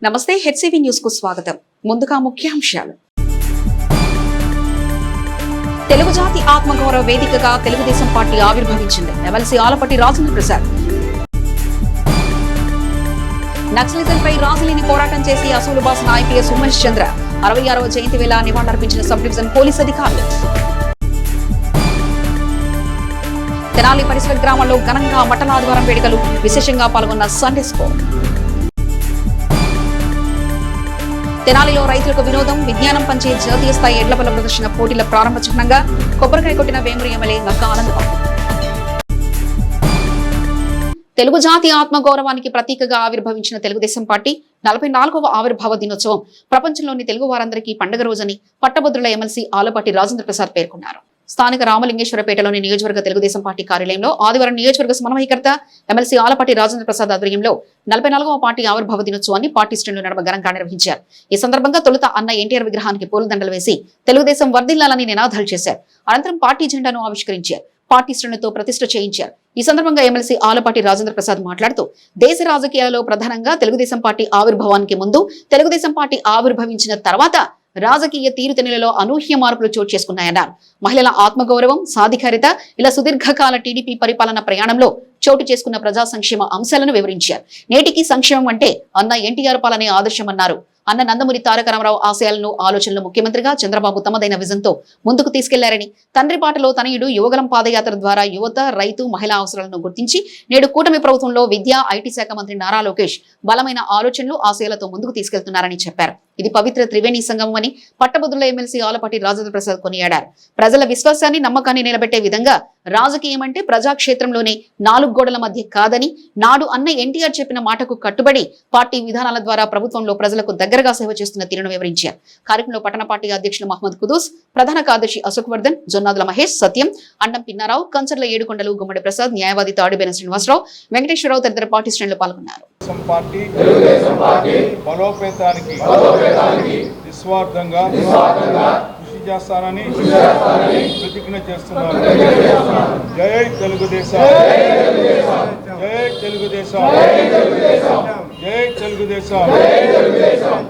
నమస్తే HCV news కు స్వాగతం. ముందుగా ముఖ్యాంశాలు. తెలుగు జాతి ఆత్మగౌరవ వేదికగా తెలుగుదేశం పార్టీ ఆవిర్భవించింది. ఎమ్మెల్సీ ఆలపాటి రాజేంద్ర ప్రసాద్. నక్సలిజంపై రాజులేని పోరాటం చేసి అసూలు బాసిన ఐపీఎస్ ఉమేష్ చంద్ర 66వ జయంతి వేళ నివాళులర్పించిన సబ్ డివిజన్ పోలీస్ అధికారులు. తెనాలి పరిసర గ్రామాల్లో ఘనంగా మటన్ ఆదివారం వేడుకలు, విశేషంగా పాల్గొన్న సండే స్కూల్. తెనాలిలో రైతులకు వినోదం, విజ్ఞానం పంచే జాతీయ స్థాయి ఎడ్లపల్ల ప్రదర్శన పోటీల ప్రారంభ చిహ్నంగా కొబ్బరికాయ కొట్టిన వేమూరు ఎమ్మెల్యే నక్కా ఆనందబాబు. తెలుగు జాతి ఆత్మగౌరవానికి ప్రతీకగా ఆవిర్భవించిన తెలుగుదేశం పార్టీ 44వ ఆవిర్భావ దినోత్సవం ప్రపంచంలోని తెలుగు వారందరికీ పండుగ రోజని పట్టభద్రుల ఎమ్మెల్సీ ఆలపాటి రాజేంద్ర ప్రసాద్ పేర్కొన్నారు. స్థానిక రామలింగేశ్వరపేటలోని నియోజకవర్గ తెలుగుదేశం పార్టీ కార్యాలయంలో ఆదివారం నియోజకవర్గ సమన్వయకర్త ఎమ్మెల్సీ ఆలపాటి రాజేంద్ర ప్రసాద్ ఆధ్వర్యంలో 44వ పార్టీ ఆవిర్భావ దినోత్సవాన్ని పార్టీ శ్రేణుల నడుమ ఘనంగా నిర్వహించారు. ఈ సందర్భంగా తొలుత అన్న ఎన్టీఆర్ విగ్రహానికి పూలదండలు వేసి తెలుగుదేశం వర్ధిల్లాలని నినాదాలు చేశారు. అనంతరం పార్టీ జెండాను ఆవిష్కరించారు. పార్టీ శ్రేణులతో ప్రతిష్ఠ చేయించారు. ఈ సందర్భంగా ఎమ్మెల్సీ ఆలపాటి రాజేంద్ర ప్రసాద్ మాట్లాడుతూ దేశ రాజకీయాలలో ప్రధానంగా తెలుగుదేశం పార్టీ ఆవిర్భావానికి ముందు, తెలుగుదేశం పార్టీ ఆవిర్భవించిన తర్వాత రాజకీయ తీరుతెన్నులలో అనూహ్య మార్పులు చోటు చేసుకున్నాయన్నారు. మహిళల ఆత్మగౌరవం, సాధికారిత ఇలా సుదీర్ఘకాల టీడీపీ పరిపాలన ప్రయాణంలో చోటు చేసుకున్న ప్రజా సంక్షేమ అంశాలను వివరించారు. నేటికి సంక్షేమం అంటే అన్న ఎన్టీఆర్ పాలనే ఆదర్శమన్నారు. అన్న నందమూరి తారక రామారావు ఆశయాలను, ఆలోచనలు ముఖ్యమంత్రిగా చంద్రబాబు తమదైన విజన్తో ముందుకు తీసుకెళ్లారని, తండ్రి పాటలో తనయుడు యువగలం పాదయాత్ర ద్వారా యువత, రైతు, మహిళా అవసరాలను గుర్తించి నేడు కూటమి ప్రభుత్వంలో విద్యా, ఐటీ శాఖ మంత్రి నారా లోకేష్ బలమైన ఆలోచనలు, ఆశయాలతో ముందుకు తీసుకెళ్తున్నారని చెప్పారు. ఇది పవిత్ర త్రివేణి సంగమం అని పట్టభద్రుల ఎమ్మెల్సీ ఆలపాటి రాజేంద్ర ప్రసాద్ కొనియాడారు. ప్రజల విశ్వాసాన్ని, నమ్మకాన్ని నిలబెట్టే విధంగా రాజకీయం అంటే ప్రజాక్షేత్రంలోనే 4 గోడల మధ్య కాదని, నాడు అన్న ఎన్టీఆర్ చెప్పిన మాటకు కట్టుబడి పార్టీ విధానాల ద్వారా ప్రభుత్వంలో ప్రజలకు దగ్గరగా సేవ చేస్తున్న తీరును వివరించారు. కార్యక్రమంలో పట్టణ పార్టీ అధ్యక్షులు మహమ్మద్ కుదూస్, ప్రధాన కార్యదర్శి అశోక్ వర్ధన్, జొన్నాదుల మహేష్, సత్యం, అండం పిన్నారావు, కంచర్ల ఏడుకొండలు, గుమ్మడి ప్రసాద్, న్యాయవాది తాడిబేన శ్రీనివాసరావు, వెంకటేశ్వరరావు తదితర పార్టీ శ్రేణులు పాల్గొన్నారు. నిస్వార్థంగా కృషి చేస్తానని ప్రతిజ్ఞ చేస్తున్నాను. జై తెలుగుదేశం, జై తెలుగుదేశం, జై తెలుగుదేశం,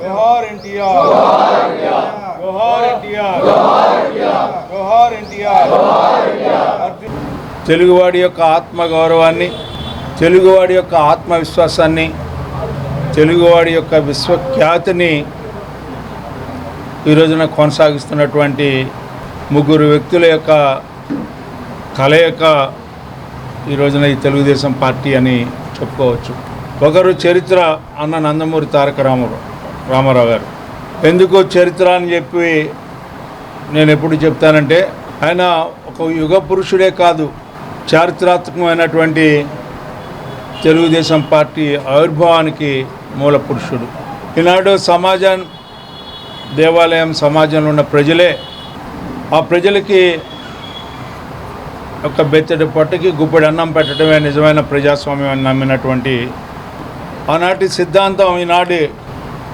జోహార్ ఎన్టీఆర్, జోహార్ ఎన్టీఆర్, జోహార్ ఎన్టీఆర్. తెలుగువాడి యొక్క ఆత్మగౌరవాన్ని, తెలుగువాడి యొక్క ఆత్మవిశ్వాసాన్ని, తెలుగువాడి యొక్క విశ్వఖ్యాతిని ఈ రోజున కొనసాగిస్తున్నటువంటి 3 వ్యక్తుల యొక్క కలయిక ఈ రోజున ఈ తెలుగుదేశం పార్టీ అని చెప్పుకోవచ్చు. ఒకరు చరిత్ర అన్న నందమూరి తారక రామారావు గారు. ఎందుకు చరిత్ర అని చెప్పి నేను ఎప్పుడు చెప్తానంటే, ఆయన ఒక యుగ పురుషుడే కాదు, చారిత్రాత్మకమైనటువంటి తెలుగుదేశం పార్టీ ఆవిర్భావానికి మూల పురుషుడు. ఈనాడు దేవాలయం సమాజంలో ఉన్న ప్రజలే, ఆ ప్రజలకి ఒక బెత్తడి పొట్టకి గుప్పెడు అన్నం పెట్టడమే నిజమైన ప్రజాస్వామ్యం అని నమ్మినటువంటి ఆనాటి సిద్ధాంతం ఈనాటి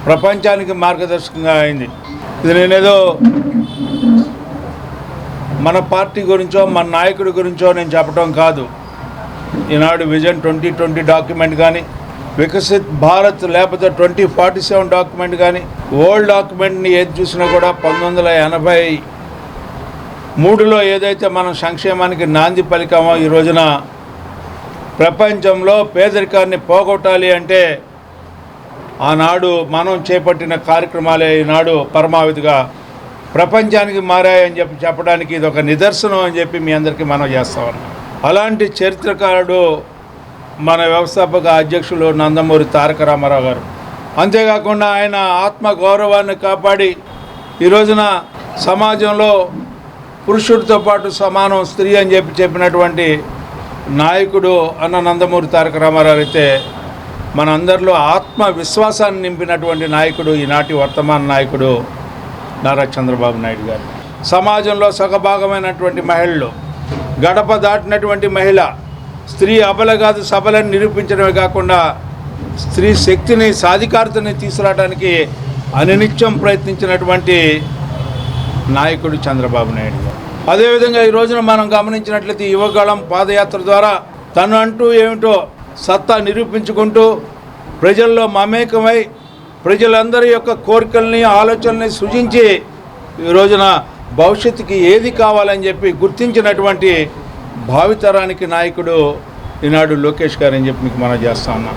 ప్రపంచానికి మార్గదర్శకంగా అయింది. ఇది నేనేదో మన పార్టీ గురించో, మన నాయకుడి గురించో నేను చెప్పడం కాదు. ఈనాడు విజన్ 2020 డాక్యుమెంట్ కానీ, వికసిత్ భారత్ లేకపోతే 2047 డాక్యుమెంట్ కానీ, ఓల్డ్ డాక్యుమెంట్ని ఏది చూసినా కూడా 1983లో ఏదైతే మనం సంక్షేమానికి నాంది పలికామో, ఈ రోజున ప్రపంచంలో పేదరికాన్ని పోగొట్టాలి అంటే ఆనాడు మనం చేపట్టిన కార్యక్రమాలే ఈనాడు పరమావధిగా ప్రపంచానికి మారాయని చెప్పడానికి ఇది ఒక నిదర్శనం అని చెప్పి మీ అందరికీ మనం చేస్తామన్నాం. అలాంటి చరిత్రకారుడు మన వ్యవస్థాపక అధ్యక్షులు నందమూరి తారక రామారావు గారు. అంతేకాకుండా ఆయన ఆత్మగౌరవాన్ని కాపాడి ఈ రోజున సమాజంలో పురుషుడితో పాటు సమానం స్త్రీ అని చెప్పినటువంటి నాయకుడు అన్న నందమూరి తారక రామారావు అయితే, మనందరిలో ఆత్మవిశ్వాసాన్ని నింపినటువంటి నాయకుడు ఈనాటి వర్తమాన నాయకుడు నారా చంద్రబాబు నాయుడు గారు. సమాజంలో సగభాగమైనటువంటి మహిళలు, గడప దాటినటువంటి మహిళ, స్త్రీ అబల కాదు సబలని నిరూపించడమే కాకుండా స్త్రీ శక్తిని, సాధికారతని తీసుకురావడానికి అనినిత్యం ప్రయత్నించినటువంటి నాయకుడు చంద్రబాబు నాయుడు గారు. అదేవిధంగా ఈ రోజున మనం గమనించినట్లయితే యువగళం పాదయాత్ర ద్వారా తను అంటూ ఏమిటో సత్తా నిరూపించుకుంటూ ప్రజల్లో మమేకమై ప్రజలందరి యొక్క కోరికల్ని ఆలోచనల్ని సృజించి ఈ రోజున భవిష్యత్తుకి ఏది కావాలని చెప్పి గుర్తించినటువంటి భావితరానికి నాయకుడు ఈనాడు లోకేష్ గారు అని చెప్పి మీకు మనం చేస్తా ఉన్నాం.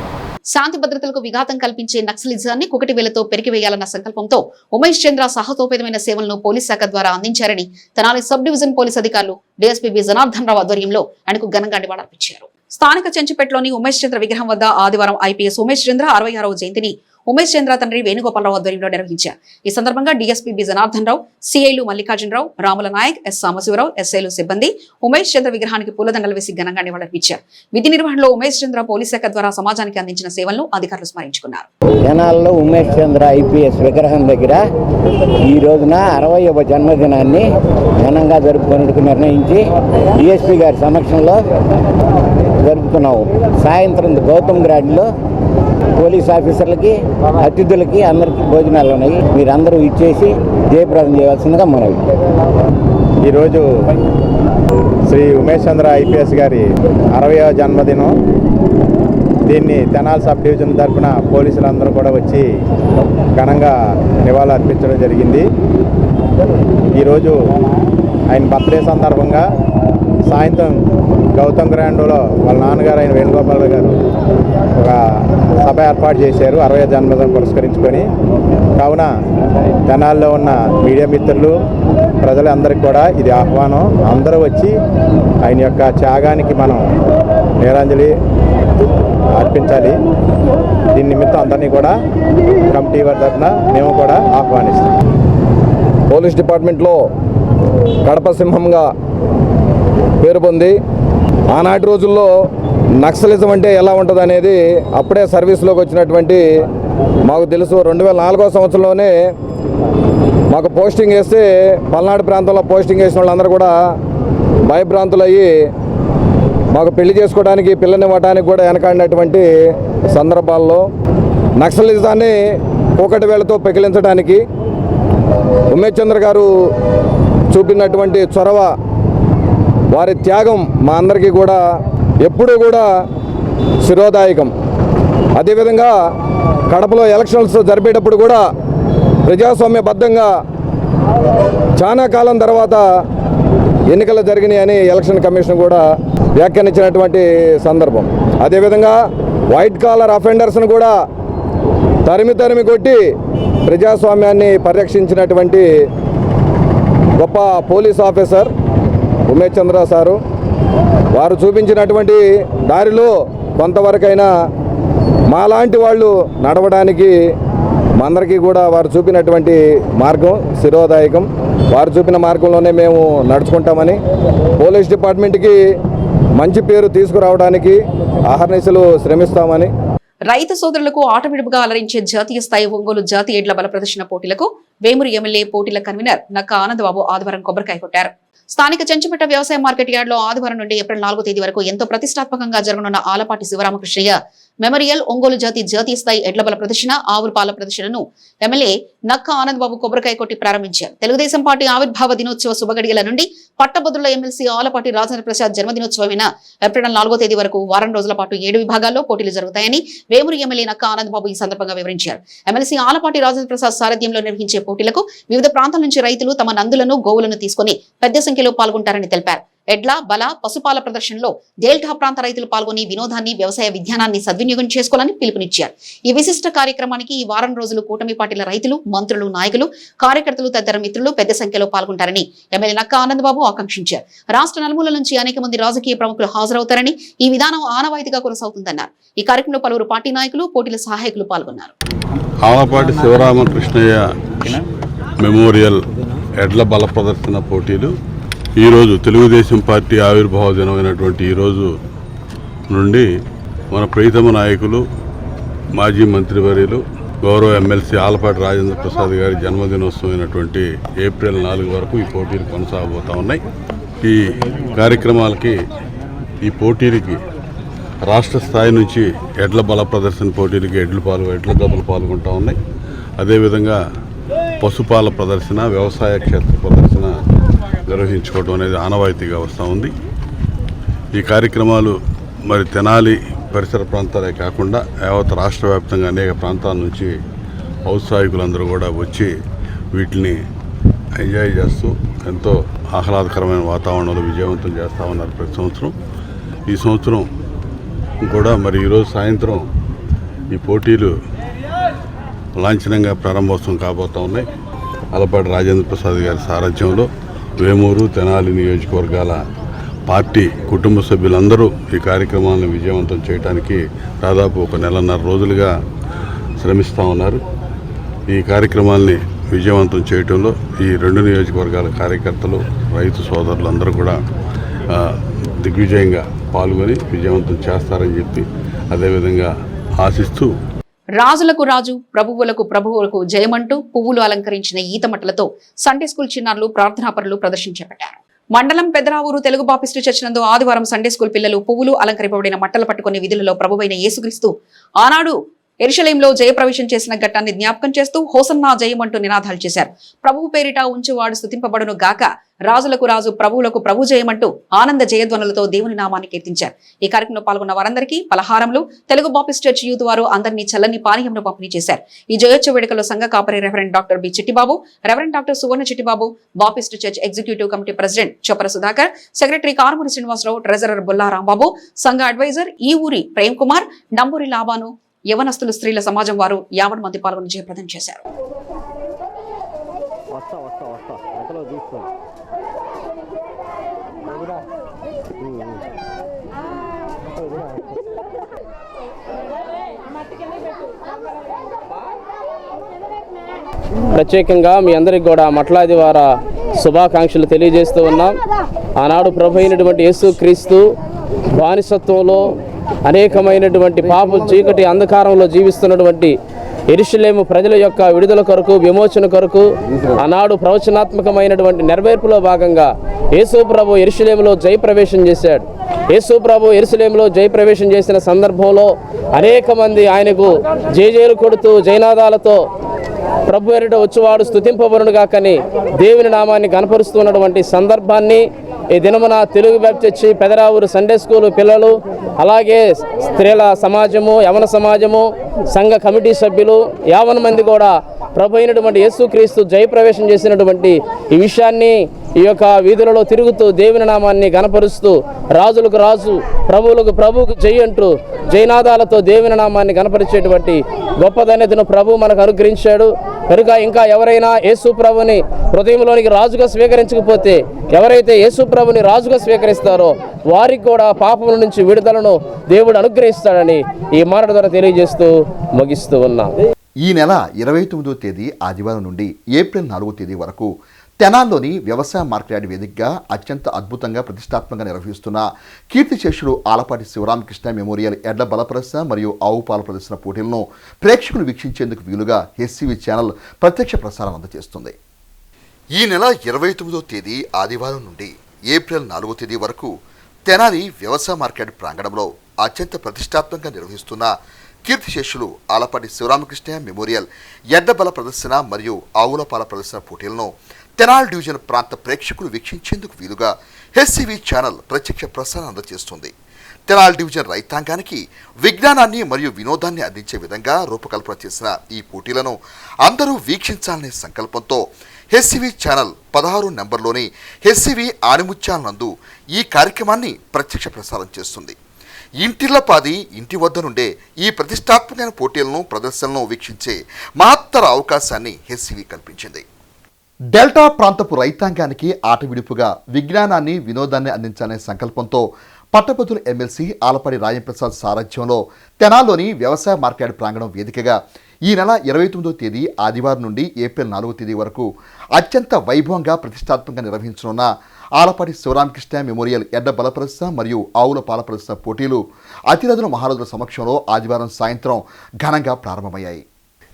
శాంతి భద్రతలకు విఘాతం కల్పించే నక్సలిజాన్ని కుకటి వేలతో పెరికివేయాలన్న సంకల్పంతో ఉమేష్ చంద్ర సాహసోపేతమైన సేవలను పోలీస్ శాఖ ద్వారా అందించారని తెనాలి సబ్ డివిజన్ పోలీస్ అధికారులు డీఎస్పీ బి జనార్దన్ రావు ఆధ్వర్యంలో ఆయనకు ఘనంగా నివాళులర్పించారు. స్థానిక చెంచుపేటలోని ఉమేష్ చంద్ర విగ్రహం వద్ద ఆదివారం ఐపీఎస్ ఉమేష్ చంద్ర 66వ జయంతిని ఉమేష్ చంద్ర తండ్రి వేణుగోపాలరావు ఆధ్వర్యంలో నిర్వహించారు. ఈ సందర్భంగా డీఎస్పీ బి జనార్దన్ రావు, సిఐలు మల్లికార్జునరావు, రాముల నాయక్, ఎస్ సాంబశివరావు, ఎస్ఐలు సిబ్బంది ఉమేష్ చంద్ర విగ్రహానికి పూలదండలు వేసి ఘనంగా నివాళులర్పించారు. విధి నిర్వహణలో ఉమేష్ చంద్ర పోలీస్ శాఖ ద్వారా సమాజానికి అందించిన సేవలను అధికారులు స్మరించుకున్నారు. తెనాలిలో ఉమేష్ చంద్ర ఐపీఎస్ విగ్రహం దగ్గర ఈ రోజున 60వ జన్మదినాన్ని ఘనంగా జరుపుకునేందుకు నిర్ణయించి డిఎస్పీ గారి సమక్షంలో జరుపుతున్నాము. సాయంత్రం గౌతమ్ గ్రాండ్లో పోలీస్ ఆఫీసర్లకి, అతిథులకి అందరికీ భోజనాలు ఉన్నాయి. మీరందరూ ఇచ్చేసి జయప్రదం చేయవలసిందిగా మనవి. ఈరోజు శ్రీ ఉమేష్ చంద్ర ఐపీఎస్ గారి 60వ జన్మదినం. దీన్ని తెనాలి సబ్ డివిజన్ తరఫున పోలీసులందరూ కూడా వచ్చి ఘనంగా నివాళులు అర్పించడం జరిగింది. ఈరోజు ఆయన బర్త్డే సందర్భంగా సాయంత్రం గౌతమ్ గ్రాండ్లో వాళ్ళ నాన్నగారు అయిన వేణుగోపాల్ గారు ఒక సభ ఏర్పాటు చేశారు 60వ జన్మదినం పురస్కరించుకొని. కావున తెనాల్లో ఉన్న మీడియా మిత్రులు, ప్రజలందరికీ కూడా ఇది ఆహ్వానం. అందరూ వచ్చి ఆయన యొక్క త్యాగానికి మనం నిరాంజలి అర్పించాలి. దీని నిమిత్తం అందరినీ కూడా కమిటీ వారి తరఫున మేము కూడా ఆహ్వానిస్తాం. పోలీస్ డిపార్ట్మెంట్లో కడప సింహంగా పేరు పొంది ఆనాటి రోజుల్లో నక్సలిజం అంటే ఎలా ఉంటుంది అనేది అప్పుడే సర్వీస్లోకి వచ్చినటువంటి మాకు తెలుసు. 2004వ సంవత్సరంలోనే మాకు పోస్టింగ్ వేస్తే పల్నాడు ప్రాంతంలో పోస్టింగ్ వేసిన వాళ్ళందరూ కూడా భయభ్రాంతులు అయ్యి మాకు పెళ్లి చేసుకోవడానికి, పిల్లనివ్వడానికి కూడా వెనకాడినటువంటి సందర్భాల్లో నక్సలిజాన్ని కూకటి వేళతో పెకిలించడానికి ఉమేష్ చంద్ర గారు చూపినటువంటి చొరవ, వారి త్యాగం మా అందరికీ కూడా ఎప్పుడూ కూడా శిరోదాయకం. అదేవిధంగా కడపలో ఎలక్షన్స్ జరిపేటప్పుడు కూడా ప్రజాస్వామ్యబద్ధంగా చాలా కాలం తర్వాత ఎన్నికలు జరిగినాయని ఎలక్షన్ కమిషన్ కూడా వ్యాఖ్యానించినటువంటి సందర్భం. అదేవిధంగా వైట్ కాలర్ అఫెండర్స్ను కూడా తరిమి కొట్టి ప్రజాస్వామ్యాన్ని పరిరక్షించినటువంటి గొప్ప పోలీస్ ఆఫీసర్ ఉమేష్ చంద్ర సారు. వారు చూపించినటువంటి దారిలో కొంతవరకైనా మాలాంటి వాళ్ళు నడవడానికి మా అందరికీ కూడా వారు చూపినటువంటి మార్గం శిరోదాయకం. వారు చూపిన మార్గంలోనే మేము నడుచుకుంటామని, పోలీస్ డిపార్ట్మెంట్కి మంచి పేరు తీసుకురావడానికి అహర్నిశలు శ్రమిస్తామని. రైతు సోదరులకు ఆట విడుపుగా అలరించే జాతీయ స్థాయి ఒంగోలు జాతీయ ఎడ్ల బల ప్రదర్శన పోటీలకు వేమూరు ఎమ్మెల్యే పోటీల కన్వీనర్ నక్క ఆనందబాబు ఆదివారం కొబ్బరికాయ కొట్టారు. స్థానిక చెంచుపేట వ్యవసాయ మార్కెట్ యార్డ్లో ఆదివారం నుండి ఏప్రిల్ 4వ తేదీ వరకు ఎంతో ప్రతిష్టాత్మకంగా జరగనున్న ఆలపాటి శివరామకృష్ణయ్య మెమోరియల్ ఒంగోలు జాతీయ స్థాయి ఎడ్ల బల ప్రదర్శన, ఆవుల పాల ప్రదర్శనను ఎమ్మెల్యే నక్క ఆనందబాబు కొబ్బరికాయ కొట్టి ప్రారంభించారు. తెలుగుదేశం పార్టీ ఆవిర్భావ దినోత్సవ శుభగడియల నుండి పట్టభద్రుల ఎమ్మెల్సీ ఆలపాటి రాజేంద్ర ప్రసాద్ జన్మదినోత్సవమైన ఏప్రిల్ 4వ తేదీ వరకు వారం రోజుల పాటు 7 విభాగాల్లో పోటీలు జరుగుతాయని వేమూరు ఎమ్మెల్యే నక్క ఆనందబాబు ఈ సందర్భంగా వివరించారు. ఎమ్మెల్సీ ఆలపాటి రాజేంద్ర ప్రసాద్ సారథ్యంలో నిర్వహించే పోటీలకు వివిధ ప్రాంతాల నుంచి రైతులు తమ నందులను, గోవులను తీసుకుని పెద్ద సంఖ్యలో పాల్గొంటారని తెలిపారు. ఎడ్ల, బల, పశుపాల ప్రదర్శనలో డెల్టా ప్రాంత రైతులు పాల్గొని వినోదాన్ని, వ్యవసాయ విజ్ఞానాన్ని సద్వినియోగం చేసుకోవాలని పిలుపునిచ్చారు. ఈ విశిష్ట కార్యక్రమానికి ఈ వారం రోజులు కూటమి పార్టీల రైతులు, మంత్రులు, నాయకులు, కార్యకర్తలు, తదితర మిత్రులు పెద్ద సంఖ్యలో పాల్గొంటారని ఎమ్మెల్యే నక్క ఆనందబాబు ఆకాంక్షించారు. రాష్ట్ర నలుమూల నుంచి అనేక మంది రాజకీయ ప్రముఖులు హాజరవుతారని, ఈ విధానం ఆనవాయితీగా కొనసాగుతుందన్నారు. ఈ కార్యక్రమంలో పలువురు పార్టీ నాయకులు, పోటీల సహాయకులు పాల్గొన్నారు. ఆలపాటి శివరామకృష్ణయ్య మెమోరియల్ ఎడ్ల బల ప్రదర్శన పోటీలు ఈరోజు తెలుగుదేశం పార్టీ ఆవిర్భావ దినమైనటువంటి ఈరోజు నుండి మన ప్రియతమ నాయకులు, మాజీ మంత్రివర్యులు, గౌరవ ఎమ్మెల్సీ ఆలపాటి రాజేంద్ర ప్రసాద్ గారి జన్మదినోత్సవమైనటువంటి ఏప్రిల్ 4 వరకు ఈ పోటీలు కొనసాగబోతూ ఉన్నాయి. ఈ కార్యక్రమాలకి, ఈ పోటీలకి రాష్ట్ర స్థాయి నుంచి ఎడ్ల బల ప్రదర్శన పోటీలకి ఎడ్ల జతలు పాల్గొంటూ ఉన్నాయి. అదేవిధంగా పశుపాల ప్రదర్శన, వ్యవసాయ క్షేత్ర ప్రదర్శన నిర్వహించుకోవడం అనేది ఆనవాయితీగా వస్తూ ఉంది. ఈ కార్యక్రమాలు మరి తెనాలి పరిసర ప్రాంతాలే కాకుండా యావత్ రాష్ట్ర వ్యాప్తంగా అనేక ప్రాంతాల నుంచి ఔత్సాహికులందరూ కూడా వచ్చి వీటిని ఎంజాయ్ చేస్తూ ఎంతో ఆహ్లాదకరమైన వాతావరణంలో విజయవంతం చేస్తూ ఉన్నారు ప్రతి సంవత్సరం. ఈ సంవత్సరం కూడా మరి ఈరోజు సాయంత్రం ఈ పోటీలు లాంఛనంగా ప్రారంభోత్సవం కాబోతూ ఉన్నాయి. ఆలపాటి రాజేంద్ర ప్రసాద్ గారి సారథ్యంలో వేమూరు, తెనాలి నియోజకవర్గాల పార్టీ కుటుంబ సభ్యులందరూ ఈ కార్యక్రమాలను విజయవంతం చేయడానికి దాదాపు 1.5 రోజులుగా శ్రమిస్తూ ఉన్నారు. ఈ కార్యక్రమాల్ని విజయవంతం చేయడంలో ఈ 2 నియోజకవర్గాల కార్యకర్తలు, రైతు సోదరులందరూ కూడా దిగ్విజయంగా పాల్గొని విజయవంతం చేస్తారని చెప్పి అదేవిధంగా ఆశిస్తూ, రాజులకు రాజు, ప్రభువులకు ప్రభువులకు జయమంటూ పువ్వులు అలంకరించిన ఈతమట్టలతో సండే స్కూల్ చిన్నారులు ప్రార్థనాపరులు ప్రదర్శన చేపట్టారు. మండలం పెదరావూరు తెలుగు బాపిస్టు చర్చ్ నందు ఆదివారం సండే స్కూల్ పిల్లలు పువ్వులు అలంకరింపబడిన మట్టలు పట్టుకుని విధులలో ప్రభువైన యేసుక్రీస్తు ఆనాడు యెరూషలేములో జయప్రవేశం చేసిన ఘట్టాన్ని జ్ఞాపకం చేస్తూ హోసన్నా జయమంటూ నినాదాలు చేశారు. ప్రభువు పేరిట ఉంచువాడు స్తుతింపబడును గాక, రాజులకు రాజు, ప్రభువులకు ప్రభు జయమంటూ ఆనంద జయధ్వనులతో దేవుని నామాన్ని కీర్తించారు. ఈ కార్యక్రమంలో పాల్గొన్న వారందరికీ పలహారంలో తెలుగు బాపిస్ట్ చర్చ్ యూత్ వారు అందరినీ చల్లని పానీయంను పంపిణీ చేశారు. ఈ జయోత్సవ వేడుకలో సంఘ కాపరి reverend doctor B Chittibabu, reverend doctor Suvarna Chittibabu, Baptist church executive committee president Choppara Sudhakar, secretary Karumuri Srinivasarao, treasurer Bolla Rambabu, సంఘ అడ్వైజర్ ఈ ఊరి ప్రేమ్ కుమార్, నంబూరి లాబాను, యవనస్తులు, స్త్రీల సమాజం వారు 50 మంది పాల్గొని జయప్రదం చేశారు. ప్రత్యేకంగా మీ అందరికి కూడా మట్లాది వార శుభాకాంక్షలు తెలియజేస్తూ ఉన్నాం. ఆనాడు ప్రభు అయినటువంటి యేసుక్రీస్తు బానిసత్వంలో అనేకమైనటువంటి పాప చీకటి అంధకారంలో జీవిస్తున్నటువంటి యెరూషలేము ప్రజల యొక్క విడుదల కొరకు, విమోచన కొరకు ఆనాడు ప్రవచనాత్మకమైనటువంటి నెరవేర్పులో భాగంగా యేసు ప్రభు యెరూషలేములో జయప్రవేశం చేశాడు. యేసు ప్రభు యెరూషలేములో జయప్రవేశం చేసిన సందర్భంలో అనేక మంది ఆయనకు జయజయలు కొడుతూ జయనాదాలతో ప్రభు ఎరుట వచ్చువాడు స్తుతింపబడునుగా కానీ దేవుని నామాన్ని కనపరుస్తున్నటువంటి సందర్భాన్ని ఈ దినమున Telugu church Pedaravuru Sunday school పిల్లలు, అలాగే స్త్రీల సమాజము, యవన సమాజము, సంఘ కమిటీ సభ్యులు 50 మంది కూడా ప్రభు అయినటువంటి యేసుక్రీస్తు జయప్రవేశం చేసినటువంటి ఈ విషయాన్ని ఈ యొక్క వీధులలో తిరుగుతూ దేవుని నామాన్ని గణపరుస్తూ రాజులకు రాజు, ప్రభువులకు ప్రభువుకు జై అంటూ జయనాదాలతో దేవుని నామాన్ని గణపరిచేటువంటి గొప్ప ధన్యతను ప్రభు మనకు అనుగ్రహించాడు. కనుక ఇంకా ఎవరైనా యేసు ప్రభుని హృదయంలోనికి రాజుగా స్వీకరించకపోతే, ఎవరైతే యేసు ప్రభుని రాజుగా స్వీకరిస్తారో వారికి కూడా పాపముల నుంచి విడుదలను దేవుడు అనుగ్రహిస్తాడని ఈ మాట ద్వారా తెలియజేస్తూ ముగిస్తూ ఉన్నా. ఈ నెల 29వ తేదీ ఆదివారం నుండి ఏప్రిల్ 4వ తేదీ వరకు తెనాల్లోని వ్యవసాయ మార్కెట్ యార్డ్ వేదికగా అత్యంత అద్భుతంగా ప్రతిష్టాత్మకంగా నిర్వహిస్తున్న కీర్తిశేషుడు ఆలపాటి శివరామకృష్ణ మెమోరియల్ ఎడ్ల బల ప్రదర్శన మరియు ఆవు పాల ప్రదర్శన పోటీలను ప్రేక్షకులు వీక్షించేందుకు వీలుగా హెచ్సివి ఛానల్ ప్రత్యక్ష ప్రసారం అందజేస్తుంది. ఈ నెల 29వ తేదీ ఆదివారం నుండి ఏప్రిల్ 4వ తేదీ వరకు తెనాలి వ్యవసాయ మార్కెట్ ప్రాంగణంలో అత్యంత ప్రతిష్టాత్మకంగా నిర్వహిస్తున్న కీర్తిశేషులు ఆలపాటి శివరామకృష్ణ మెమోరియల్ ఎడ్ల బల ప్రదర్శన మరియు ఆవుల పాల ప్రదర్శన పోటీలను తెనాలి డివిజన్ ప్రాంత ప్రేక్షకులు వీక్షించేందుకు వీలుగా హెచ్సివి ఛానల్ ప్రత్యక్ష ప్రసారం అందజేస్తుంది. తెనాలి డివిజన్ రైతాంగానికి విజ్ఞానాన్ని మరియు వినోదాన్ని అందించే విధంగా రూపకల్పన చేసిన ఈ పోటీలను అందరూ వీక్షించాలనే సంకల్పంతో హెచ్సివి ఛానల్ 16 నెంబర్లోని హెచ్సివి ఆణిముత్యాల నందు ఈ కార్యక్రమాన్ని ప్రత్యక్ష ప్రసారం చేస్తుంది. ఇంటిల్లపాది ఇంటి వద్ద నుండే ఈ ప్రతిష్టాత్మకమైన పోటీలను, ప్రదర్శనలను వీక్షించే మహత్తర అవకాశాన్ని హెచ్సివి కల్పించింది. డెల్టా ప్రాంతపు రైతాంగానికి ఆట విడుపుగా విజ్ఞానాన్ని, వినోదాన్ని అందించాలనే సంకల్పంతో పట్టభద్రుల ఎమ్మెల్సీ ఆలపాటి రాజప్రసాద్ సారథ్యంలో తెనాల్లోని వ్యవసాయ మార్కెట్ ప్రాంగణం వేదికగా ఈ నెల 29వ తేదీ ఆదివారం నుండి ఏప్రిల్ 4వ తేదీ వరకు అత్యంత వైభవంగా ప్రతిష్టాత్మకంగా నిర్వహించనున్న ఆలపాటి శివరామకృష్ణ మెమోరియల్ ఎడ్ల బల ప్రదర్శన మరియు ఆవుల పాల ప్రదర్శన పోటీలు అతిరథుల మహారాజుల సమక్షంలో ఆదివారం సాయంత్రం ఘనంగా ప్రారంభమయ్యాయి.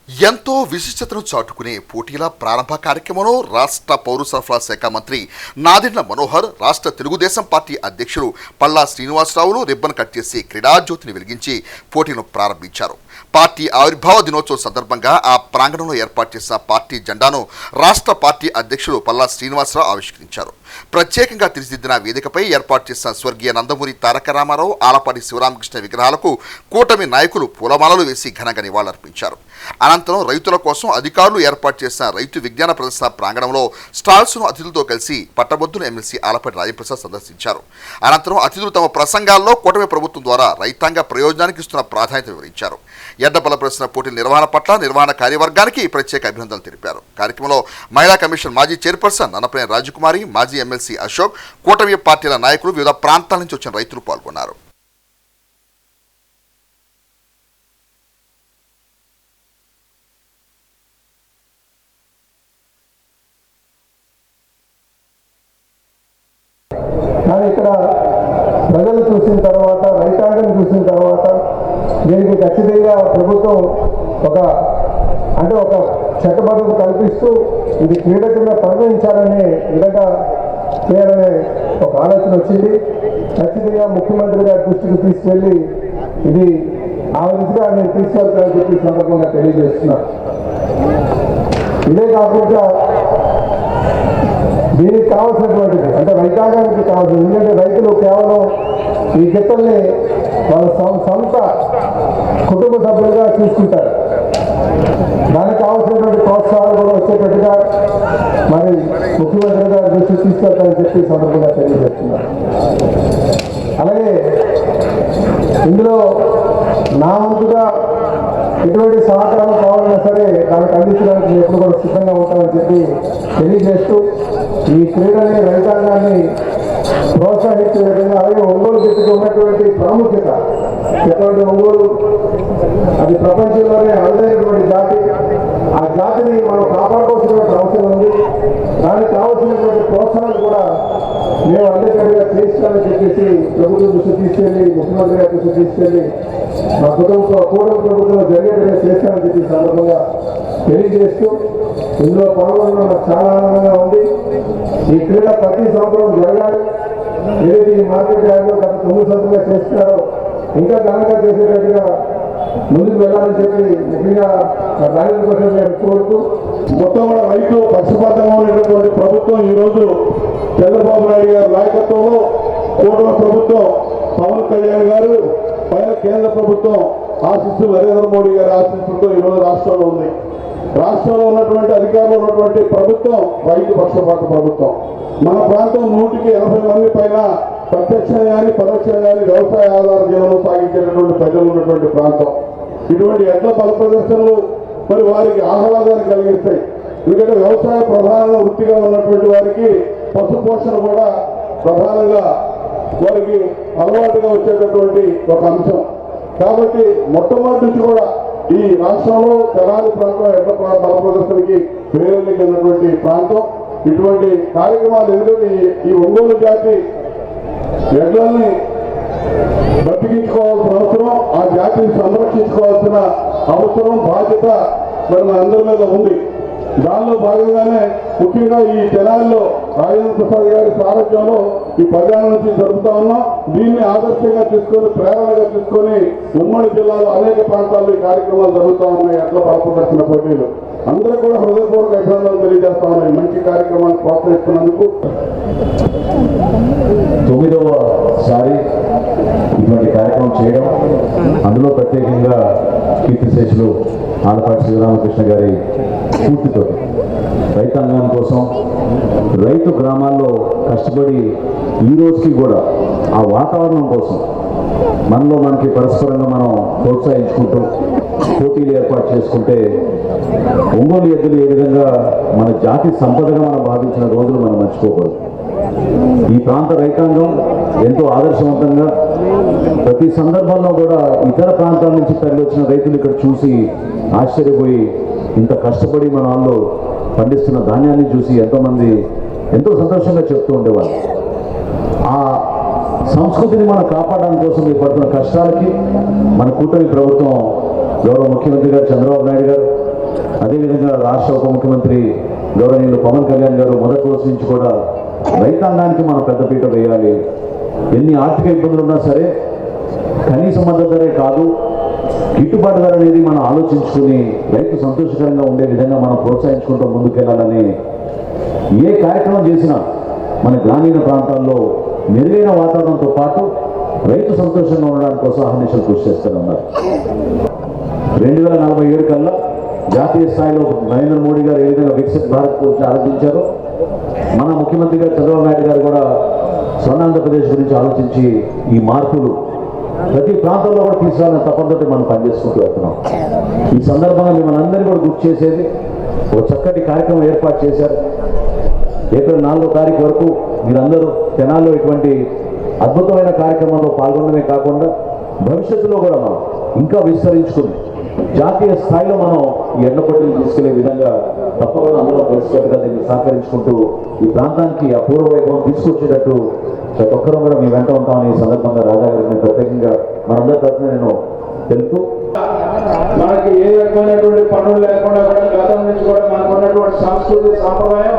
ఎంతో విశిష్టతను చాటుకునే పోటీల ప్రారంభ కార్యక్రమంలో రాష్ట్ర పౌర సరఫరా శాఖ మంత్రి నాదెండ్ల మనోహర్, రాష్ట్ర తెలుగుదేశం పార్టీ అధ్యక్షులు పల్లా శ్రీనివాసరావులు రిబ్బన్ కట్ చేసి క్రీడాజ్యోతిని వెలిగించి పోటీలను ప్రారంభించారు. పార్టీ ఆవిర్భావ దినోత్సవం సందర్భంగా ఆ ప్రాంగణంలో ఏర్పాటు చేసిన పార్టీ జెండాను రాష్ట్ర పార్టీ అధ్యక్షులు పల్లా శ్రీనివాసరావు ఆవిష్కరించారు. ప్రత్యేకంగా తీర్చిదిద్దిన వేదికపై ఏర్పాటు చేసిన స్వర్గీయ నందమూరి తారక రామారావు, ఆలపాటి శివరామకృష్ణ విగ్రహాలకు కూటమి నాయకులు పూలమాలలు వేసి ఘనంగా నివాళులర్పించారు. అనంతరం రైతుల కోసం అధికారులు ఏర్పాటు చేసిన రైతు విజ్ఞాన ప్రదర్శన ప్రాంగణంలో స్టాల్స్ను అతిథులతో కలిసి పట్టభద్రుల ఎమ్మెల్సీ ఆలపాటి రాజప్రసాద్ సందర్శించారు. అనంతరం అతిథులు తమ ప్రసంగాల్లో కూటమి ప్రభుత్వం ద్వారా రైతాంగ ప్రయోజనానికి ఇస్తున్న ప్రాధాన్యత వివరించారు. ఎడ్ల బల ప్రదర్శన పోటీల నిర్వహణ పట్ల నిర్వహణ కార్యవర్గానికి ప్రత్యేక అభినందనలు తెలిపారు. కార్యక్రమంలో మహిళా కమిషన్ మాజీ చైర్పర్సన్ నన్నపనేని రాజకుమారి, మాజీ ఎమ్మెల్సీ అశోక్, కూటమి పార్టీల నాయకులు, వివిధ ప్రాంతాల నుంచి వచ్చిన రైతులు పాల్గొన్నారు. కానీ ఇక్కడ ప్రజలు చూసిన తర్వాత, రైతాంగం చూసిన తర్వాత దీనికి ఖచ్చితంగా ప్రభుత్వం ఒక చట్టబద్ధత కల్పిస్తూ ఇది క్రీడ కింద పరిగణించాలనే విధంగా చేయాలనే ఒక ఆలోచన వచ్చింది. ఖచ్చితంగా ముఖ్యమంత్రి గారి దృష్టికి తీసుకెళ్ళి ఇది ఆ విధంగా నేను తీసుకెళ్తానని చెప్పి సందర్భంగా తెలియజేస్తున్నా. ఇదే కాకుండా దీనికి కావాల్సినటువంటిది అంటే రైతాంగానికి కావాల్సింది, ఎందుకంటే రైతులు కేవలం ఈ గిత్తల్ని వాళ్ళ సొంత కుటుంబ సభ్యులుగా చూసుకుంటారు. దానికి కావాల్సినటువంటి ప్రోత్సాహాలు కూడా వచ్చేటట్టుగా మరి ముఖ్యమంత్రి గారి దృష్టి తీసుకెళ్తారని చెప్పి సందర్భంగా తెలియజేస్తున్నారు. అలాగే ఇందులో నా వంతుగా ఎటువంటి సహకారం కావాలన్నా సరే దానికి అందించడానికి ఎప్పుడు కూడా సిద్ధంగా ఉంటామని చెప్పి తెలియజేస్తూ ఈ క్రీడని రైతాంగాన్ని ప్రోత్సహించే విధంగా, అలాగే ఒంగోలు గిత్తకి ఉన్నటువంటి ప్రాముఖ్యత, ఎటువంటి ఒంగోలు అది ప్రపంచంలోనే అరుదైనటువంటి జాతి, ఆ జాతిని మనం కాపాడుకోవాల్సినటువంటి అవసరం ఉంది. దానికి కావాల్సినటువంటి ప్రోత్సాహాలు కూడా మేము అందేటట్టుగా చేస్తామని చెప్పేసి ప్రభుత్వం దృష్టి తీసుకెళ్ళి, ముఖ్యమంత్రి గారి దృష్టి తీసుకెళ్ళి మా కూటమి ప్రభుత్వం జరిగేట్టుగా చేస్తామని చెప్పి సందర్భంగా తెలియజేస్తూ ఇందులో పాల్గొనడం నాకు చాలా ఆనందంగా ఉంది. ఈ క్రీడ ప్రతి సంవత్సరం జరగాలి. ఏదైతే ఈ మార్కెట్ యార్డ్లో గత 9 సంవత్సరాలుగా చేస్తున్నారో ఇంకా ఘనంగా చేసేటట్టుగా ముందుకు వెళ్ళాలని చెప్పి ముఖ్యంగా రాజకీయ కోసం నేను కోరుతూ, మొత్తం కూడా రైతు పక్షపాతంగా ఉన్నటువంటి ప్రభుత్వం ఈరోజు చంద్రబాబు నాయుడు గారి నాయకత్వంలో కూటమి ప్రభుత్వం, పవన్ కళ్యాణ్ గారు పైన కేంద్ర ప్రభుత్వం ఆశీస్సులు, నరేంద్ర మోడీ గారి ఆశీస్సులతో ఈరోజు రాష్ట్రంలో ఉంది. రాష్ట్రంలో ఉన్నటువంటి అధికారులు ఉన్నటువంటి ప్రభుత్వం రైతు పక్షపాత ప్రభుత్వం. మన ప్రాంతం 180 మంది పైన ప్రత్యక్షంగా కానీ పరోక్షంగా కానీ వ్యవసాయ ఆధార జీవనం సాగించేటటువంటి ప్రజలు ఉన్నటువంటి ప్రాంతం. ఇటువంటి ఎడ్ల బల ప్రదర్శనలు మరి వారికి ఆహ్లాదాన్ని కలిగిస్తాయి. ఎందుకంటే వ్యవసాయ ప్రధాన వృత్తిగా ఉన్నటువంటి వారికి పశు పోషణ కూడా ప్రధానంగా వారికి అలవాటుగా వచ్చేటటువంటి ఒక అంశం. కాబట్టి మొట్టమొదటి నుంచి కూడా ఈ రాష్ట్రంలో తెనాలి ప్రాంతం ఎడ్ల బల ప్రదర్శనకి ప్రేరణించినటువంటి ప్రాంతం. ఇటువంటి కార్యక్రమాలు ఎందుకంటే ఈ ఒంగోలు జాతి ఎడ్లని బ్రతికించుకోవాల్సిన అవసరం, ఆ జాతిని సంరక్షించుకోవాల్సిన అవసరం, బాధ్యత మరి మన అందరి మీద ఉంది. దానిలో భాగంగానే ముఖ్యంగా ఈ తెనాలిలో రాజేంద్ర ప్రసాద్ గారి సారథ్యంలో ఈ ప్రయాణం నుంచి జరుపుతా ఉన్నాం. దీన్ని ఆదర్శంగా తీసుకొని, ప్రేరణగా తీసుకొని ఉమ్మడి జిల్లాలో అనేక ప్రాంతాల్లో ఈ కార్యక్రమాలు జరుగుతూ ఉన్నాయి. ఎడ్ల బల ప్రదర్శన పోటీలు అందరూ కూడా హృదయపూర్వక అభినందనలు తెలియజేస్తా ఉన్నాయి. మంచి కార్యక్రమాన్ని ప్రోత్సహిస్తున్నందుకు. 9వసారి ఇటువంటి కార్యక్రమం చేయడం, అందులో ప్రత్యేకంగా కీర్తిశేషులు ఆలపాటి శివరామకృష్ణ గారి స్ఫూర్తితో రైతాంగం కోసం, రైతు గ్రామాల్లో కష్టపడి ఈ రోజుకి కూడా ఆ వాతావరణం కోసం మనకి పరస్పరంగా మనం ప్రోత్సహించుకుంటూ పోటీలు ఏర్పాటు చేసుకుంటే ఒంగోలు ఎద్దులు ఏ విధంగా మన జాతి సంపదగా మనం భావించిన రోజులు మనం మర్చిపోకూడదు. ఈ ప్రాంత రైతాంగం ఎంతో ఆదర్శవంతంగా ప్రతి సందర్భంలో కూడా ఇతర ప్రాంతాల నుంచి తరలి వచ్చిన రైతులు ఇక్కడ చూసి ఆశ్చర్యపోయి, ఇంత కష్టపడి మన వాళ్ళు పండిస్తున్న ధాన్యాన్ని చూసి ఎంతోమంది ఎంతో సంతోషంగా చెప్తూ ఉండేవాళ్ళు. ఆ సంస్కృతిని మనం కాపాడడానికి కోసం మీరు పడుతున్న కష్టాలకి మన కూటమి ప్రభుత్వం, గౌరవ ముఖ్యమంత్రి గారు చంద్రబాబు నాయుడు గారు, అదేవిధంగా రాష్ట్ర ఉప ముఖ్యమంత్రి గౌరవనీయులు పవన్ కళ్యాణ్ గారు మొదటి రోజు నుంచి కూడా రైతాంగానికి మనం పెద్దపీట వేయాలి. ఎన్ని ఆర్థిక ఇబ్బందులు ఉన్నా సరే కనీస మద్దతు ధరే కాదు, గిట్టుబాటు ధర అనేది మనం ఆలోచించుకుని రైతు సంతోషకరంగా ఉండే విధంగా మనం ప్రోత్సహించుకుంటూ ముందుకెళ్లాలని ఏ కార్యక్రమం చేసినా మన గ్రామీణ ప్రాంతాల్లో మెరుగైన వాతావరణంతో పాటు రైతు సంతోషంగా ఉండడానికి కోసం అహర్నిశలు కృషి చేస్తూనే ఉన్నారు. 2047 కల్లా జాతీయ స్థాయిలో నరేంద్ర మోడీ గారు ఏ విధంగా వికసిత్ భారత్ గురించి ఆలోచించారో, మన ముఖ్యమంత్రి గారు చంద్రబాబు నాయుడు గారు కూడా స్వర్ణాంధ్రప్రదేశ్ గురించి ఆలోచించి ఈ మార్పులు ప్రతి ప్రాంతంలో కూడా తీసుకురావాలని తప్పనితో మనం పనిచేసుకుంటూ వెళ్తున్నాం. ఈ సందర్భంగా మిమ్మల్ని అందరినీ కూడా గుర్తు చేసేది, ఒక చక్కటి కార్యక్రమం ఏర్పాటు చేశారు. ఏప్రిల్ 4వ తారీఖు వరకు మీరందరూ తెనాల్లో ఇటువంటి అద్భుతమైన కార్యక్రమంలో పాల్గొనడమే కాకుండా భవిష్యత్తులో కూడా మనం ఇంకా విస్తరించుకుని జాతీయ స్థాయిలో మనం ఈ ఎండ పోటీలు తీసుకెళ్లే విధంగా తప్పకుండా అందరూ కలిసికట్టుగా దీన్ని సహకరించుకుంటూ ఈ ప్రాంతానికి అపూర్వ వైభవం తీసుకొచ్చేటట్టు ప్రతి ఒక్కరూ కూడా మీ వెంట ఉంటామని ఈ సందర్భంగా రాజా గారికి నేను ప్రత్యేకంగా మనందరి తరఫున నేను తెలుపుతూ, మనకి ఏ రకమైనటువంటి పనులు లేకుండా కూడా గతం నుంచి కూడా మనకు ఉన్నటువంటి సాంస్కృతిక సాంప్రదాయం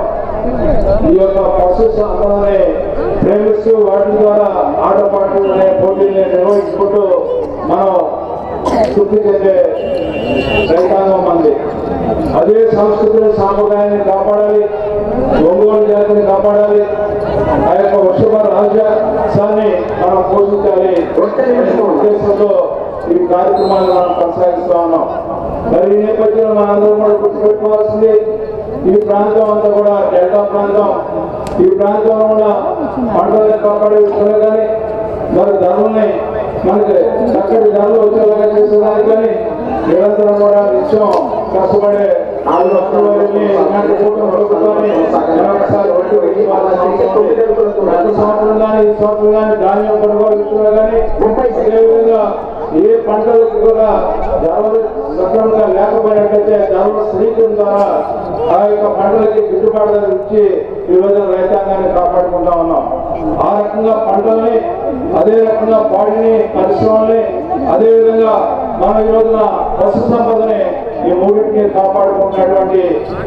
ఈ యొక్క పశు సంపదని ప్రేమిస్తూ వాటి ద్వారా ఆటపాటలు అనే పోటీల్ని నిర్వహించుకుంటూ మనం తృప్తి చెందే రైతాంగం మంది. అదే సంస్కృతిక సాంప్రదాయాన్ని కాపాడాలి, ఒంగోలు జాతిని కాపాడాలి, ఆ యొక్క వృషభ రాజ్యాన్ని మనం పోషించాలి ఉద్దేశంతో ఈ కార్యక్రమాలను మనం కొనసాగిస్తూ ఉన్నాం. మరి ఈ నేపథ్యంలో మనందరం కూడా గుర్తుపెట్టుకోవాల్సింది, ఈ ప్రాంతం అంతా కూడా డెల్టా ప్రాంతం. ఈ ప్రాంతంలో కూడా పంటలను కాపాడే విషయంలో కానీ, మరి ధరలని మనకి చక్కటి ధరలు వచ్చేలాగా చేసేదానికి కానీ నిరంతరం కూడా నిత్యం కష్టపడే ఇలాంటి కూటమి ప్రభుత్వాన్ని మరొకసారి ప్రతి సంవత్సరం కానీ ఈ సంవత్సరం కానీ ధాన్యం కొనుగోలు విషయంలో కానీ అదేవిధంగా ఏ పంటలకు కూడా ధరలు సక్రమంగా లేకపోయినట్లయితే ధరలు శ్రీకరణ ద్వారా ఆ యొక్క పంటలకి గిట్టుబాటు ధర ఇచ్చి ఈ రోజున రైతాంగాన్ని కాపాడుకుంటా ఉన్నాం. ఆ రకంగా పంటల్ని, అదే రకంగా పాడిని, పరిశ్రమల్ని, అదేవిధంగా మన ఈ రోజున పశు సంపదని ఈ మూడింటిని కాపాడుకుంటున్నటువంటి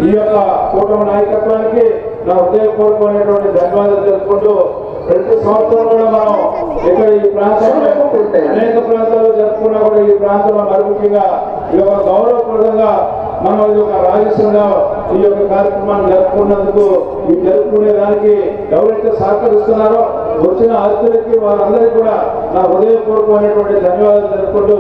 ఈ యొక్క కూటమి నాయకత్వానికి నా హృదయపూర్వకమైనటువంటి ధన్యవాదాలు తెలుపుకుంటూ, ప్రతి సంవత్సరం కూడా మనం ఇక్కడ ఈ ప్రాంతంలో అనేక ప్రాంతాల్లో జరుపుకున్నా కూడా ఈ ప్రాంతంలో మరి ముఖ్యంగా ఈ యొక్క గౌరవప్రదంగా మనం ఈ యొక్క రాజకీయంగా ఈ యొక్క కార్యక్రమాన్ని జరుపుకున్నందుకు, ఈ జరుపుకునే దానికి ఎవరైతే సహకరిస్తున్నారో వచ్చిన అతిథులకి వారందరికీ కూడా నా హృదయపూర్వకమైనటువంటి ధన్యవాదాలు తెలుపుకుంటూ,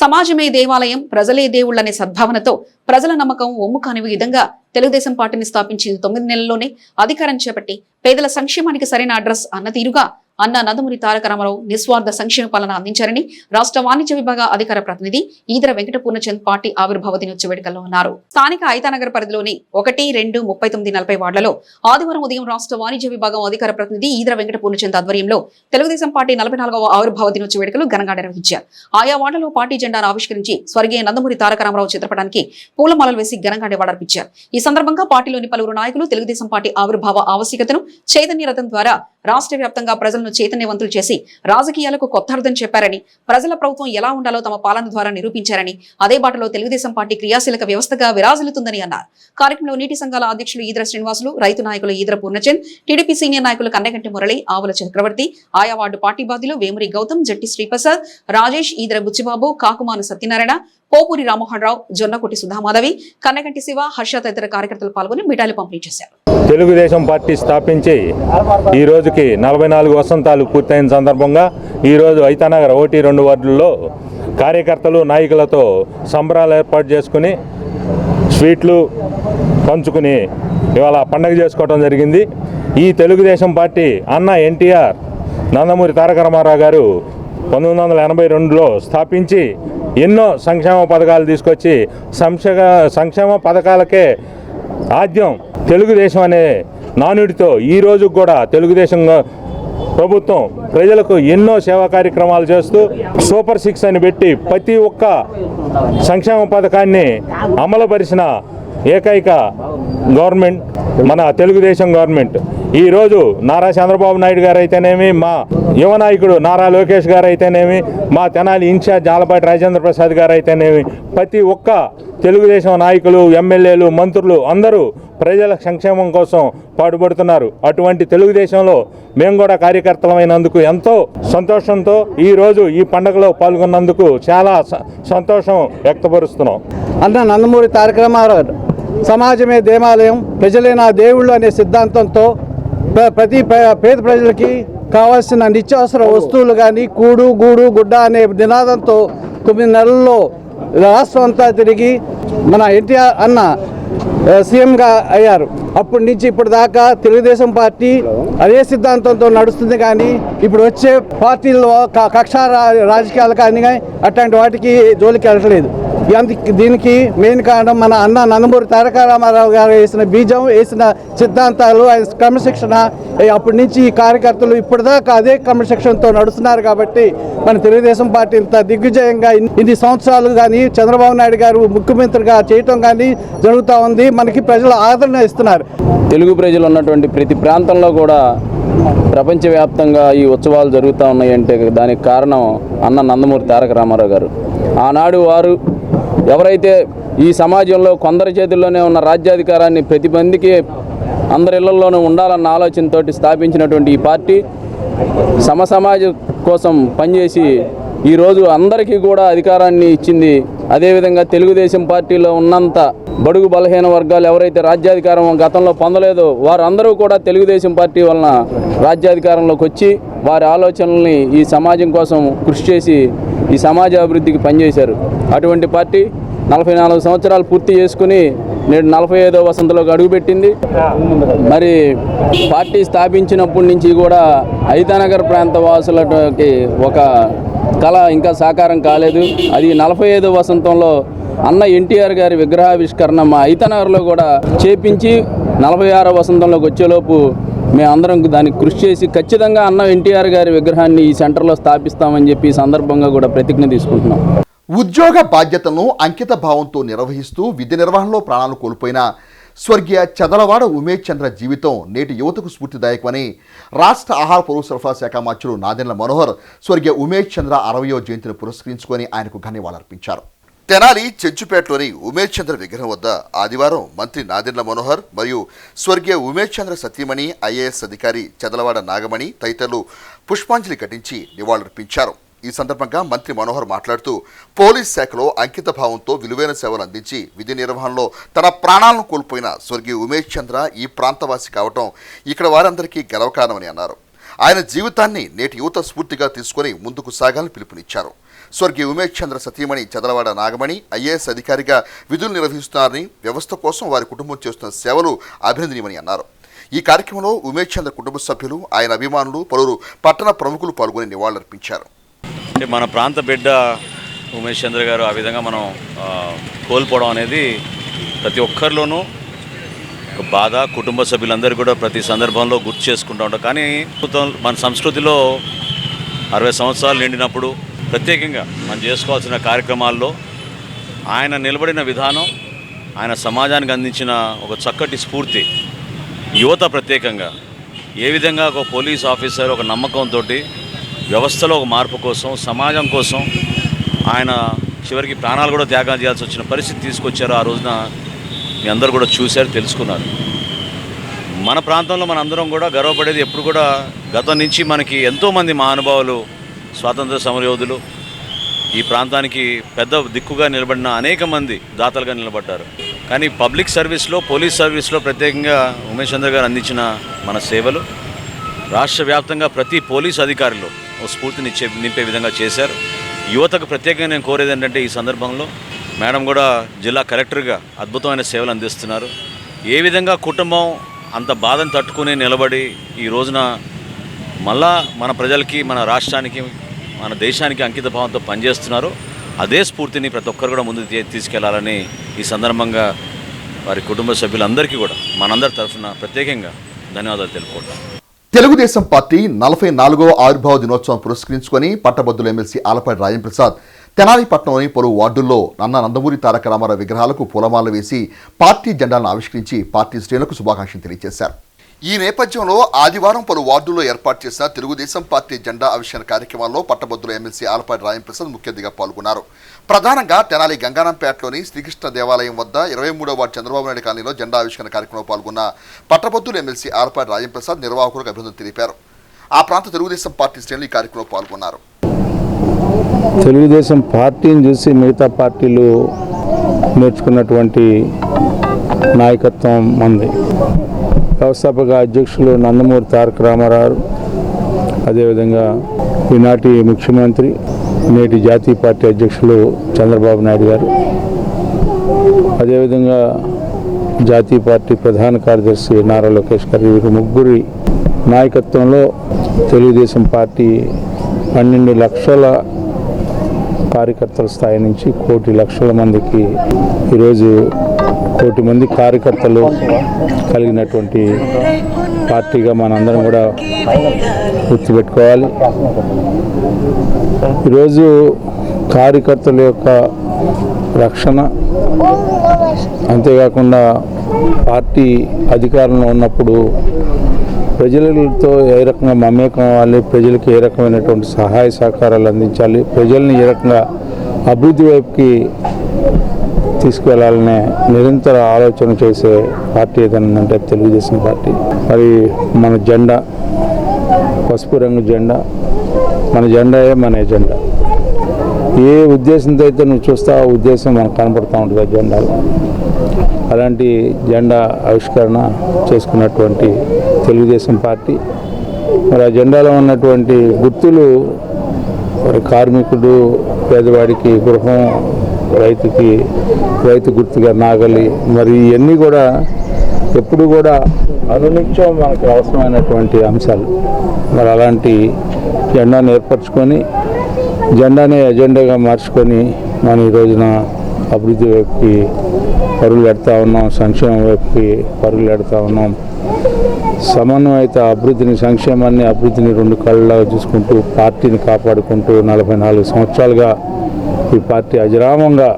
సమాజమే దేవాలయం, ప్రజలే దేవుళ్ళనే సద్భావనతో ప్రజల నమ్మకం ఒమ్ము కాని విధంగా తెలుగుదేశం పార్టీని స్థాపించి 9 నెలల్లోనే అధికారం చేపట్టి పేదల సంక్షేమానికి సరైన అడ్రస్ అన్న తీరుగా అన్న నందమూరి తారక రామారావు నిస్వార్థ సంక్షేమ పాలన అందించారని రాష్ట్ర వాణిజ్య విభాగ అధికార ప్రతినిధి ఈదర వెంకట పూర్ణచంద్ పార్టీ ఆవిర్భావ దినోత్సవ వేడుకల్లో ఉన్నారు. స్థానిక ఐతానగర్ పరిధిలోని 1, 2, 39, 40 వార్డులలో ఆదివారం ఉదయం రాష్ట్ర వాణిజ్య విభాగం అధికార ప్రతినిధి ఈదర వెంకట పూర్ణచంద్ ఆధ్వర్యంలో తెలుగుదేశం పార్టీ 44వ ఆవిర్భావ దినోత్సవ వేడుకలు ఘనంగా నిర్వహించారు. ఆయా వార్డులో పార్టీ జెండాను ఆవిష్కరించి స్వర్గీయ నందమూరి తారక రామారావు చిత్రపటానికి పూలమాలలు వేసి ఘనంగా నివాళులర్పించారు. ఈ సందర్భంగా పార్టీలోని పలువురు నాయకులు తెలుగుదేశం పార్టీ ఆవిర్భావ ఆవశ్యకతను చైతన్య రథం ద్వారా రాష్ట్ర వ్యాప్తంగా ప్రజలను చైతన్యవంతులు చేసి రాజకీయాలకు కొత్త అర్థం చెప్పారని, ప్రజల ప్రభుత్వం ఎలా ఉండాలో తమ పాలన ద్వారా నిరూపించారని, అదే బాటలో తెలుగుదేశం పార్టీ క్రియాశీలక వ్యవస్థగా విరాజిల్లుతుందని అన్నారు. కార్యక్రమంలో నీటి సంఘాల అధ్యక్షులు ఈదర శ్రీనివాసులు, రైతు నాయకులు ఈదర పూర్ణచంద్, టీడీపీ సీనియర్ నాయకులు కన్నెగంటి మురళి, ఆవుల చక్రవర్తి, ఆయా వార్డు పార్టీ బాధ్యులు వేమురి గౌతమ్, జట్టి శ్రీప్రసాద్, రాజేష్, ఈదర బుచ్చిబాబు, కాకుమాను సత్యనారాయణ, పోపూరి రామ్మోహన్ రావు, జొన్నకుటి సుధామాధవి, కన్నెగంటి శివ, హర్ష తదితర కార్యకర్తలు పాల్గొని మిఠాయిలు పంపిణీ చేశారు. తెలుగుదేశం పార్టీ స్థాపించి ఈ రోజుకి 44 వసంతాలు పూర్తయిన సందర్భంగా ఈరోజు ఐతానగర్ 1, 2 వార్డుల్లో కార్యకర్తలు నాయకులతో సంబరాలు ఏర్పాటు చేసుకుని స్వీట్లు పంచుకుని ఇవాళ పండగ చేసుకోవడం జరిగింది. ఈ తెలుగుదేశం పార్టీ అన్న ఎన్టీఆర్ నందమూరి తారక రామారావు గారు 1982లో స్థాపించి ఎన్నో సంక్షేమ పథకాలు తీసుకొచ్చి సంక్షేమ పథకాలకే ఆద్యం తెలుగుదేశం అనే నానుడితో ఈ రోజు కూడా తెలుగుదేశం ప్రభుత్వం ప్రజలకు ఎన్నో సేవా కార్యక్రమాలు చేస్తూ సూపర్ 6 అని పెట్టి ప్రతి ఒక్క సంక్షేమ పథకాన్ని అమలుపరిచిన ఏకైక గవర్నమెంట్ మన తెలుగుదేశం గవర్నమెంట్. ఈరోజు నారా చంద్రబాబు నాయుడు గారు అయితేనేమి, మా యువ నాయకుడు నారా లోకేష్ గారు అయితేనేమి, మా తెనాలి ఇన్ఛార్జ్ ఆలపాటి రాజేంద్ర ప్రసాద్ గారు అయితేనేమి, ప్రతి ఒక్క తెలుగుదేశం నాయకులు, ఎమ్మెల్యేలు, మంత్రులు అందరూ ప్రజల సంక్షేమం కోసం పాటుపడుతున్నారు. అటువంటి తెలుగుదేశంలో మేము కూడా కార్యకర్తలమైనందుకు ఎంతో సంతోషంతో ఈరోజు ఈ పండుగలో పాల్గొన్నందుకు చాలా సంతోషం వ్యక్తపరుస్తున్నాం. అన్న నందమూరి తారక రామారావు సమాజమే దేవాలయం, ప్రజలే నా దేవుళ్ళు అనే సిద్ధాంతంతో ప్రతి పేద ప్రజలకి కావాల్సిన నిత్యావసర వస్తువులు కానీ కూడు, గూడు, గుడ్డ అనే నినాదంతో 9 నెలల్లో రాష్ట్రం అంతా తిరిగి మన ఎన్టీఆర్ అన్న సీఎంగా అయ్యారు. అప్పటి నుంచి ఇప్పటి దాకా తెలుగుదేశం పార్టీ అదే సిద్ధాంతంతో నడుస్తుంది. కానీ ఇప్పుడు వచ్చే పార్టీల్లో కక్ష రాజకీయాలు కానీ అట్లాంటి వాటికి జోలికి వెళ్ళట్లేదు. దీనికి మెయిన్ కారణం మన అన్న నందమూరి తారక రామారావు గారు వేసిన బీజం, వేసిన సిద్ధాంతాలు, ఆయన క్రమశిక్షణ. అప్పటి నుంచి ఈ కార్యకర్తలు ఇప్పటిదాకా అదే క్రమశిక్షణతో నడుస్తున్నారు. కాబట్టి మన తెలుగుదేశం పార్టీ ఇంత దిగ్విజయంగా ఇన్ని సంవత్సరాలు కానీ చంద్రబాబు నాయుడు గారు ముఖ్యమంత్రిగా చేయటం కానీ జరుగుతూ ఉంది. మనకి ప్రజలు ఆదరణ ఇస్తున్నారు. తెలుగు ప్రజలు ఉన్నటువంటి ప్రతి ప్రాంతంలో కూడా ప్రపంచవ్యాప్తంగా ఈ ఉత్సవాలు జరుగుతూ ఉన్నాయంటే దానికి కారణం అన్న నందమూరి తారక రామారావు గారు. ఆనాడు వారు ఎవరైతే ఈ సమాజంలో కొందరి చేతుల్లోనే ఉన్న రాజ్యాధికారాన్ని ప్రతి మందికి అందరి ఇళ్లలోనూ ఉండాలన్న ఆలోచనతో స్థాపించినటువంటి ఈ పార్టీ సమాజం కోసం పనిచేసి ఈరోజు అందరికీ కూడా అధికారాన్ని ఇచ్చింది. అదేవిధంగా తెలుగుదేశం పార్టీలో ఉన్నంత బడుగు బలహీన వర్గాలు ఎవరైతే రాజ్యాధికారం గతంలో పొందలేదో వారందరూ కూడా తెలుగుదేశం పార్టీ వలన రాజ్యాధికారంలోకి వచ్చి వారి ఆలోచనల్ని ఈ సమాజం కోసం కృషి చేసి ఈ సమాజ అభివృద్ధికి పనిచేశారు. అటువంటి పార్టీ 44 సంవత్సరాలు పూర్తి చేసుకుని నేడు 45వ వసంతంలోకి అడుగుపెట్టింది. మరి పార్టీ స్థాపించినప్పటి నుంచి కూడా ఐతానగర్ ప్రాంత వాసులకి ఒక కళ ఇంకా సాకారం కాలేదు. అది 45వ వసంతంలో అన్న ఎన్టీఆర్ గారి విగ్రహావిష్కరణ మా ఐతానగర్లో కూడా చేపించి 46వ వసంతంలోకి వచ్చేలోపు మేమందరం దానికి కృషి చేసి ఖచ్చితంగా అన్న ఎన్టీఆర్ గారి విగ్రహాన్ని ఈ సెంటర్లో స్థాపిస్తామని చెప్పి ఈ సందర్భంగా కూడా ప్రతిజ్ఞ తీసుకుంటున్నాం. ఉద్యోగ బాధ్యతలను అంకిత భావంతో నిర్వహిస్తూ విధి నిర్వహణలో ప్రాణాలు కోల్పోయిన స్వర్గీయ చదలవాడ ఉమేష్ చంద్ర జీవితం నేటి యువతకు స్ఫూర్తిదాయకమని రాష్ట్ర ఆహార పౌర సరఫరా శాఖ మంత్రులు నాదెండ్ల మనోహర్ స్వర్గీయ ఉమేష్ చంద్ర 60వ జయంతిని పురస్కరించుకొని ఆయనకు ఘననివాళులర్పించారు. తెనాలి చెంచుపేటలోని ఉమేష్ చంద్ర విగ్రహం వద్ద ఆదివారం మంత్రి నాదెండ్ల మనోహర్ మరియు స్వర్గీయ ఉమేష్ చంద్ర సతీమణి ఐఏఎస్ అధికారి చదలవాడ నాగమణి తదితరులు పుష్పాంజలి ఘటించి నివాళులర్పించారు. ఈ సందర్భంగా మంత్రి మనోహర్ మాట్లాడుతూ పోలీస్ శాఖలో అంకిత భావంతో విలువైన సేవలు అందించి విధి నిర్వహణలో తన ప్రాణాలను కోల్పోయిన స్వర్గీయ ఉమేష్ చంద్ర ఈ ప్రాంతవాసి కావటం ఇక్కడ వారందరికీ గర్వకారణమని అన్నారు. ఆయన జీవితాన్ని నేటి యువత స్ఫూర్తిగా తీసుకుని ముందుకు సాగాలని పిలుపునిచ్చారు. స్వర్గీయ ఉమేష్ చంద్ర సతీమణి చదలవాడ నాగమణి ఐఏఎస్ అధికారిగా విధులు నిర్వహిస్తున్నారని, వ్యవస్థ కోసం వారి కుటుంబం చేస్తున్న సేవలు అభినందనీయమని అన్నారు. ఈ కార్యక్రమంలో ఉమేష్ చంద్ర కుటుంబ సభ్యులు, ఆయన అభిమానులు, పలువురు పట్టణ ప్రముఖులు పాల్గొని నివాళులర్పించారు. అంటే మన ప్రాంత బిడ్డ ఉమేష్ చంద్ర గారు ఆ విధంగా మనం కోల్పోవడం అనేది ప్రతి ఒక్కరిలోనూ ఒక బాధ. కుటుంబ సభ్యులందరూ కూడా ప్రతి సందర్భంలో గుర్తు చేసుకుంటూ ఉంటారు. కానీ మన సంస్కృతిలో 60 సంవత్సరాలు నిండినప్పుడు ప్రత్యేకంగా మనం చేసుకోవాల్సిన కార్యక్రమాల్లో ఆయన నిలబడిన విధానం, ఆయన సమాజానికి అందించిన ఒక చక్కటి స్ఫూర్తి, యువత ప్రత్యేకంగా ఏ విధంగా ఒక పోలీస్ ఆఫీసర్ ఒక నమ్మకంతో వ్యవస్థలో ఒక మార్పు కోసం, సమాజం కోసం ఆయన చివరికి ప్రాణాలు కూడా త్యాగం చేయాల్సి వచ్చిన పరిస్థితి తీసుకొచ్చారు. ఆ రోజున మీ అందరూ కూడా చూశారు, తెలుసుకున్నారు. మన ప్రాంతంలో మన అందరం కూడా గర్వపడేది ఎప్పుడు కూడా గతం నుంచి మనకి ఎంతోమంది మహానుభావులు, స్వాతంత్ర సమరయోధులు ఈ ప్రాంతానికి పెద్ద దిక్కుగా నిలబడిన అనేక మంది దాతలుగా నిలబడ్డారు. కానీ పబ్లిక్ సర్వీస్లో, పోలీస్ సర్వీస్లో ప్రత్యేకంగా ఉమేష్ చంద్ర గారు అందించిన మన సేవలు రాష్ట్ర వ్యాప్తంగా ప్రతి పోలీస్ అధికారిలో ఓ స్ఫూర్తిని నింపే విధంగా చేశారు. యువతకు ప్రత్యేకంగా నేను కోరేది ఏంటంటే ఈ సందర్భంలో మేడం కూడా జిల్లా కలెక్టర్గా అద్భుతమైన సేవలు అందిస్తున్నారు. ఏ విధంగా కుటుంబం అంత బాధను తట్టుకుని నిలబడి ఈ రోజున మళ్ళా మన ప్రజలకి, మన రాష్ట్రానికి, మన దేశానికి అంకిత భావంతో పనిచేస్తున్నారు. అదే స్ఫూర్తిని ప్రతి ఒక్కరు కూడా ముందుకు తీసుకెళ్లాలని ఈ సందర్భంగా వారి కుటుంబ సభ్యులందరికీ కూడా మనందరి తరఫున ప్రత్యేకంగా ధన్యవాదాలు తెలుపుకుంటాం. తెలుగుదేశం పార్టీ 44వ ఆవిర్భావ దినోత్సవం పురస్కరించుకొని పట్టభద్రుల ఎమ్మెల్సీ ఆలపాటి రాజేంద్రప్రసాద్ తెనాలి పట్టణంలోని పలు వార్డుల్లో నందమూరి తారక రామారావు విగ్రహాలకు పూలమాలలు వేసి పార్టీ జెండాలను ఆవిష్కరించి పార్టీ శ్రేణులకు శుభాకాంక్షలు తెలియజేశారు. ఈ నేపథ్యంలో ఆదివారం పలు వార్డుల్లో ఏర్పాటు చేసిన తెలుగుదేశం పార్టీ జెండా ఆవిష్కరణ కార్యక్రమాల్లో పట్టభద్రుల ఎమ్మెల్సీ ఆలపాటి రాజేంద్రప్రసాద్ ముఖ్య అతిథిగా పాల్గొన్నారు. ప్రధానంగా తెనాలి గంగానంపేటలోని శ్రీకృష్ణ దేవాలయం వద్ద 23వ వార్డు చంద్రబాబు నాయుడు కాలనీలో జెండా ఆవిష్కరణ కార్యక్రమంలో పాల్గొన్న పట్టభద్రుల ఎమ్మెల్సీ ఆలపాటి రాజేంద్రప్రసాద్ నిర్వాహకులకు అభినందనలు తెలిపారు. ఆ ప్రాంత తెలుగుదేశం పార్టీ శ్రేణులు ఈ కార్యక్రమంలో పాల్గొన్నారు. తెలుగుదేశం పార్టీని చూసి మిగతా పార్టీలు నేర్చుకున్నటువంటి నాయకత్వం మంది. వ్యవస్థాపక అధ్యక్షులు నందమూరి తారక రామారావు, అదేవిధంగా ఈనాటి ముఖ్యమంత్రి, నేటి జాతీయ పార్టీ అధ్యక్షులు చంద్రబాబు నాయుడు గారు, అదేవిధంగా జాతీయ పార్టీ ప్రధాన కార్యదర్శి నారా లోకేష్ గారు, వీరి ముగ్గురి నాయకత్వంలో తెలుగుదేశం పార్టీ 12 లక్షల కార్యకర్తల స్థాయి నుంచి 1 కోటి లక్షల మందికి ఈరోజు 1 కోటి మంది కార్యకర్తలు కలిగినటువంటి పార్టీగా మనందరం కూడా గుర్తుపెట్టుకోవాలి. ఈరోజు కార్యకర్తల యొక్క రక్షణ, అంతేకాకుండా పార్టీ అధికారంలో ఉన్నప్పుడు ప్రజలతో ఏ రకంగా మమేకం అవ్వాలి, ప్రజలకు ఏ రకమైనటువంటి సహాయ సహకారాలు అందించాలి, ప్రజల్ని ఏ రకంగా అభివృద్ధి వైపుకి తీసుకువెళ్ళాలనే నిరంతర ఆలోచన చేసే పార్టీ ఏదైనా తెలుగుదేశం పార్టీ. మరి మన జెండా పసుపు రంగు జెండా, మన జెండాయే మన ఎజెండా. ఏ ఉద్దేశంతో అయితే నువ్వు చూస్తా ఆ ఉద్దేశం మనకు కనపడుతూ ఉంటుంది ఆ జెండాలో. అలాంటి జెండా ఆవిష్కరణ చేసుకున్నటువంటి తెలుగుదేశం పార్టీ. మరి ఆ జెండాలో ఉన్నటువంటి గుర్తులు, మరి కార్మికుడు పేదవాడికి గృహం, రైతు గుర్తుగా నాగలి, మరి ఇవన్నీ కూడా ఎప్పుడు కూడా అనునిత్యం మనకు అవసరమైనటువంటి అంశాలు. మరి అలాంటి జెండాను ఏర్పరచుకొని, జెండానే ఎజెండాగా మార్చుకొని మనం ఈ రోజున అభివృద్ధి వైపుకి పరుగులు పెడతా ఉన్నాం, సంక్షేమం వైపుకి పరుగులు పెడతా ఉన్నాం. సమన్వయత అభివృద్ధిని, సంక్షేమాన్ని, అభివృద్ధిని 2 కళ్ళలాగా చూసుకుంటూ పార్టీని కాపాడుకుంటూ 44 సంవత్సరాలుగా ఈ పార్టీ అజరామంగా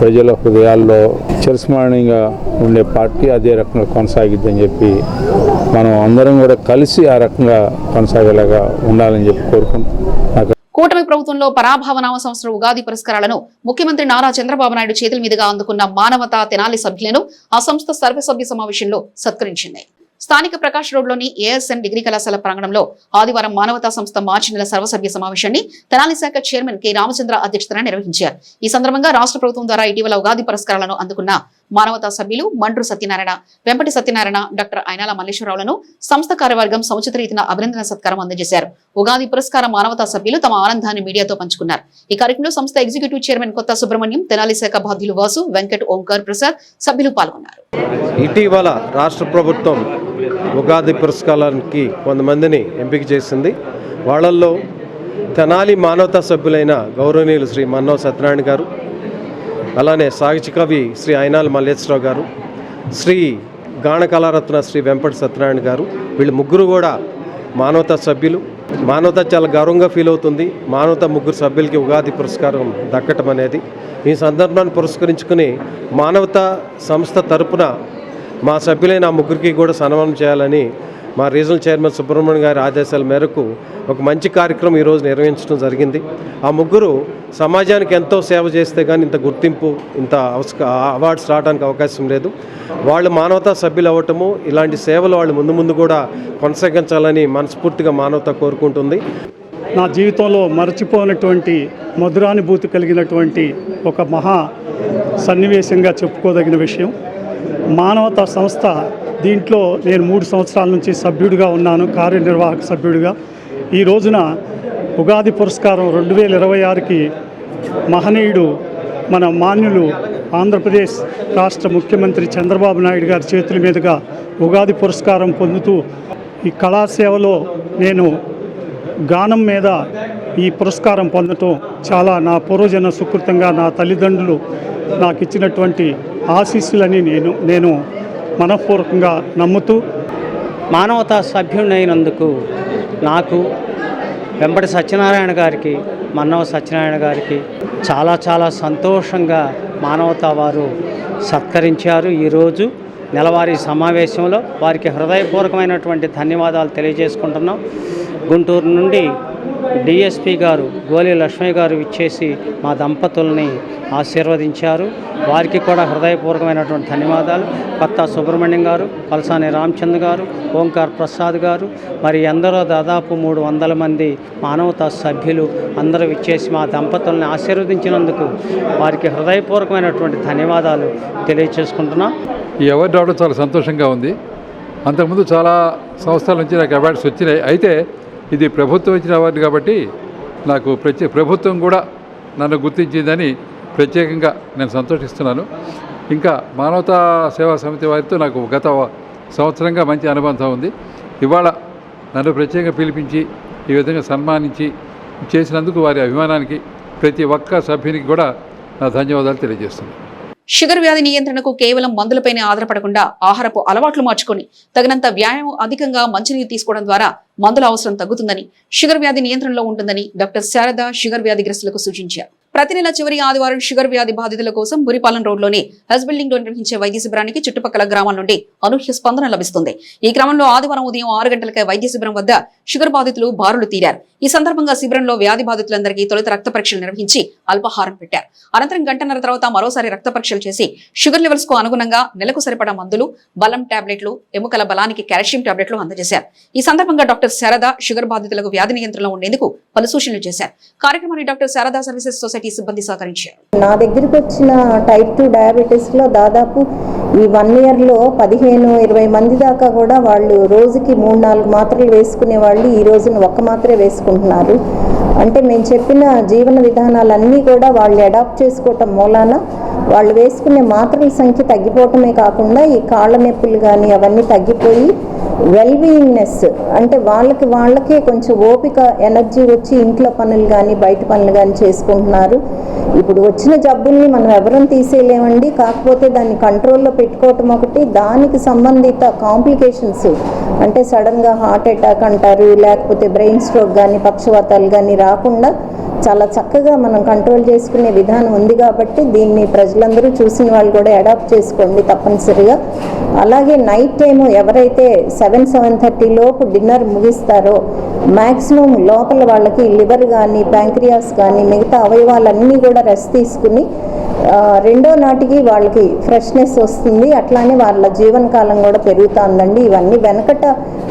ప్రజల హృదయాల్లో చిరస్మరణీయంగా ఉండే పార్టీ అదే రకంగా కొనసాగిద్దని చెప్పి మనం అందరం కూడా కలిసి ఆ రకంగా కొనసాగేలాగా ఉండాలని చెప్పి కోరుకుంటున్నాం. కూటమి ప్రభుత్వంలో పరాభవనామ సంవత్సరం ఉగాది పురస్కారాలను ముఖ్యమంత్రి నారా చంద్రబాబు నాయుడు చేతుల మీదుగా అందుకున్న మానవతా తెనాలి సభ్యులను ఆ సంస్థ సర్వసభ్య సమావేశంలో సత్కరించింది. స్థానిక ప్రకాష్ రోడ్లోని ఏఎస్ఎన్ డిగ్రీ కళాశాల ప్రాంగణంలో ఆదివారం మానవతా సంస్థ మార్చి నెల సర్వసభ్య సమావేశాన్ని తెనాలి శాఖ చైర్మన్ కె రామచంద్ర అధ్యక్షతన నిర్వహించారు. ఈ సందర్భంగా రాష్ట్ర ప్రభుత్వం ద్వారా ఇటీవల ఉగాది పురస్కారాలను అందుకున్న మానవతా సభ్యులు మండ్రు సత్యనారాయణ, వెంపటి సత్యనారాయణ, డాక్టర్ అయినాల మల్లేశ్వరరావులను సంస్థ కార్యవర్గం సముచిత రీతిన అభినందన సత్కారం అందజేశారు. ఉగాది పురస్కార మానవతా సభ్యులు తమ ఆనందాన్ని మీడియాతో పంచుకున్నారు. ఈ కార్యక్రమంలో సంస్థ ఎగ్జిక్యూటివ్ చైర్మన్ కొత్త సుబ్రహ్మణ్యం, తెనాలి శాఖ బాధ్యులు వాసు, వెంకట్, ఓంకార్ ప్రసాద్ సభ్యులు పాల్గొన్నారు. ఇటీవల రాష్ట్ర ప్రభుత్వం ఉగాది పురస్కారానికి కొంతమందిని ఎంపిక చేసింది. వాళ్ళల్లో తెనాలి మానవతా సభ్యులైన గౌరవనీయులు శ్రీ మన్నవ సత్యనారాయణ గారు, అలానే సాహిత్య కవి శ్రీ అయినాల మల్లేశ్వరరావు గారు, శ్రీ గాన కళారత్న శ్రీ వెంపటి సత్యనారాయణ గారు, వీళ్ళు ముగ్గురు కూడా మానవతా సభ్యులు. మానవత చాలా గౌరవంగా ఫీల్ అవుతుంది. మానవత ముగ్గురు సభ్యులకి ఉగాది పురస్కారం దక్కటం అనేది. ఈ సందర్భాన్ని పురస్కరించుకుని మానవతా సంస్థ తరపున మా సభ్యులైన ఆ ముగ్గురికి కూడా సన్మానం చేయాలని మా రీజనల్ చైర్మన్ సుబ్రహ్మణ్యం గారి ఆదేశాల మేరకు ఒక మంచి కార్యక్రమం ఈరోజు నిర్వహించడం జరిగింది. ఆ ముగ్గురు సమాజానికి ఎంతో సేవ చేస్తే కానీ ఇంత గుర్తింపు, ఇంత అవార్డ్స్ రావడానికి అవకాశం లేదు. వాళ్ళు మానవతా సభ్యులు అవ్వటము, ఇలాంటి సేవలు వాళ్ళు ముందు కూడా కొనసాగించాలని మనస్ఫూర్తిగా మానవత కోరుకుంటుంది. నా జీవితంలో మరచిపోయినటువంటి మధురానుభూతి కలిగినటువంటి ఒక మహా సన్నివేశంగా చెప్పుకోదగిన విషయం. మానవతా సంస్థ దీంట్లో నేను 3 సంవత్సరాల నుంచి సభ్యుడిగా ఉన్నాను, కార్యనిర్వాహక సభ్యుడిగా. ఈ రోజున ఉగాది పురస్కారం 2026కి మహనీయుడు మన మాన్యులు ఆంధ్రప్రదేశ్ రాష్ట్ర ముఖ్యమంత్రి చంద్రబాబు నాయుడు గారి చేతుల మీదుగా ఉగాది పురస్కారం పొందుతూ ఈ కళాసేవలో నేను గానం మీద ఈ పురస్కారం పొందటం చాలా నా పూర్వజన్మ సుకృతంగా నా తల్లిదండ్రులు నాకు ఇచ్చినటువంటి ఆశీస్సులని నేను మనఃపూర్వకంగా నమ్ముతూ మానవతా సభ్యుడైనందుకు నాకు వెంపటి సత్యనారాయణ గారికి, మన్నవ సత్యనారాయణ గారికి చాలా సంతోషంగా మానవతా వారు సత్కరించారు. ఈరోజు నెలవారీ సమావేశంలో వారికి హృదయపూర్వకమైనటువంటి ధన్యవాదాలు తెలియజేసుకుంటున్నాం. గుంటూరు నుండి డిఎస్పి గారు గోలి లక్ష్మయ్య గారు ఇచ్చేసి మా దంపతుల్ని ఆశీర్వదించారు. వారికి కూడా హృదయపూర్వకమైనటువంటి ధన్యవాదాలు. కొత్త సుబ్రహ్మణ్యం గారు, పలసాని రామచంద్ర గారు, ఓంకార్ ప్రసాద్ గారు, మరి ఎందరో దాదాపు 300 మంది మానవతా సభ్యులు అందరూ ఇచ్చేసి మా దంపతుల్ని ఆశీర్వదించినందుకు వారికి హృదయపూర్వకమైనటువంటి ధన్యవాదాలు తెలియచేసుకుంటున్నాం. ఈ అవార్డు రావడం చాలా సంతోషంగా ఉంది. అంతకుముందు చాలా సంవత్సరాల నుంచి నాకు అవార్డ్స్ వచ్చినాయి. అయితే ఇది ప్రభుత్వం ఇచ్చిన అవార్డు కాబట్టి నాకు ప్రభుత్వం కూడా నన్ను గుర్తించిందని ప్రత్యేకంగా నేను సంతోషిస్తున్నాను. ఇంకా మానవతా సేవా సమితి వారితో నాకు గత సంవత్సరంగా మంచి అనుబంధం ఉంది. ఇవాళ నన్ను ప్రత్యేకంగా పిలిపించి ఈ విధంగా సన్మానించి చేసినందుకు వారి అభిమానానికి ప్రతి ఒక్క సభ్యునికి కూడా నా ధన్యవాదాలు తెలియజేస్తున్నాను. షుగర్ వ్యాధి నియంత్రణకు కేవలం మందులపైనే ఆధారపడకుండా ఆహారపు అలవాట్లు మార్చుకొని తగినంత వ్యాయామం, అధికంగా మంచినీరు తీసుకోవడం ద్వారా మందుల అవసరం తగ్గుతుందని, షుగర్ వ్యాధి నియంత్రణలో ఉంటుందని డాక్టర్ శారద షుగర్ వ్యాధిగ్రస్తులకు సూచించారు. ప్రతి నెల చివరి ఆదివారం షుగర్ వ్యాధి బాధితుల కోసం బురిపాలెం రోడ్లోని హెల్త్ బిల్డింగ్ లో నిర్వహించే వైద్య శిబిరానికి చుట్టుపక్కల గ్రామాల నుండి అనూహ్య స్పందన లభిస్తుంది. ఈ క్రమంలో ఆదివారం ఉదయం 6 గంటలకే వైద్య శిబిరం వద్ద షుగర్ బాధితులు బారులు తీరారు. ఈ సందర్భంగా శిబిరంలో వ్యాధి బాధితులందరికీ తొలుత రక్త పరీక్షలు నిర్వహించి అల్పాహారం పెట్టారు. అనంతరం గంటన్నర తర్వాత మరోసారి రక్త పరీక్షలు చేసి షుగర్ లెవెల్స్ కు అనుగుణంగా నెలకు సరిపడా మందులు, బలం టాబ్లెట్లు, ఎముకల బలానికి కాల్షియం టాబ్లెట్లు అందజేశారు. ఈ సందర్భంగా డాక్టర్ శారద షుగర్ బాధితులకు వ్యాధి నియంత్రణలో ఉండేందుకు పలు సూచనలు చేశారు. కార్యక్రమాన్ని డాక్టర్ శారద సర్వీసెస్ సొసైటీ సిబ్బంది సహకరించారు. నా దగ్గరికి వచ్చిన టైప్ 2 డయాబెటీస్లో దాదాపు ఈ 1 ఇయర్లో 15-20 మంది దాకా కూడా వాళ్ళు రోజుకి 3-4 మాత్రలు వేసుకునే వాళ్ళు ఈ రోజున ఒక్క మాత్రే వేసుకుంటున్నారు. అంటే మేము చెప్పిన జీవన విధానాలన్నీ కూడా వాళ్ళు అడాప్ట్ చేసుకోవటం మూలాన వాళ్ళు వేసుకునే మాత్రల సంఖ్య తగ్గిపోవటమే కాకుండా ఈ కాళ్ళ నొప్పులు కానీ అవన్నీ తగ్గిపోయి వెల్బీయింగ్నెస్ అంటే వాళ్ళకే కొంచెం ఓపిక, ఎనర్జీ వచ్చి ఇంట్లో పనులు కానీ బయట పనులు కానీ చేసుకుంటున్నారు. ఇప్పుడు వచ్చిన జబ్బుల్ని మనం ఎవరూ తీసేయలేమండి. కాకపోతే దాన్ని కంట్రోల్లో పెట్టుకోవటం ఒకటి, దానికి సంబంధిత కాంప్లికేషన్స్ అంటే సడన్గా హార్ట్ అటాక్ అంటారు, లేకపోతే బ్రెయిన్ స్ట్రోక్ కానీ పక్షవాతాలు కానీ రాకుండా చాలా చక్కగా మనం కంట్రోల్ చేసుకునే విధానం ఉంది. కాబట్టి దీన్ని ప్రజలందరూ చూసిన వాళ్ళు కూడా అడాప్ట్ చేసుకోండి తప్పనిసరిగా. అలాగే నైట్ టైము ఎవరైతే 7-7:30 లోపు డిన్నర్ ముగిస్తారో మ్యాక్సిమం లోపల వాళ్ళకి లివర్ కానీ ప్యాంక్రియాస్ కానీ మిగతా అవయవాలన్నీ కూడా రెస్ట్ తీసుకుని రెండో నాటికి వాళ్ళకి ఫ్రెష్నెస్ వస్తుంది. అట్లానే వాళ్ళ జీవనకాలం కూడా పెరుగుతుందండి. ఇవన్నీ వెనకట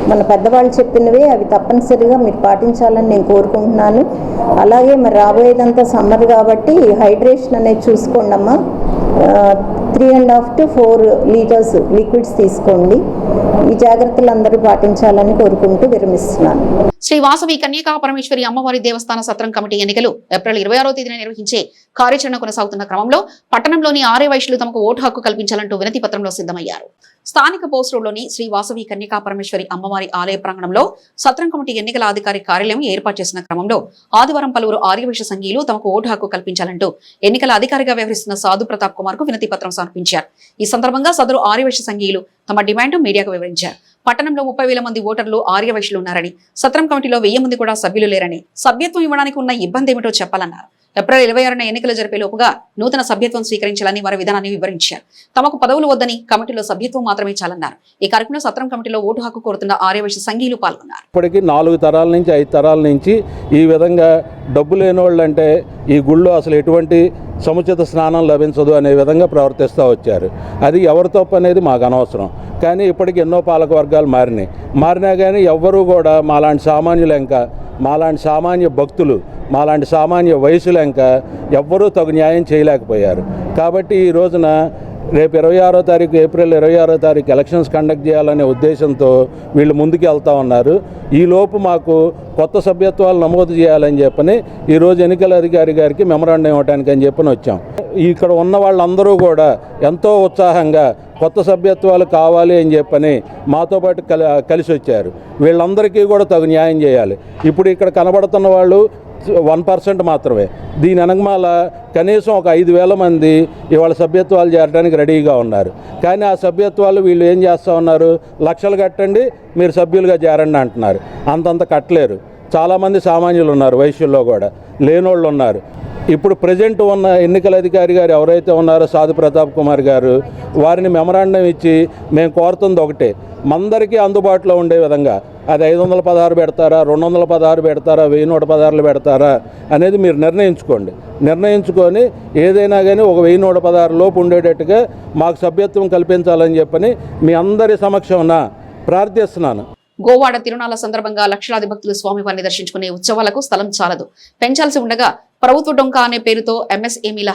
మన పెద్దవాళ్ళు చెప్పినవే, అవి తప్పనిసరిగా మీరు పాటించాలని నేను కోరుకుంటున్నాను. అలాగే మరి రాబోయేదంతా సమ్మర్ కాబట్టి హైడ్రేషన్ అనేది చూసుకోండి అమ్మా. 3.5 to 4 లీటర్స్ లిక్విడ్స్ తీసుకోండి. ఈ జాగ్రత్తలు అందరూ పాటించాలని కోరుకుంటూ విరమిస్తున్నాను. శ్రీ వాసవి కన్యకా పరమేశ్వరి అమ్మవారి దేవస్థాన సత్రం కమిటీ ఎన్నికలు ఏప్రిల్ 26వ తేదీన నిర్వహించే కార్యాచరణ కొనసాగుతున్న క్రమంలో పట్టణంలోని ఆర్య వైశ్యులు తమకు ఓటు హక్కు కల్పించాలంటూ వినతి పత్రంలో సిద్ధమయ్యారు. స్థానిక పోస్ట్ రోడ్లోని శ్రీ వాసవి కన్యకా పరమేశ్వరి అమ్మవారి ఆలయ ప్రాంగణంలో సత్రం కమిటీ ఎన్నికల అధికారి కార్యాలయం ఏర్పాటు చేసిన క్రమంలో ఆదివారం పలువురు ఆర్యవైశ్య సంఘీయులు తమకు ఓటు హక్కు కల్పించాలంటూ ఎన్నికల అధికారిగా వ్యవహరిస్తున్న సాధు ప్రతాప్ కుమార్ కు వినతి పత్రం సమర్పించారు. ఈ సందర్భంగా సదరు ఆర్యవైశ్య సంఘీయులు తమ డిమాండ్ మీడియాకు వివరించారు. పట్టణంలో 30,000 మంది ఓటర్లు ఆర్యవైశ్యులు ఉన్నారని, సత్రం కమిటీలో 1000 మంది కూడా సభ్యులు లేరని, సభ్యత్వం ఇవ్వడానికి ఉన్న ఇబ్బంది ఏమిటో చెప్పాలన్నారు. ఏప్రిల్ 26న ఎన్నికలు జరిపే లోపుగా నూతన సభ్యత్వం స్వీకరించాలని వారి విధానాన్ని వివరించారు. తమకు పదవులు వద్దని, కమిటీలో సభ్యత్వం మాత్రమే చాలన్నారు. ఈ కార్యక్రమంలో సత్రం కమిటీలో ఓటు హక్కు కోరుతున్న ఆర్యవైశ్య సంఘీయులు పాల్గొన్నారు. ఇప్పటికీ 4 తరాల నుంచి 5 తరాల నుంచి ఈ విధంగా డబ్బు లేని వాళ్ళు అంటే ఈ గుళ్ళో అసలు ఎటువంటి సముచిత స్నానం లభించదు అనే విధంగా ప్రవర్తిస్తూ వచ్చారు. అది ఎవరి తప్పు అనేది మాకు అనవసరం. కానీ ఇప్పటికి ఎన్నో పాలక వర్గాలు మారినా కానీ ఎవ్వరూ కూడా మాలాంటి సామాన్యులు ఇంకా మాలాంటి సామాన్య భక్తులు మాలాంటి సామాన్య వయసులు ఇంకా ఎవ్వరూ తగు న్యాయం చేయలేకపోయారు. కాబట్టి ఈ రోజున రేపు 26వ తారీఖు ఏప్రిల్ 26వ తారీఖు ఎలక్షన్స్ కండక్ట్ చేయాలనే ఉద్దేశంతో వీళ్ళు ముందుకు వెళ్తూ ఉన్నారు. ఈలోపు మాకు కొత్త సభ్యత్వాలు నమోదు చేయాలని చెప్పని ఈరోజు ఎన్నికల అధికారి గారికి మెమరాండం ఇవ్వడానికి అని చెప్పని వచ్చాం. ఇక్కడ ఉన్న వాళ్ళందరూ కూడా ఎంతో ఉత్సాహంగా కొత్త సభ్యత్వాలు కావాలి అని చెప్పని మాతో పాటు కలిసి వచ్చారు. వీళ్ళందరికీ కూడా తగు న్యాయం చేయాలి. ఇప్పుడు ఇక్కడ కనబడుతున్న వాళ్ళు 1% మాత్రమే. దీని వెనకమాల కనీసం ఒక 5,000 మంది ఇవాళ సభ్యత్వాలు చేరడానికి రెడీగా ఉన్నారు. కానీ ఆ సభ్యత్వాలు వీళ్ళు ఏం చేస్తూ ఉన్నారు, లక్షలు కట్టండి మీరు సభ్యులుగా చేరండి అంటున్నారు. అంతంత కట్టలేరు. చాలామంది సామాన్యులు ఉన్నారు, వైశ్యుల్లో కూడా లేనోళ్ళు ఉన్నారు. ఇప్పుడు ప్రజెంట్ ఉన్న ఎన్నికల అధికారి గారు ఎవరైతే ఉన్నారో సాధు ప్రతాప్ కుమార్ గారు, వారిని మెమరాండం ఇచ్చి మేము కోరుతుంది ఒకటే, మందరికీ అందుబాటులో ఉండే విధంగా అది 516 పెడతారా, 216 పెడతారా, 1116 పెడతారా అనేది మీరు నిర్ణయించుకొని ఏదైనా కానీ ఒక 1116 లోపు ఉండేటట్టుగా మాకు సభ్యత్వం కల్పించాలని చెప్పని మీ అందరి సమక్షంన ప్రార్థిస్తున్నాను. గోవాడ తిరునాళ్ల సందర్భంగా లక్షలాది భక్తులు స్వామివారిని దర్శించుకునే ఉత్సవాలకు స్థలం చాలదు, పెంచాల్సి ఉండగా ప్రభుత్వ డొంక అనే పేరుతో ఎంఎస్ఎంఈల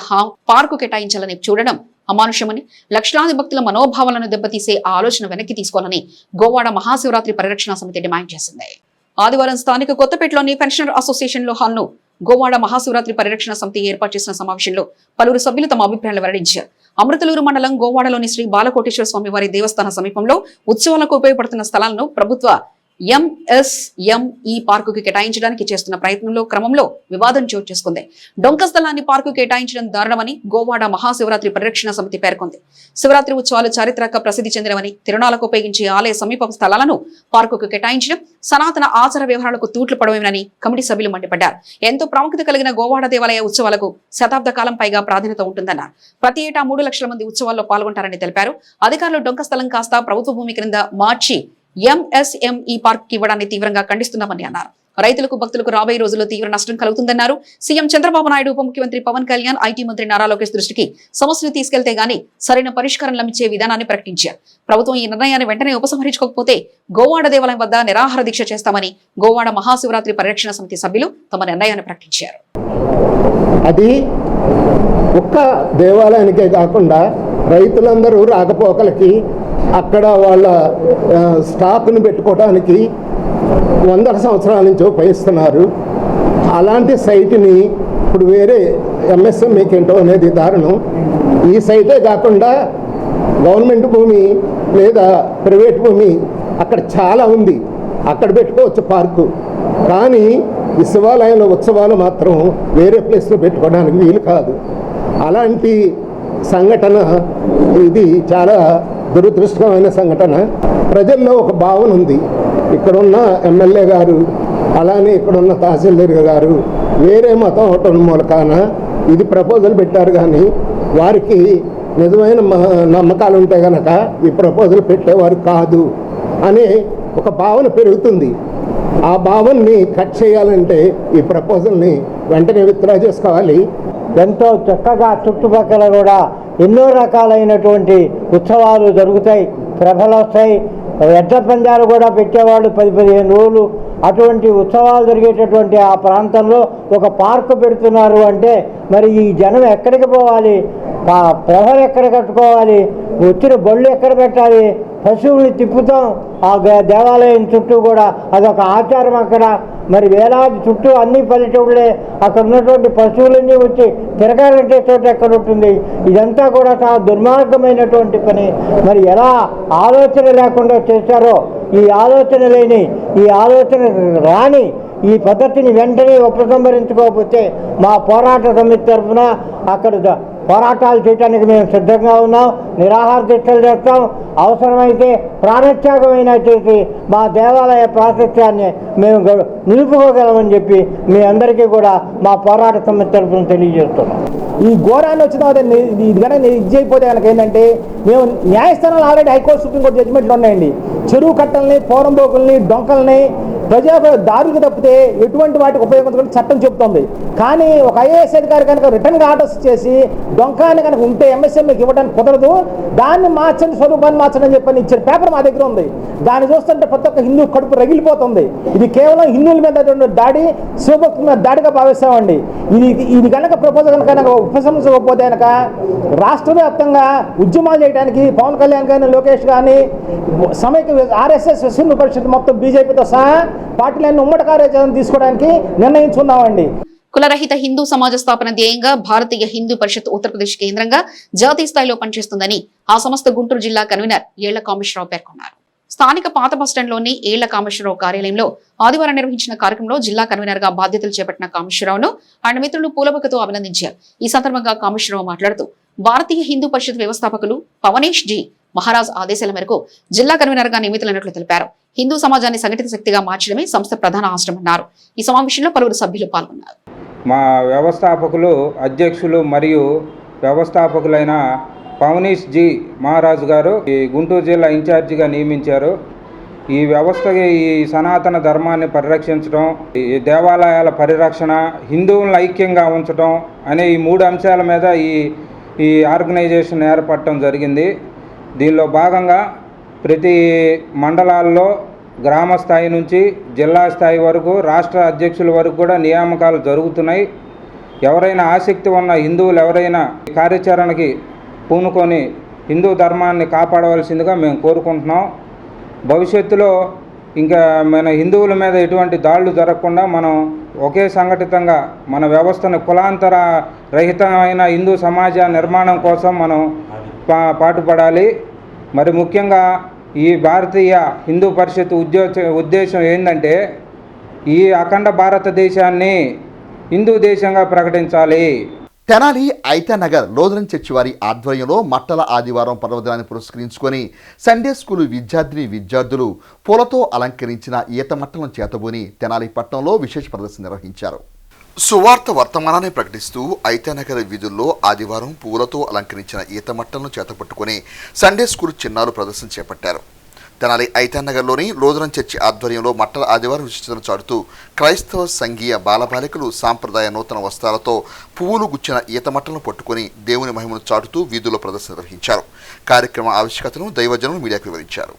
పార్కు కేటాయించాలని చూడడం అమానుష్యమని, లక్షలాది భక్తుల మనోభావాలను దెబ్బతీసే ఆలోచన వెనక్కి తీసుకోవాలని గోవాడ మహాశివరాత్రి పరిరక్షణ సమితి డిమాండ్ చేసింది. ఆదివారం స్థానిక కొత్తపేటలోని పెన్షనర్ అసోసియేషన్ లో హాల్ను గోవాడ మహాశివరాత్రి పరిరక్షణ సమితి ఏర్పాటు చేసిన సమావేశంలో పలువురు సభ్యులు తమ అభిప్రాయాలు వెల్లడించారు. అమృతలూరు మండలం గోవాడలోని శ్రీ బాలకోటేశ్వర స్వామి వారి దేవస్థాన సమీపంలో ఉత్సవాలకు ఉపయోగపడుతున్న స్థలాలను ప్రభుత్వ ఎంఎస్ఎంఈ పార్కుకి కేటాయించడానికి చేస్తున్న ప్రయత్నంలో క్రమంలో వివాదం చోటు చేసుకుంది. డొంక స్థలాన్ని పార్కు కేటాయించడం దారుణమని గోవాడ మహాశివరాత్రి పరిరక్షణ సమితి పేర్కొంది. శివరాత్రి ఉత్సవాలు చారిత్రక ప్రసిద్ధి చెందినవని, తిరునాళ్లకు ఉపయోగించే ఆలయ సమీప స్థలాలను పార్కుకు కేటాయించడం సనాతన ఆచార వ్యవహారాలకు తూట్లు పడవేనని కమిటీ సభ్యులు మండిపడ్డారు. ఎంతో ప్రాముఖ్యత కలిగిన గోవాడ దేవాలయ ఉత్సవాలకు శతాబ్ద కాలం పైగా ప్రాధాన్యత ఉంటుందన్నారు. ప్రతి ఏటా 3 లక్షల మంది ఉత్సవాల్లో పాల్గొంటారని తెలిపారు. అధికారులు డొంక స్థలం కాస్త ప్రభుత్వ భూమి క్రింద మార్చి ఎంఎస్ఎంఈ పార్క్ ఇవ్వడాన్ని తీవ్రంగా ఖండిస్తున్నామని అన్నారు. రైతులకు భక్తులకు రాబోయే రోజుల్లో తీవ్ర నష్టం కలుగుతుందన్నారు. సీఎం చంద్రబాబు నాయుడు, ఉప ముఖ్యమంత్రి పవన్ కళ్యాణ్, ఐటీ మంత్రి నారా లోకేష్ దృష్టికి సమస్యను తీసుకెళ్తే గానీ సరైన పరిష్కారం లభించే విధానాన్ని ప్రకటించారు. ప్రభుత్వం ఈ నిర్ణయాన్ని వెంటనే ఉపసంహరించుకోకపోతే గోవాడ దేవాలయం వద్ద నిరాహార దీక్ష చేస్తామని గోవాడ మహాశివరాత్రి పరిరక్షణ సమితి సభ్యులు తమ నిర్ణయాన్ని ప్రకటించారు. అది ఒక్క దేవాలయానికే కాకుండా రైతులందరూ రాకపోకలకి, అక్కడ వాళ్ళ స్టాక్ను పెట్టుకోవడానికి 100 సంవత్సరాల నుంచి ఉపయోగిస్తున్నారు. అలాంటి సైట్ని ఇప్పుడు వేరే ఎంఎస్ఎంఈకి ఏంటో అనేది దారుణం. ఈ సైటే కాకుండా గవర్నమెంట్ భూమి లేదా ప్రైవేట్ భూమి అక్కడ చాలా ఉంది, అక్కడ పెట్టుకోవచ్చు పార్కు. కానీ ఈ శివాలయంలో ఉత్సవాలు మాత్రం వేరే ప్లేస్లో పెట్టుకోవడానికి వీలు కాదు. అలాంటి సంఘటన ఇది చాలా దురదృష్టకరమైన సంఘటన. ప్రజల్లో ఒక భావన ఉంది, ఇక్కడున్న ఎమ్మెల్యే గారు అలానే ఇక్కడున్న తహసీల్దార్ గారు వేరే మతం అవటం మూలకాన ఇది ప్రపోజల్ పెట్టారు. కానీ వారికి నిజమైన నమ్మకాలు ఉంటే కనుక ఈ ప్రపోజల్ పెట్టేవారు కాదు అనే ఒక భావన పెరుగుతుంది. ఆ భావనని కట్ చేయాలంటే ఈ ప్రపోజల్ని వెంటనే విత్డ్రా చేసుకోవాలి. ఎంతో చక్కగా చుట్టుపక్కల కూడా ఎన్నో రకాలైనటువంటి ఉత్సవాలు జరుగుతాయి, ప్రభలు వస్తాయి. ఎడ్ల పందాలు కూడా పెట్టేవాళ్ళు 10-15 రోజులు. అటువంటి ఉత్సవాలు జరిగేటటువంటి ఆ ప్రాంతంలో ఒక పార్కు పెడుతున్నారు అంటే మరి ఈ జనం ఎక్కడికి పోవాలి, ప్రభలు ఎక్కడ కట్టుకోవాలి, వచ్చిన బళ్ళు ఎక్కడ పెట్టాలి, పశువుల్ని తిప్పుతాం ఆ దేవాలయం చుట్టూ కూడా అదొక ఆచారం. అక్కడ మరి వేలాది చుట్టూ అన్ని పల్లెటూళ్ళే, అక్కడ ఉన్నటువంటి పశువులన్నీ వచ్చి తిరగాలంటే చోట ఎక్కడ ఉంటుంది. ఇదంతా కూడా చాలా దుర్మార్గమైనటువంటి పని. మరి ఎలా ఆలోచన లేకుండా చేశారో, ఈ ఆలోచన లేని, ఈ ఆలోచన రాని ఈ పద్ధతిని వెంటనే ఉపసంహరించుకోకపోతే మా పోరాట సమితి తరఫున అక్కడ పోరాటాలు చేయడానికి మేము సిద్ధంగా ఉన్నాం. నిరాహార దీక్షలు చేస్తాం, అవసరమైతే ప్రాణత్యాగమైనా చేసి మా దేవాలయ ప్రాశస్త్యాన్ని మేము నిలుపుకోగలమని చెప్పి మీ అందరికీ కూడా మా పోరాట సమితి తరఫున తెలియజేస్తున్నాం. ఈ ఘోరాన్ని వచ్చిన ఇది కనుక ఇది చేయకపోతే కనుక ఏంటంటే మేము న్యాయస్థానాలు ఆల్రెడీ హైకోర్టు సుప్రీంకోర్టు జడ్జిమెంట్లు ఉన్నాయండి. చెరువు కట్టల్ని, పోరంబోకుల్ని, డొంకల్ని ప్రజా దారులు తప్పితే ఎటువంటి వాటికి ఉపయోగించుకుని చట్టం చెబుతుంది. కానీ ఒక ఐఏఎస్ అధికారి కనుక రిటర్న్గా ఆర్డర్స్ చేసి డొంకాన్ని కనుక ఉంటే ఎంఎస్ఎంఈకి ఇవ్వడానికి కుదరదు, దాన్ని మార్చండి, స్వరూపాన్ని మార్చండి అని చెప్పని ఇచ్చిన పేపర్ మా దగ్గర ఉంది. దాన్ని చూస్తుంటే ప్రతి ఒక్క హిందూ కడుపు రగిలిపోతుంది. ఇది కేవలం హిందువుల మీద దాడి, శివభక్తుల మీద దాడిగా భావిస్తామండి. ఇది కనుక ప్రపోజల్ కనుక ఉపసంహరించకపోతే కనుక రాష్ట్ర వ్యాప్తంగా ఉద్యమాలు చేయడానికి పవన్ కళ్యాణ్ కానీ, లోకేష్ కానీ, సమైక్య ఆర్ఎస్ఎస్, హిందూ పరిషత్ మొత్తం బీజేపీతో సహా పార్టీలన్నీ ఉమ్మడి కార్యాచరణ తీసుకోవడానికి నిర్ణయించుకున్నామండి. కులరహిత హిందూ సమాజ స్థాపన ధ్యేయంగా భారతీయ హిందూ పరిషత్ ఉత్తరప్రదేశ్ కేంద్రంగా జాతీయ స్థాయిలో పనిచేస్తుందని ఆ సంస్థ గుంటూరు జిల్లా కన్వీనర్ ఏళ్ల కామేశ్వరరావు పేర్కొన్నారు. స్థానిక పాత బస్టాండ్లోని ఏళ్ల కామేశ్వరరావు కార్యాలయంలో ఆదివారం నిర్వహించిన కార్యక్రమంలో జిల్లా కన్వీనర్ గా బాధ్యతలు చేపట్టిన కామేశ్వరరావును ఆయన మిత్రులు పూలబొక్కతో అభినందించారు. ఈ సందర్భంగా కామేశ్వరరావు మాట్లాడుతూ భారతీయ హిందూ పరిషత్ వ్యవస్థాపకులు పవనేష్ జీ మహారాజ్ ఆదేశాల మేరకు జిల్లా కన్వీనర్ గా నియమితులైనట్లు తెలిపారు. హిందూ సమాజాన్ని సంఘటిత శక్తిగా మార్చడమే సంస్థ ప్రధాన ఆశ్రమన్నారు. ఈ సమావేశంలో పలువురు సభ్యులు పాల్గొన్నారు. మా వ్యవస్థాపకులు, అధ్యక్షులు మరియు వ్యవస్థాపకులైన పవనీష్ జీ మహారాజు గారు ఈ గుంటూరు జిల్లా ఇన్ఛార్జిగా నియమించారు. ఈ వ్యవస్థకి ఈ సనాతన ధర్మాన్ని పరిరక్షించడం, ఈ దేవాలయాల పరిరక్షణ, హిందువులను ఐక్యంగా ఉంచడం అనే ఈ 3 అంశాల మీద ఈ ఆర్గనైజేషన్ ఏర్పడటం జరిగింది. దీనిలో భాగంగా ప్రతి మండలాల్లో గ్రామ స్థాయి నుంచి జిల్లా స్థాయి వరకు, రాష్ట్ర అధ్యక్షుల వరకు కూడా నియామకాలు జరుగుతున్నాయి. ఎవరైనా ఆసక్తి ఉన్న హిందువులు ఎవరైనా కార్యాచరణకి పూనుకొని హిందూ ధర్మాన్ని కాపాడవలసిందిగా మేము కోరుకుంటున్నాం. భవిష్యత్తులో ఇంకా మన హిందువుల మీద ఎటువంటి దాడులు జరగకుండా మనం ఒకే సంఘటితంగా మన వ్యవస్థను కులాంతర రహితమైన హిందూ సమాజ నిర్మాణం కోసం మనం పాటుపడాలి. మరి ముఖ్యంగా ఈ భారతీయ హిందూ పరిషత్ ఉద్దేశం ఏంటంటే ఈ అఖండ భారతదేశాన్ని హిందూ దేశంగా ప్రకటించాలి. తెనాలి ఐతానగర్ లోదరన్ చర్చి వారి ఆధ్వర్యంలో మట్టల ఆదివారం పర్వదినాన్ని పురస్కరించుకొని సండే స్కూలు విద్యార్థులు పూలతో అలంకరించిన ఈత మట్టలను చేతబూని తెనాలి పట్టణంలో విశేష ప్రదర్శన నిర్వహించారు. సువార్త వర్తమానాన్ని ప్రకటిస్తూ ఐతానగర్ వీధుల్లో ఆదివారం పూలతో అలంకరించిన ఈత మట్టలను చేతపట్టుకుని సండే స్కూల్ చిన్నారులు ప్రదర్శన చేపట్టారు. తెనాలి ఐతానగర్లోని లోదరన్ చర్చి ఆధ్వర్యంలో మట్టల ఆదివారం విశిష్టతను చాటుతూ క్రైస్తవ సంఘీయ బాలబాలికలు సాంప్రదాయ నూతన వస్త్రాలతో పువ్వులు గుచ్చిన ఈత మట్టలను పట్టుకుని దేవుని మహిమను చాటుతూ వీధుల్లో ప్రదర్శన నిర్వహించారు. కార్యక్రమ ఆవిష్కతను దైవజనులు మీడియాకు వివరించారు.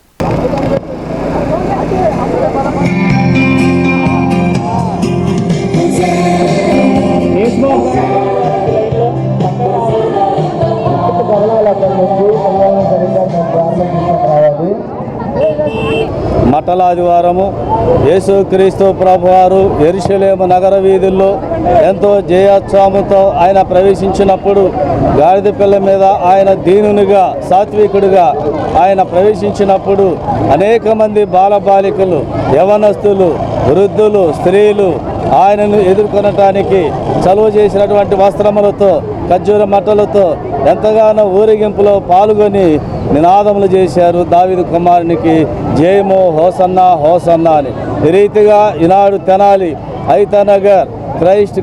మట్టల ఆదివారము యేసుక్రీస్తు ప్రభువారు యెరూషలేము నగర వీధుల్లో ఎంతో జయోత్సాహంతో ఆయన ప్రవేశించినప్పుడు గాడిద పిల్ల మీద ఆయన దీనునిగా సాత్వికుడిగా ఆయన ప్రవేశించినప్పుడు అనేక మంది బాలబాలికలు యవనస్తులు వృద్ధులు స్త్రీలు ఆయనను ఎదుర్కొనటానికి చలువ చేసినటువంటి వస్త్రములతో ఖర్జూర మట్టలతో ఎంతగానో ఊరేగింపులో పాల్గొని నినాదములు చేశారు. దావీదు కుమారునికి జయమో హోసన్నా హోసన్నా అని. ఈ రీతిగా ఈనాడు Tenali Aithanagar Christ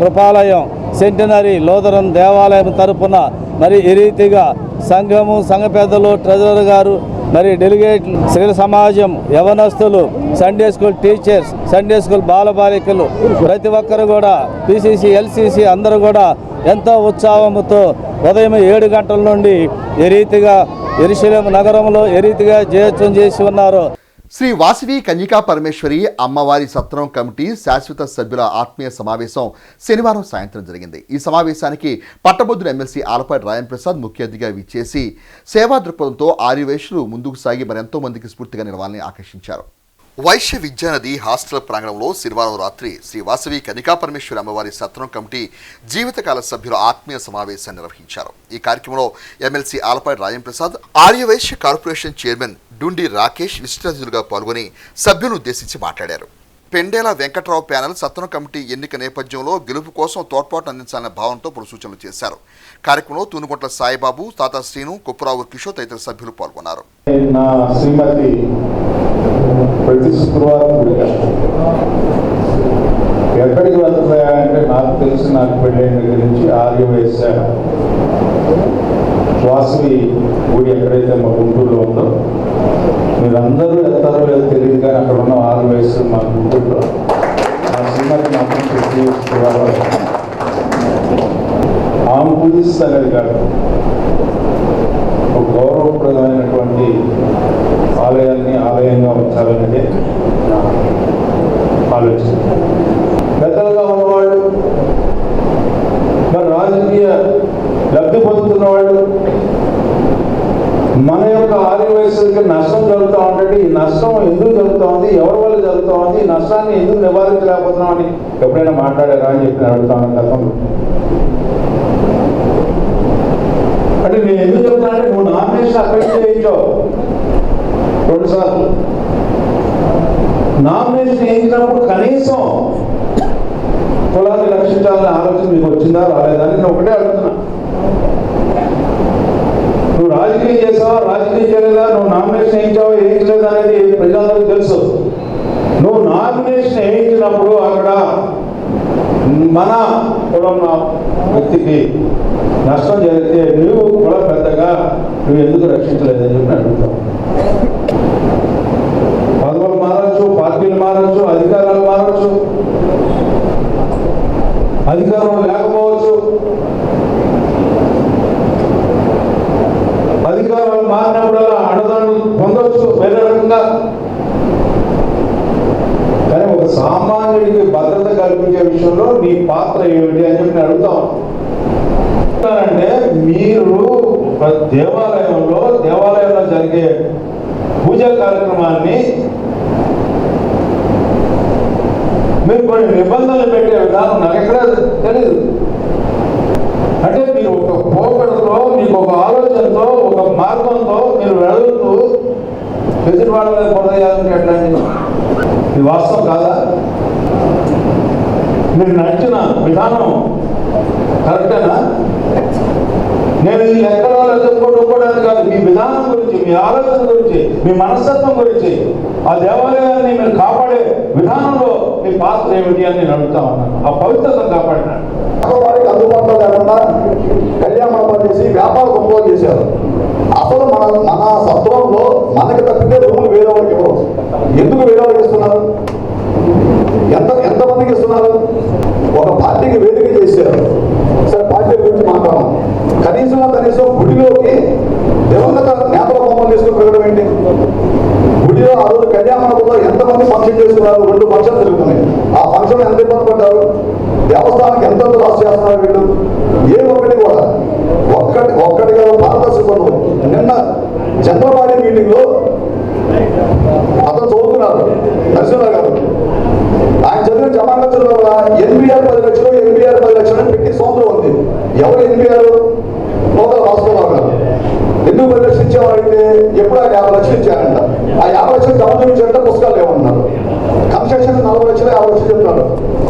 Krupalayam centenary Lutheran దేవాలయం తరపున మరి ఈ రీతిగా సంఘము సంఘ పెద్దలు ట్రెజరర్ గారు మరి డెలిగేట్ స్త్రీల సమాజం యవనస్తులు Sunday school teachers Sunday school బాలబాలికలు ప్రతి ఒక్కరు కూడా పిసిసి ఎల్సిసి అందరూ కూడా ఎంతో ఉత్సాహంతో ఉదయం 7 గంటల నుండి ఈ రీతిగా యెరూషలేము నగరంలో ఏ రీతిగా జయోత్సవం చేసి ఉన్నారు. శ్రీ వాసవి కన్యకా పరమేశ్వరి అమ్మవారి సత్రం కమిటీ శాశ్వత సభ్యుల ఆత్మీయ సమావేశం శనివారం సాయంత్రం జరిగింది. ఈ సమావేశానికి పట్టభద్రుల ఎమ్మెల్సీ ఆలపాటి రాయంప్రసాద్ ముఖ్య అతిథిగా విచ్చేసి సేవా దృక్పథంతో ఆర్యవైశ్యులు ముందుకు సాగి మరెంతో మందికి స్ఫూర్తిగా నిలవాలని ఆకర్షించారు. వైశ్య విద్యానది హాస్టల్ ప్రాంగణంలో శనివారం రాత్రి శ్రీ వాసవి కన్యకా పరమేశ్వరి అమ్మవారి సత్రం కమిటీ జీవితకాల సభ్యుల ఆత్మీయ సమావేశాన్ని నిర్వహించారు. ఈ కార్యక్రమంలో MLC Alapati Rayamprasad, Aryavysya corporation chairman Dundi Rakesh విశిష్ట అతిథులుగా పాల్గొని సభ్యులను ఉద్దేశించి మాట్లాడారు. పెండేల వెంకట్రావు ప్యానెల్ సత్రం కమిటీ ఎన్నిక నేపథ్యంలో గెలుపు కోసం తోడ్పాటు అందించాలనే భావంతో పలు సూచనలు చేశారు. కార్యక్రమంలో తూనుగుంట్ల సాయిబాబు, తాతా శ్రీను, కుప్పరావు కిషోర్ తదితర సభ్యులు పాల్గొన్నారు. ప్రతి శుక్రవారం ఎక్కడికి వెళ్తున్నాయంటే నాకు తెలిసి నాకు పెళ్ళైన దగ్గర నుంచి ఆర్యవైశ్య వాసవి గుడి ఎక్కడైతే మా గుంటూరులో ఉందో మీరందరూ వెళ్తారో లేదో తెలియదు కానీ అక్కడ ఉన్న ఆర్యవైశ్యులు మా గుంటూరులో ఆ శ్రీమతి మాత్రం ప్రతి శుక్రవారం ఆమె పూజిస్తున్నది కాదు ఒక గౌరవప్రదమైనటువంటి ఆలయాన్ని ఆలయంగా ఉంచాలనేది నా ఆలోచన. పెద్దలుగా ఉన్నవాళ్ళు మరి రాజకీయ లబ్ధి పొందుతున్న వాళ్ళు మన యొక్క ఆర్యవైశ్యులకి నష్టం జరుగుతూ ఉంటే ఈ నష్టం ఎందుకు జరుగుతూ ఉంది, ఎవరి వల్ల జరుగుతూ ఉంది, ఈ నష్టాన్ని ఎందుకు నివారించలేకపోతున్నాం అని ఎప్పుడైనా మాట్లాడారా అని చెప్పి అడుగుతాను. గతంలో అంటే నేను ఎందుకు చెప్తున్నా అంటే నువ్వు నామినేషన్ అక్కడి నుంచి వేయించావు 2 సార్లు. నామినేషన్ వేయించినప్పుడు కనీసం కులాన్ని రక్షించాలనే ఆలోచన మీకు వచ్చిందా రాలేదా అని నేను ఒకటే అడుగుతున్నా. నువ్వు రాజకీయం చేసావా, రాజకీయం చేయలేదా, నువ్వు నామినేషన్ వేయించావా వేయించలేదా అనేది ప్రజలందరికీ తెలుసు. నువ్వు నామినేషన్ వేయించినప్పుడు అక్కడ మన కులం వ్యక్తికి నష్టం జరిగితే నువ్వు కులం పెద్దగా నువ్వు ఎందుకు రక్షించలేదని చెప్పి అడుగుతావు. పదవులు మారచ్చు, పార్టీలు మారచ్చు, అధికారాలు మారచ్చు, అధికారం లేకపోవచ్చు, అధికారాలు మారినప్పుడల్లా అన్నదానం పొందవచ్చు వేరే రకంగా. కానీ ఒక సామాన్యుడికి భద్రత కల్పించే విషయంలో నీ పాత్ర ఏమిటి అని చెప్పి అడుగుతాం. అంటే మీరు దేవాలయంలో జరిగే పూజా కార్యక్రమాన్ని వెళ్తూ ఎదుటి వాళ్ళ మీద పొందేయాలంటే ఎట్లాంటి ఇది వాస్తవం కాదా? మీరు నడిచిన విధానం కరెక్టేనా? నేను ఈ లెక్కలో చెప్పుకోవడానికి కాదు, మీ విధానం గురించి, మీ ఆలోచన గురించి, మీ మనస్తత్వం గురించి, ఆ దేవాలయాన్ని మీరు కాపాడే విధానంలో మీ పాత్ర ఏమిటి అని నేను అడుగుతా ఉన్నాను. ఆ పవిత్రతను కాపాడినాడు. వారికి అందుబాటులో లేకుండా కళ్యాణ మండపం చేసి వ్యాపార కొనుగోలు చేశారు. అసలు మన సత్రంలో మనకి తప్పితే రూములు వేరే వాళ్ళకి ఇవ్వరు. ఎందుకు వేరే వాళ్ళకి ఇస్తున్నారు? ఎంతమందికి ఇస్తున్నారు? ఒక పార్టీకి వేదిక చేశారు. సరే, పార్టీ గురించి మాట్లాడడం కనీసం గుడిలోకి దివంగత నేతల బొమ్మలు తీసుకుని పెరగడం ఏంటి? గుడిలో ఆ రోజు కళ్యాణ మండపంలో ఎంతమంది ఫంక్షన్ చేస్తున్నారు? 2 ఫంక్షన్లు జరుగుతున్నాయి. ఆ ఫంక్షన్ ఎంత ఇబ్బంది పడ్డారు? దేవస్థానానికి ఎంత లాస్ చేస్తున్నారు వీళ్ళు? ఏ ఒక్కటి కూడా ఒక్కటిగా పారదర్శకం. నిన్న చంద్రబాబు మీటింగ్ లో అతను చదువుతున్నారు నరసింహరావు గారు. ఆయన చదివిన జమానత్తుల్లో కూడా ఎన్బిఆర్ 10 లక్షలు, ఎన్బిఆర్ 10 లక్షలు పెట్టి సంవత్సరం ఉంది. ఎవరు ఎన్బిఆర్? నూతన రాష్ట్రరావు గారు. ఎందుకు 10 లక్షలు ఇచ్చేవారంటే ఎప్పుడు ఆయన 50 లక్షలు ఇచ్చారంట. ఆ 50 లక్షలు జమ చూపించారంటే పుస్తకాలు ఏమన్నారు? కన్స్ట్రక్షన్ 40 లక్షలు, 50 లక్షలు చెప్తారు.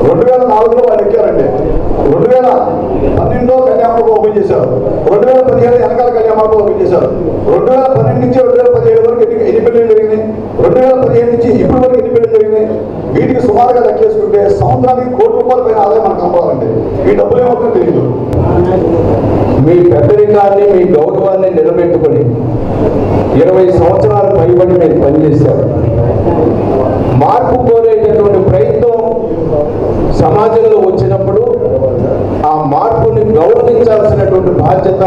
2004లో వాళ్ళు ఎక్కారండి. 2012లో కళ్యాణం ఓపెన్ చేశారు. 2017 వెనకాల కళ్యాణం ఓపెన్ చేశారు. 2012 నుంచి 2017 వరకు ఎన్ని పెళ్లి జరిగినాయి? 2015 నుంచి ఇప్పటి వరకు ఎన్ని పెళ్లి జరిగినాయి? వీటికి సుమారుగా లెక్కేసుకుంటే సంవత్సరానికి ₹1,00,00,000 పైన ఆదాయం మనకు కావాలండి. ఈ డబ్బులు ఏమవుతుందో తెలియదు. మీ పెద్దరికాన్ని, మీ గౌరవాన్ని నిలబెట్టుకుని 20 సంవత్సరాలు పైబడి మీరు పనిచేశారు. మార్పు కోరేటటువంటి ప్రయత్నం సమాజంలో వచ్చినప్పుడు ఆ మార్పుని గౌరవించాల్సినటువంటి బాధ్యత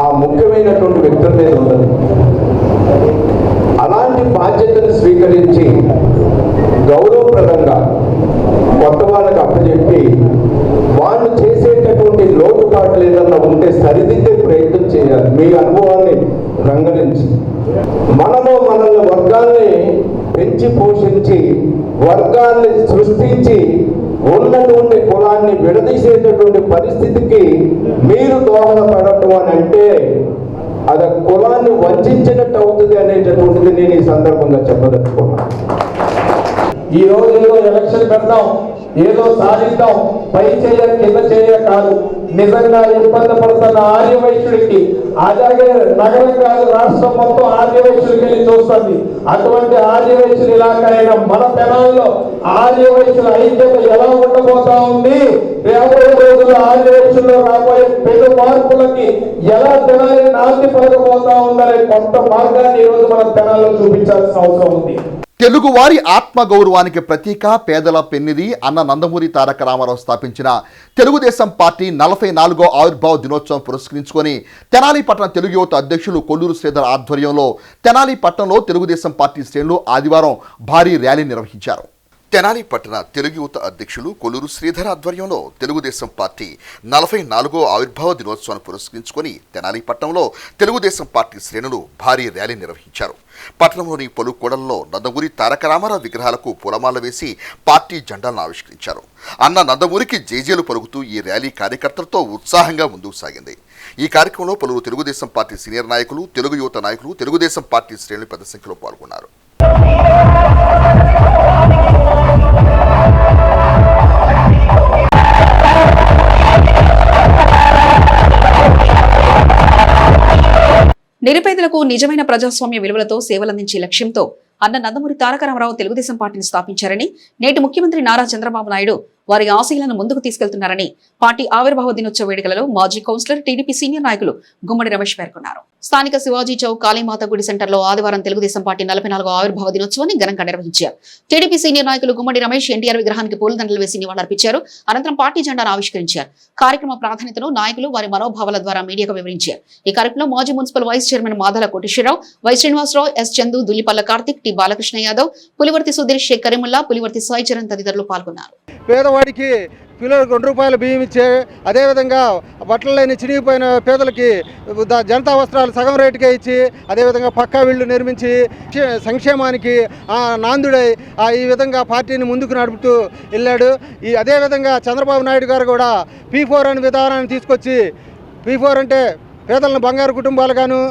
ఆ ముఖ్యమైనటువంటి వ్యక్తుల మీద ఉన్నది. అలాంటి బాధ్యతను స్వీకరించి గౌరవప్రదంగా కొత్త వాళ్ళకి అప్పచెప్పి వాళ్ళు చేసేటటువంటి లోటుపాట్లు ఏదన్నా ఉంటే సరిదిద్దే ప్రయత్నం చేయాలి. మీ అనుభవాన్ని రంగరించి మనల్ని వర్గాల్ని పెంచి పోషించి వర్గాల్ని సృష్టించి ఉన్నటువంటి కులాన్ని విడదీసేటటువంటి పరిస్థితికి మీరు దోహదపడటం అని అంటే అది కులాన్ని వంచినట్టు అవుతుంది అనేటటువంటిది నేను ఈ సందర్భంగా చెప్పదలుచుకున్నాను. ఈ రోజు ఏదో ఎలక్షన్ పెడతాం, ఏదో సాధిద్దాం, పై చేయ కింద చేయ కాదు. నిజంగా ఇబ్బంది పడుతున్న ఆర్యవైశ్యుడికి, అలాగే నగరం కాదు రాష్ట్రం మొత్తం ఆర్యవైశ్యుడికి వెళ్ళి చూస్తుంది. అటువంటి ఆర్యవైశ్యులు ఇలాగైన మన తెనాల్లో ఆర్యవైశ్యుల ఐక్యత ఎలా ఉండబోతా ఉంది? రాబోయే రోజుల్లో ఆర్యవైశ్యుల్లో రాబోయే పెద్ద మార్పులకి ఎలా తెనాలి నాంది పలకబోతా ఉందనే కొత్త మార్గాన్ని ఈ రోజు మన తెనాల్లో చూపించాల్సిన అవసరం ఉంది. తెలుగువారి ఆత్మగౌరవానికి ప్రతీక పేదల పెన్నిది అన్న నందమూరి తారక రామారావు స్థాపించిన తెలుగుదేశం పార్టీ 44వ ఆవిర్భావ దినోత్సవం పురస్కరించుకొని తెనాలి పట్టణ తెలుగు యువత అధ్యక్షులు కొల్లూరు శ్రీధర్ ఆధ్వర్యంలో తెనాలి పట్టణంలో తెలుగుదేశం పార్టీ శ్రేణులు ఆదివారం భారీ ర్యాలీ నిర్వహించారు. తెనాలి పట్టణ తెలుగు యువత అధ్యక్షులు కొల్లూరు శ్రీధర్ ఆధ్వర్యంలో తెలుగుదేశం పార్టీ 44వ ఆవిర్భావ దినోత్సవాన్ని పురస్కరించుకొని తెనాలి పట్టణంలో తెలుగుదేశం పార్టీ శ్రేణులు భారీ ర్యాలీ నిర్వహించారు. పట్టణంలోని పలు కూడళ్లలో నందమూరి తారక రామారావు విగ్రహాలకు పూలమాల వేసి పార్టీ జెండాలను ఆవిష్కరించారు. అన్న నందమూరికి జేజేలు పలుకుతూ ఈ ర్యాలీ కార్యకర్తలతో ఉత్సాహంగా ముందుకు సాగింది. ఈ కార్యక్రమంలో పలువురు తెలుగుదేశం పార్టీ సీనియర్ నాయకులు, తెలుగు యువత నాయకులు, తెలుగుదేశం పార్టీ శ్రేణులు పెద్ద సంఖ్యలో పాల్గొన్నారు. నిరుపేదలకు నిజమైన ప్రజాస్వామ్య విలువలతో సేవలందించే లక్ష్యంతో అన్న నందమూరి తారక రామారావు తెలుగుదేశం పార్టీని స్థాపించారని, నేటి ముఖ్యమంత్రి నారా చంద్రబాబు నాయుడు వారి ఆశయాలను ముందుకు తీసుకెళ్తున్నారని పార్టీ ఆవిర్భావ దినోత్సవ వేడుకలలో మాజీ కౌన్సిలర్, టీడీపీ సీనియర్ నాయకులు గుమ్మడి రమేష్ పేర్కొన్నారు. స్థానిక శివాజీ చౌక్ కాళీమాత గుడి సెంటర్లో ఆదివారం తెలుగుదేశం పార్టీ 44వ ఆవిర్భావ దినోత్సవాన్ని ఘనంగా నిర్వహించారు. టీడీపీ సీనియర్ నాయకులు గుమ్మడి రమేష్ ఎన్టీఆర్ విగ్రహానికి పూలదండలు వేసి నివాళులర్పించారు. అనంతరం పార్టీ జెండాను ఆవిష్కరించారు. కార్యక్రమ ప్రాధాన్యతను నాయకులు వారి మనోభావాల ద్వారా మీడియాకు వివరించారు. ఈ కార్యక్రమంలో మాజీ municipal vice chairman Madala Koteswararao, Y Srinivasarao, S Chandu, Dullipalla Karthik, T Balakrishna Yadav, Pulivarthi Sudheer, Sheikh Karimulla, Pulivarthi Sai Charan తదితరులు పాల్గొన్నారు. పేదవాడికి కిలోకి ₹2 బియ్యం ఇచ్చే, అదేవిధంగా బట్టలు లేని చినిగిపోయిన పేదలకి జనతా వస్త్రాలు సగం రేటుకే ఇచ్చి, అదేవిధంగా పక్కా వీళ్ళు నిర్మించి సంక్షేమానికి నాందుడై ఈ విధంగా పార్టీని ముందుకు నడుపుతూ వెళ్ళాడు. అదేవిధంగా చంద్రబాబు నాయుడు గారు కూడా P4 అనే విధానాన్ని తీసుకొచ్చి, P4 అంటే పేదలను బంగారు కుటుంబాలుగాను,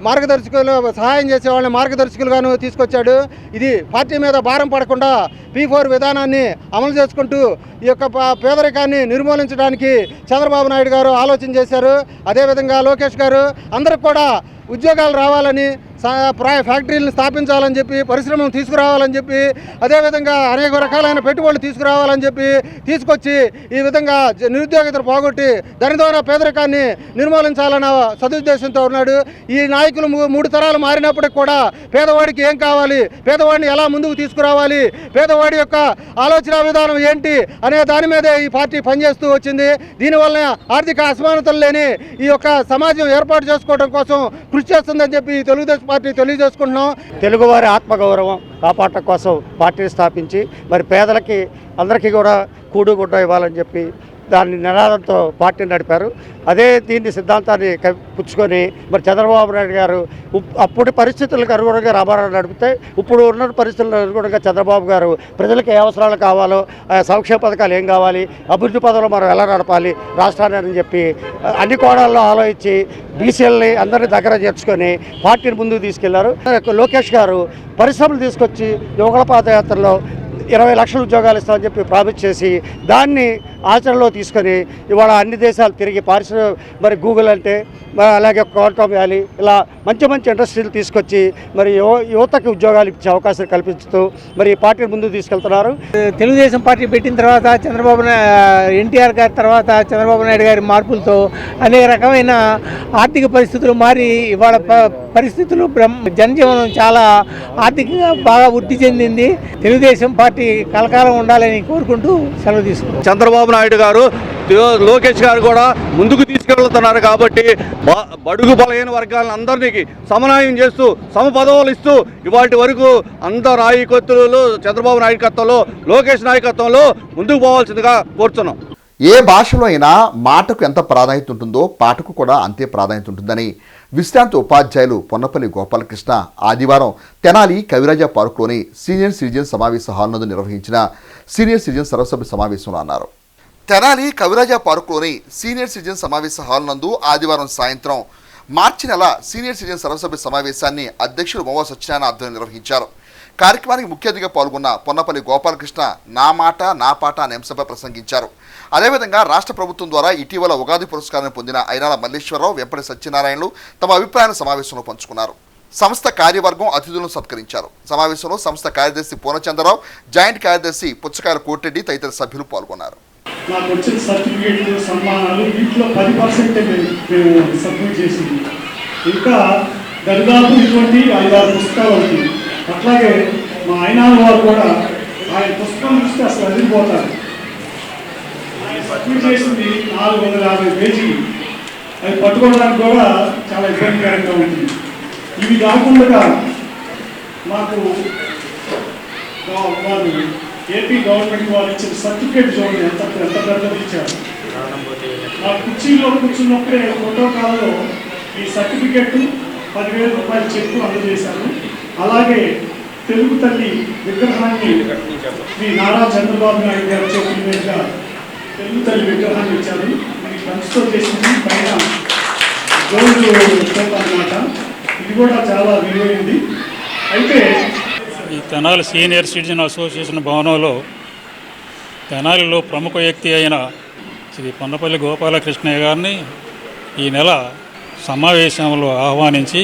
మార్గదర్శకులు సహాయం చేసే వాళ్ళని మార్గదర్శకులుగాను తీసుకొచ్చాడు. ఇది పార్టీ మీద భారం పడకుండా P4 విధానాన్ని అమలు చేసుకుంటూ ఈ యొక్క పేదరికాన్ని నిర్మూలించడానికి చంద్రబాబు నాయుడు గారు ఆలోచన చేశారు. అదేవిధంగా లోకేష్ గారు అందరికి కూడా ఉద్యోగాలు రావాలని, ఫ్యాక్టరీలను స్థాపించాలని చెప్పి, పరిశ్రమలు తీసుకురావాలని చెప్పి, అదేవిధంగా అనేక రకాలైన పెట్టుబడులు తీసుకురావాలని చెప్పి తీసుకొచ్చి ఈ విధంగా నిరుద్యోగితను పోగొట్టి దాని ద్వారా పేదరికాన్ని నిర్మూలించాలన్న సదుద్దేశంతో ఉన్నాడు. ఈ నాయకులు 3 తరాలు మారినప్పటికి కూడా పేదవాడికి ఏం కావాలి, పేదవాడిని ఎలా ముందుకు తీసుకురావాలి, పేదవాడి యొక్క ఆలోచన విధానం ఏంటి అనే దాని మీదే ఈ పార్టీ పనిచేస్తూ వచ్చింది. దీనివల్ల ఆర్థిక అసమానతలు లేని ఈ యొక్క సమాజం ఏర్పాటు చేసుకోవడం కోసం కృషి చేస్తుందని చెప్పి తెలుగుదేశం పార్టీ తెలియజేసుకుంటున్నాం. తెలుగువారి ఆత్మగౌరవం కాపాడటం కోసం పార్టీని స్థాపించి మరి పేదలకి అందరికీ కూడా కూడుగుడ్డ ఇవ్వాలని చెప్పి దాని నినాదంతో పార్టీని నడిపారు. అదే దీన్ని సిద్ధాంతాన్ని పుచ్చుకొని మరి చంద్రబాబు నాయుడు గారు అప్పటి పరిస్థితులకు అనుగుణంగా రామారావు నడిపితే ఇప్పుడు ఉన్న పరిస్థితులకు అనుగుణంగా చంద్రబాబు గారు ప్రజలకు ఏ అవసరాలు కావాలో, సంక్షేమ పథకాలు ఏం కావాలి, అభివృద్ధి పథకాలు మనం ఎలా నడపాలి రాష్ట్రాన్ని అని చెప్పి అన్ని కోణాల్లో ఆలోచించి బీసీలని అందరినీ దగ్గర చేర్చుకొని పార్టీని ముందుకు తీసుకెళ్లారు. లోకేష్ గారు పరిశ్రమలు తీసుకొచ్చి యువకుల పాదయాత్రలో 20 లక్షల ఉద్యోగాలు ఇస్తామని చెప్పి ప్రామిస్ చేసి దాన్ని ఆచరణలో తీసుకొని ఇవాళ అన్ని దేశాలు తిరిగి మరి గూగుల్ అంటే అలాగే క్వాంటమ్ వ్యాలీ ఇలా మంచి మంచి ఇండస్ట్రీలు తీసుకొచ్చి మరి యువతకి ఉద్యోగాలు ఇచ్చే అవకాశం కల్పిస్తూ మరి పార్టీని ముందుకు తీసుకెళ్తున్నారు. తెలుగుదేశం పార్టీ పెట్టిన తర్వాత ఎన్టీఆర్ గారి తర్వాత చంద్రబాబు నాయుడు గారి మార్పులతో అనేక రకమైన ఆర్థిక పరిస్థితులు మారి ఇవాళ పరిస్థితులు జనజీవనం చాలా ఆర్థికంగా బాగా వృద్ధి చెందింది. తెలుగుదేశం పార్టీ కలకాలం ఉండాలని కోరుకుంటూ సెలవు తీసుకుంటాం. చంద్రబాబు నాయుడు గారు, లోకేష్ గారు కూడా ముందుకు తీసుకెళ్తున్నారు కాబట్టి బడుగు బలహీన వర్గాలను అందరికీ సమన్వయం చేస్తూ సమపదవులు ఇస్తూ ఇవాటి వరకు అందరు నాయకత్వంలో చంద్రబాబు నాయకత్వంలో లోకేష్ నాయకత్వంలో ముందుకు పోవాల్సిందిగా కోరుతున్నాం. ఏ భాషలో అయినా మాటకు ఎంత ప్రాధాన్యత ఉంటుందో పాటకు కూడా అంతే ప్రాధాన్యత ఉంటుందని విశ్రాంత ఉపాధ్యాయులు పొన్నపల్లి గోపాలకృష్ణ ఆదివారం తెనాలి కవిరాజ పార్కులోని సీనియర్ సిటిజన్ సమావేశ హాల్ నందు నిర్వహించిన సీనియర్ సిటిజన్ సర్వసభ్య సమావేశంలో అన్నారు. తెనాలి కవిరాజ పార్కులోని సీనియర్ సిటిజన్ సమావేశ హాల్ నందు ఆదివారం సాయంత్రం మార్చి నెల సీనియర్ సిటిజన్ సర్వసభ్య సమావేశాన్ని అధ్యక్షుడు మోవ సత్యనారాయణ ఆధ్వర్యంలో నిర్వహించారు. కార్యక్రమానికి ముఖ్య అతిథిగా పాల్గొన్న పొన్నపల్లి గోపాలకృష్ణ నా మాట నా పాట అనే అంశంపై ప్రసంగించారు. అదేవిధంగా రాష్ట్ర ప్రభుత్వం ద్వారా ఇటీవల ఉగాది పురస్కారాన్ని పొందిన ఐనాల మల్లేశ్వరరావు, వెంపటి సత్యనారాయణలు తమ అభిప్రాయాన్ని సమావేశంలో పంచుకున్నారు. సంస్థ కార్యవర్గం అతిథులను సత్కరించారు. సమావేశంలో సంస్థ కార్యదర్శి పూర్ణచంద్రరావు, జాయింట్ కార్యదర్శి పుచ్చకాయల కోటిరెడ్డి తదితర సభ్యులు పాల్గొన్నారు. నాకు వచ్చిన సర్టిఫికేట్లు, సన్మానాలు వీటిలో 10% మేము సబ్మిట్ చేసింది. ఇంకా దరిదాపు ఇటువంటి 5-6 పుస్తకాలు అవుతుంది. అట్లాగే మా అయినాల వారు కూడా ఆయన పుస్తకం చూస్తే అసలు అదిరిపోతారు. ఆయన సబ్మిట్ చేసింది 450 పేజీలు. అది పట్టుకోవడానికి కూడా చాలా ఇబ్బందికరంగా ఉంటుంది. ఇవి కాకుండా మాకు వారు ఏపీ గవర్నమెంట్ వారు ఇచ్చిన సర్టిఫికేట్ చూడండి ఎంత పెద్దది ఇచ్చారు. ఆ కుర్చీలో కూర్చున్నప్పుడే ప్రోటోకాల్లో ఈ సర్టిఫికేట్ 10,000 రూపాయల చెక్కు అందజేశాను. అలాగే తెలుగు తల్లి విగ్రహాన్ని శ్రీ నారా చంద్రబాబు నాయుడు గారు చేతుల మీదుగా తెలుగు తల్లి విగ్రహాన్ని ఇచ్చారు. ఇది కంచుతో చేసింది, పైన గోల్డ్ సోప్ అన్నమాట. ఇది కూడా చాలా విలువైంది. అయితే ఈ తెనాలి సీనియర్ సిటిజన్ అసోసియేషన్ భవనంలో తెనాలిలో ప్రముఖ వ్యక్తి అయిన శ్రీ పొన్నపల్లి గోపాలకృష్ణయ్య గారిని ఈ నెల సమావేశంలో ఆహ్వానించి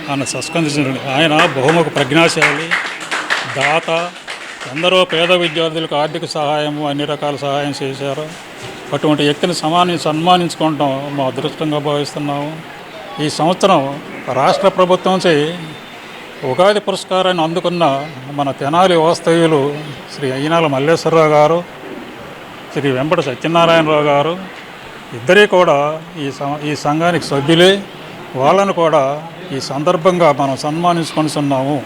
ఆయన సత్కరించారు. ఆయన బహుముఖ ప్రజ్ఞాశాలి, దాత, ఎందరో పేద విద్యార్థులకు ఆర్థిక సహాయము అన్ని రకాల సహాయం చేశారు. అటువంటి వ్యక్తిని సన్మానించుకోవటం మా అదృష్టంగా భావిస్తున్నాము. ఈ సంవత్సరం రాష్ట్ర ప్రభుత్వంచే ఉగాది పురస్కారాన్ని అందుకున్న మన తెనాలి వాస్తవ్యులు శ్రీ అయినాల మల్లేశ్వరరావు గారు, శ్రీ వెంపటి సత్యనారాయణరావు గారు ఇద్దరే కూడా ఈ సంఘానికి సభ్యులే. వాళ్ళను కూడా ఈ సందర్భంగా మనం సన్మానించుకొనిస్తున్నాము.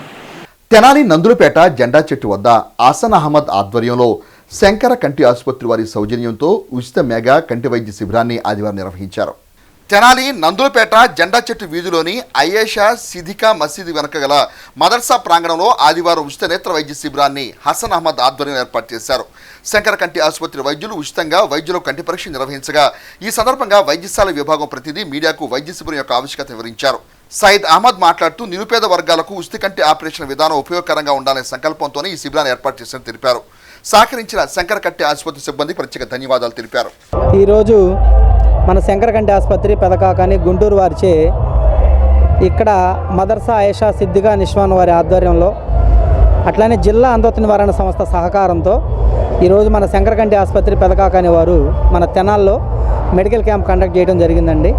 తెనాలి నందులపేట జెండా చెట్టు వద్ద ఆసన్ అహ్మద్ ఆధ్వర్యంలో శంకర కంటి ఆసుపత్రి వారి సౌజన్యంతో ఉచిత మెగా కంటి వైద్య శిబిరాన్ని ఆదివారం నిర్వహించారు. తెనాలి నందులపేట జెండా చెట్టు వీధిలోని అయేషా సిద్దికా మసీదు వెనుక గల మదర్సా ప్రాంగణంలో ఆదివారం ఉచిత నేత్ర వైద్య శిబిరాన్ని హసన్ అహ్మద్ ఆధ్వర్యంలో ఏర్పాటు చేశారు. శంకర కంటి ఆసుపత్రి వైద్యులు ఉచితంగా వైద్యులకు కంటి పరీక్ష నిర్వహించగా ఈ సందర్భంగా వైద్యశాల విభాగం ప్రతినిధి మీడియాకు వైద్య శిబిరం యొక్క ఆవశ్యకత వివరించారు. సయద్ అహ్మద్ మాట్లాడుతూ నిరుపేద వర్గాలకు ఉచిత కంటి ఆపరేషన్ విధానం ఉపయోగకరంగా ఉండాలనే సంకల్పంతోనే ఈ శిబిరాన్ని ఏర్పాటు చేశారని తెలిపారు. సహకరించిన శంకర కంటి ఆసుపత్రి సిబ్బంది ప్రత్యేక ధన్యవాదాలు తెలిపారు. ఈరోజు మన శంకర కంటి ఆసుపత్రి పెదకాకాని గుంటూరు వారిచే ఇక్కడ మదర్సా ఆయేషా సిద్దిగా నిష్వాన్ వారి ఆధ్వర్యంలో అట్లానే జిల్లా అంధత్వ నివారణ సంస్థ సహకారంతో ఈరోజు మన శంకర కంటి ఆసుపత్రి పెదకాకాని వారు మన తెనాల్లో మెడికల్ క్యాంప్ కండక్ట్ చేయడం జరిగిందండి.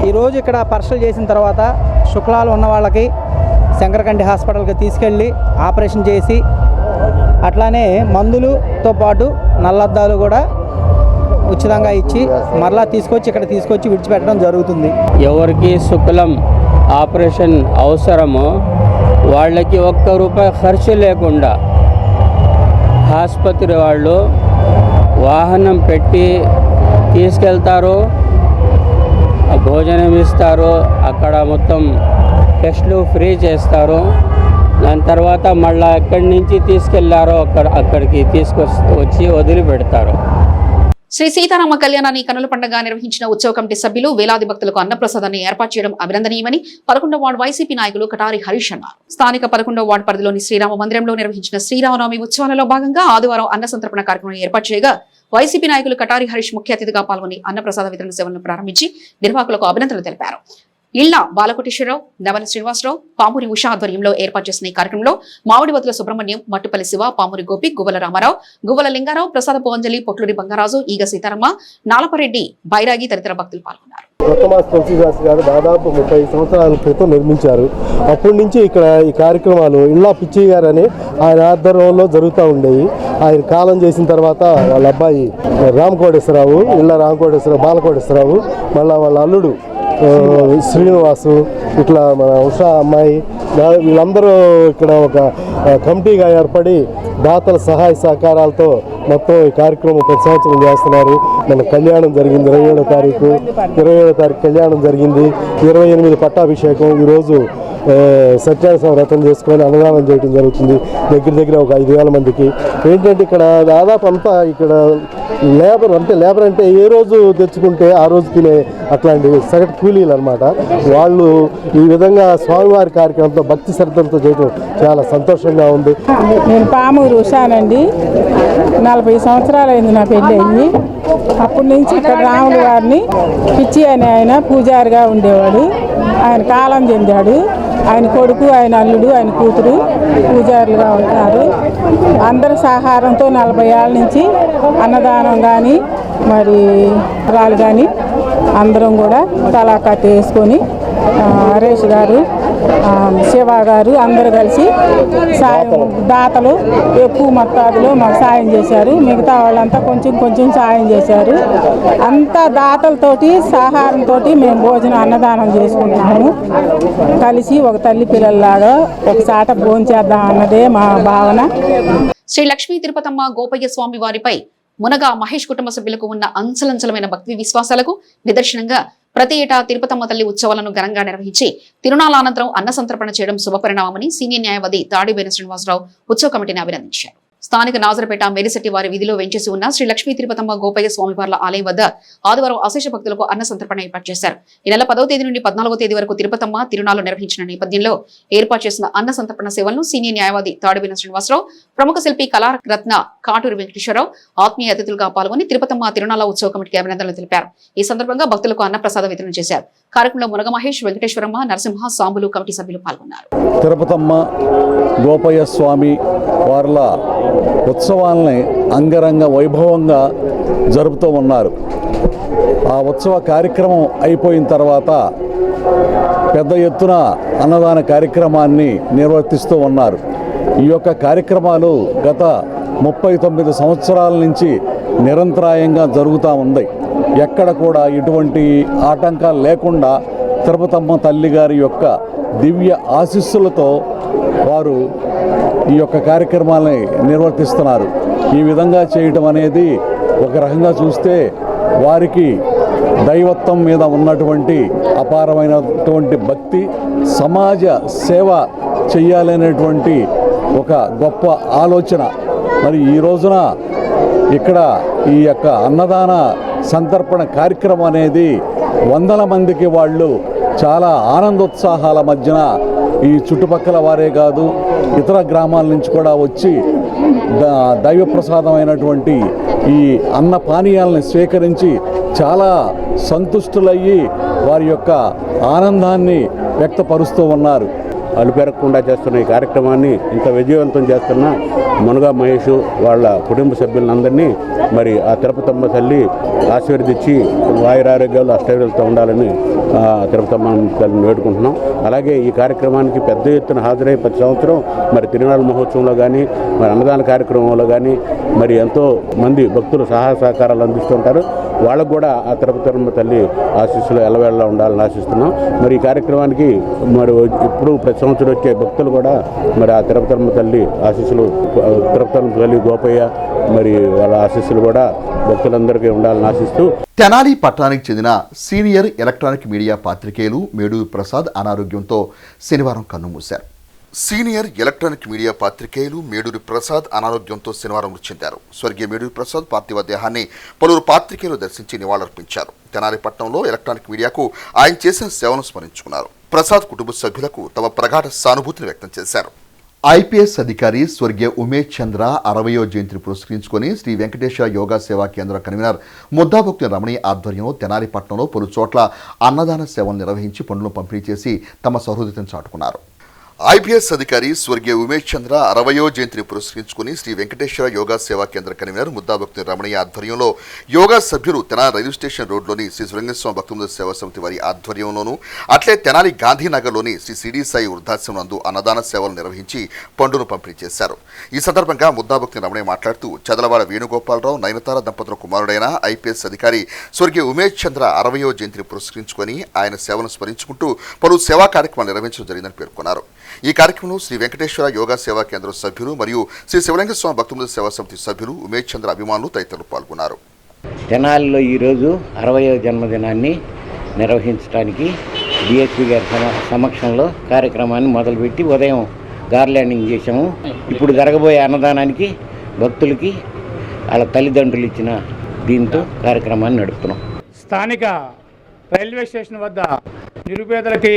ఈరోజు ఇక్కడ పరీక్షలు చేసిన తర్వాత శుక్లాలు ఉన్న వాళ్ళకి శంకర కంటి హాస్పిటల్కి తీసుకెళ్ళి ఆపరేషన్ చేసి అట్లానే మందులతో పాటు నల్లద్దాలు కూడా ఉచితంగా ఇచ్చి మరలా ఇక్కడ తీసుకొచ్చి విడిచిపెట్టడం జరుగుతుంది. ఎవరికి శుక్లం ఆపరేషన్ అవసరమో వాళ్ళకి ₹1 ఖర్చు లేకుండా ఆసుపత్రి వాళ్ళు వాహనం పెట్టి తీసుకెళ్తారు, భోజనం ఇస్తారు, అక్కడ మొత్తం టెస్టులు ఫ్రీ చేస్తారు. దాని తర్వాత మళ్ళీ ఎక్కడి నుంచి తీసుకెళ్లారో అక్కడికి తీసుకొచ్చి వదిలిపెడతారు. శ్రీ సీతారామ కళ్యాణాన్ని కనుల పండుగ నిర్వహించిన ఉత్సవ కమిటీ సభ్యులు వేలాది భక్తులకు అన్నప్రసాదాన్ని ఏర్పాటు చేయడం అభినందనీయమని 11వ వార్డు వైసీపీ నాయకులు కటారి హరీష్ అన్నారు. స్థానిక 11వ వార్డు పరిధిలోని శ్రీరామ మందిరంలో నిర్వహించిన శ్రీరామనవమి ఉత్సవాలలో భాగంగా ఆదివారం అన్న సంతర్పణ కార్యక్రమం ఏర్పాటు చేయగా వైసీపీ నాయకులు కటారి హరీష్ ముఖ్య అతిథిగా పాల్గొని అన్నప్రసాద వితరణ సేవలను ప్రారంభించి నిర్వాహకులకు అభినందనలు తెలిపారు. ఇళ్ల బాలకోటేశ్వరరావు, నవల శ్రీనివాసరావు, పామూరి ఉషా ఆధ్వర్యంలో ఏర్పాటు చేసిన ఈ కార్యక్రమంలో మామిడివతుల సుబ్రహ్మణ్యం, మట్టుపల్లి శివ, పామూరి గోపి, గువ్వల రామారావు, గువ్వల లింగారావు, ప్రసాదపు అంజలి, పొట్లూరి బంగారాజు, ఈగ సీతారమ్మ, నాలపరెడ్డి, బైరాగి తదితర భక్తులు పాల్గొన్నారు. కొత్తమాస్ తులసిదాస్ గారు దాదాపు 30 సంవత్సరాల క్రితం నిర్మించారు. అప్పటి నుంచి ఇక్కడ ఈ కార్యక్రమాలు ఇళ్ళ పిచ్చి గారు అని ఆయన ఆధ్వర్యంలో జరుగుతూ ఉండేవి. ఆయన కాలం చేసిన తర్వాత వాళ్ళ అబ్బాయి రామకోటేశ్వరరావు, ఇళ్ళ రామకోటేశ్వరరావు, బాలకోటేశ్వరరావు, మళ్ళీ వాళ్ళ అల్లుడు శ్రీనివాసు, ఇట్లా మన ఉషా అమ్మాయి, వీళ్ళందరూ ఇక్కడ ఒక కమిటీగా ఏర్పడి దాతల సహాయ సహకారాలతో మొత్తం ఈ కార్యక్రమం ప్రతి సంవత్సరం చేస్తున్నారు. మన కళ్యాణం జరిగింది 27వ తారీఖు కళ్యాణం జరిగింది. 28 పట్టాభిషేకం. ఈరోజు సత్యాగ్రహ వ్రతం చేసుకొని అన్నదానం చేయడం జరుగుతుంది. దగ్గర ఒక 5,000 మందికి. ఏంటంటే ఇక్కడ దాదాపు అంతా ఇక్కడ లేబర్ అంటే ఏ రోజు తెచ్చుకుంటే ఆ రోజు తినే అట్లాంటి సగటు కూలీలు అనమాట. వాళ్ళు ఈ విధంగా స్వామివారి కార్యక్రమంతో భక్తి శ్రద్ధలతో చేయడం చాలా సంతోషంగా ఉంది. నేను పామూరు ఉషానండి. 40 సంవత్సరాలు అయింది నా పెళ్ళి అయ్యి. అప్పటి నుంచి ఇక్కడ రాముల వారిని పిచ్చి అని ఆయన పూజారిగా ఉండేవాడు. ఆయన కాలం చెందాడు. ఆయన కొడుకు, ఆయన అల్లుడు, ఆయన కూతురు పూజారులుగా ఉంటారు. అందరి సహకారంతో 40 ఏళ్ళ నుంచి అన్నదానం కానీ మరి రాళ్ళు కానీ అందరం కూడా తలా కట్టి వేసుకొని హరీష్ గారు, శివ గారు అందరూ కలిసి సాయం దాతలు ఎక్కువ మొత్తాదులో మాకు సాయం చేశారు. మిగతా వాళ్ళంతా కొంచెం సాయం చేశారు. అంతా దాతలతోటి సహకారంతో మేము భోజనం అన్నదానం చేసుకుంటున్నాము. కలిసి ఒక తల్లి పిల్లల్లాగా ఒకసాట భోంచేద్దాం అన్నదే మా భావన. శ్రీ లక్ష్మీ తిరుపతమ్మ గోపయ్య స్వామి వారిపై మునగా మహేష్ కుటుంబ సభ్యులకు ఉన్న అంచలంచలమైన భక్తి విశ్వాసాలకు నిదర్శనంగా ప్రతి ఏటా తిరుపతమ్మ తల్లి ఉత్సవాలను ఘనంగా నిర్వహించి తిరునాళ్ల అనంతరం అన్న సంతర్పణ చేయడం శుభపరిణామని సీనియర్ న్యాయవాది తాడిబేన శ్రీనివాసరావు ఉత్సవ కమిటీని అభినందించారు. స్థానిక నాజరపేట మేడిశెట్టి వారి వీధిలో వెంచేసి ఉన్న శ్రీ లక్ష్మీ తిరుపతమ్మ గోపయ్య స్వామివార్ల ఆలయం వద్ద ఆదివారం అశేష భక్తులకు అన్న సంతర్పణ ఏర్పాటు చేశారు. ఈ నెల 10వ తేదీ నుండి 14వ తేదీ వరకు తిరుపతమ్మ తిరునాళ్లు నిర్వహించిన నేపథ్యంలో ఏర్పాటు చేసిన అన్న సంతర్పణ సేవలను సీనియర్ న్యాయవాది తాడిబేన శ్రీనివాసరావు, ప్రముఖ శిల్పి కళారత్న కాటూరి వెంకటేశ్వరరావు ఆత్మీయ అతిథులుగా పాల్గొని తిరుపతమ్మ తిరునాళ్ల ఉత్సవ కమిటీకి అభినందనలు తెలిపారు. ఈ సందర్భంగా భక్తులకు అన్న ప్రసాద వితరణ చేశారు. కార్యక్రమంలో మునగ మహేష్, వెంకటేశ్వరమ్మ, నరసింహ, సాంబులు కమిటీ సభ్యులు పాల్గొన్నారు. తిరుపతమ్మ గోపయ్య స్వామి వార్ల ఉత్సవాలని అంగరంగ వైభవంగా జరుపుతూ ఉన్నారు. ఆ ఉత్సవ కార్యక్రమం అయిపోయిన తర్వాత పెద్ద ఎత్తున అన్నదాన కార్యక్రమాన్ని నిర్వర్తిస్తూ ఉన్నారు. ఈ యొక్క కార్యక్రమాలు గత 39 సంవత్సరాల నుంచి నిరంతరాయంగా జరుగుతూ ఉంది. ఎక్కడ కూడా ఎటువంటి ఆటంకాలు లేకుండా తిరుపతమ్మ తల్లి గారి యొక్క దివ్య ఆశీస్సులతో వారు ఈ యొక్క కార్యక్రమాలని నిర్వర్తిస్తున్నారు. ఈ విధంగా చేయటం అనేది ఒక రకంగా చూస్తే వారికి దైవత్వం మీద ఉన్నటువంటి అపారమైనటువంటి భక్తి, సమాజ సేవ చేయాలనేటువంటి ఒక గొప్ప ఆలోచన. మరి ఈ రోజున ఇక్కడ ఈ యొక్క అన్నదాన సంతర్పణ కార్యక్రమం అనేది వందల మందికి వాళ్ళు చాలా ఆనందోత్సాహాల మధ్యన ఈ చుట్టుపక్కల వారే కాదు ఇతర గ్రామాల నుంచి కూడా వచ్చి దైవ ప్రసాదమైనటువంటి ఈ అన్న పానీయాలను స్వీకరించి చాలా సంతుష్టులయ్యి వారి యొక్క ఆనందాన్ని వ్యక్తపరుస్తూ ఉన్నారు. అలుపెరగకుండా చేస్తున్న ఈ కార్యక్రమాన్ని ఇంత విజయవంతం చేస్తున్న మునుగా మహేష్ వాళ్ళ కుటుంబ సభ్యులందరినీ మరి ఆ తిరుపతమ్మ తల్లి ఆశీర్వదించి ఆయురారోగ్యాలు అష్టైర్యాలతో ఉండాలని తిరుపతమ్మ తల్లిని వేడుకుంటున్నాం. అలాగే ఈ కార్యక్రమానికి పెద్ద ఎత్తున హాజరై ప్రతి సంవత్సరం మరి తిరునాళ్ళ మహోత్సవంలో కానీ మరి అన్నదాన కార్యక్రమంలో కానీ మరి ఎంతో మంది భక్తులు సహాయ సహకారాలు అందిస్తుంటారు. వాళ్ళకు కూడా ఆ తిరుపతమ్మ తల్లి ఆశీస్సులు ఎల్లవేళలా ఉండాలని ఆశిస్తున్నాం. మరి ఈ కార్యక్రమానికి మరి ఇప్పుడు ప్రతి సంవత్సరం వచ్చే భక్తులు కూడా మరి ఆ తిరుపతమ్మ తల్లి ఆశీస్సులు, తిరుపతమ్మ తల్లి గోపయ్య మరి వాళ్ళ ఆశీస్సులు కూడా భక్తులందరికీ ఉండాలని ఆశిస్తూ తెనాలి పట్టణానికి చెందిన సీనియర్ ఎలక్ట్రానిక్ మీడియా పాత్రికేయులు మేడూరు ప్రసాద్ అనారోగ్యంతో శనివారం కన్నుమూశారు. సీనియర్ ఎలక్ట్రానిక్ మీడియా పాత్రికేయులు మేడూరి ప్రసాద్ అనారోగ్యంతో శనివారం మృతి చెందారు. స్వర్గీయ మేడూరి ప్రసాద్ పార్థివ దేహాన్ని పలువురు పాత్రికేయులు దర్శించి నివాళులర్పించారు. తెనాలి పట్టణంలో ఎలక్ట్రానిక్ మీడియాకు ఆయన చేసిన సేవను స్మరించుకున్నారు. ప్రసాద్ కుటుంబ సభ్యులకు తమ ప్రగాఢ సానుభూతిని వ్యక్తం చేశారు. ఐపీఎస్ అధికారి స్వర్గీయ ఉమేష్ చంద్ర 60వ జయంతిని పురస్కరించుకొని శ్రీ వెంకటేశ్వర యోగా సేవా కేంద్ర కన్వీనర్ ముద్దాభక్తి రమణి ఆధ్వర్యంలో తెనాలి పట్టణంలో పలు చోట్ల అన్నదాన సేవలు నిర్వహించి పండ్లను పంపిణీ చేసి తమ సహృదయతను చాటుకున్నారు. ఐపీఎస్ అధికారి స్వర్గీయ ఉమేష్ చంద్ర 60వ జయంతిని పురస్కరించుకుని శ్రీ వెంకటేశ్వర యోగా సేవా కేంద్ర కన్వీనర్ ముద్దాభక్తి రమణి ఆధ్వర్యంలో యోగా సభ్యులు తెనాలి రైల్వే స్టేషన్ రోడ్లోని శ్రీ శివలింగస్వామి భక్తుల సేవా సమితి వారి ఆధ్వర్యంలోనూ అట్లే తెనాలి గాంధీనగర్లోని శ్రీ సిడి సాయి వృద్ధాశ్రమం నందు అన్నదాన సేవలు నిర్వహించి పండును పంపిణీ చేశారు. ఈ సందర్భంగా ముద్దాభక్తి రమణి మాట్లాడుతూ చదలవాడ వేణుగోపాలరావు నయనతార దంపతుల కుమారుడైన ఐపీఎస్ అధికారి స్వర్గీయ ఉమేష్ చంద్ర 60వ జయంతిని పురస్కరించుకొని ఆయన సేవలను స్మరించుకుంటూ పలు సేవా కార్యక్రమాలు నిర్వహించడం జరిగిందని పేర్కొన్నారు. ఈ కార్యక్రమంలో శ్రీ వెంకటేశ్వర యోగా సేవా కేంద్ర సభ్యులు మరియు శ్రీ శివలింగ స్వామి భక్తుల సేవా సమితి సభ్యులు ఉమేష్ చంద్ర అభిమానులు తదితరులు పాల్గొన్నారు. తెనాలిలో ఈరోజు 60వ జన్మదినాన్ని నిర్వహించడానికి డిఎస్పీ గారి సమక్షంలో కార్యక్రమాన్ని మొదలుపెట్టి ఉదయం గార్లాండింగ్ చేశాము. ఇప్పుడు జరగబోయే అన్నదానానికి భక్తులకి వాళ్ళ తల్లిదండ్రులు ఇచ్చిన దీంతో కార్యక్రమాన్ని నడుపుతున్నాం. స్థానిక రైల్వే స్టేషన్ వద్ద నిరుపేదలకి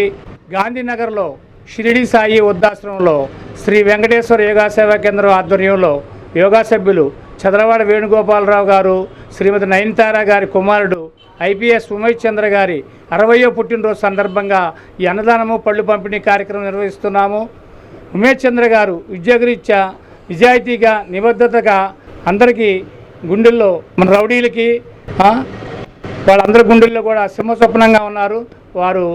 గాంధీనగర్లో షిరిడి సాయి వృద్ధాశ్రమంలో శ్రీ వెంకటేశ్వర యోగా సేవా కేంద్రం ఆధ్వర్యంలో యోగా సభ్యులు చదలవాడ వేణుగోపాలరావు గారు, శ్రీమతి నయనతార గారి కుమారుడు ఐపీఎస్ ఉమేష్ చంద్ర గారి 60వ పుట్టినరోజు సందర్భంగా ఈ అన్నదానము పళ్ళు పంపిణీ కార్యక్రమం నిర్వహిస్తున్నాము. ఉమేష్ చంద్ర గారు ఉద్యోగరీత్యా నిజాయితీగా నిబద్ధతగా అందరికీ గుండెల్లో మన రౌడీలకి వాళ్ళందరి గుండెల్లో కూడా సింహస్వప్నంగా ఉన్నారు. వారు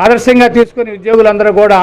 ఆదర్శంగా తీసుకుని ఉద్యోగులందరూ కూడా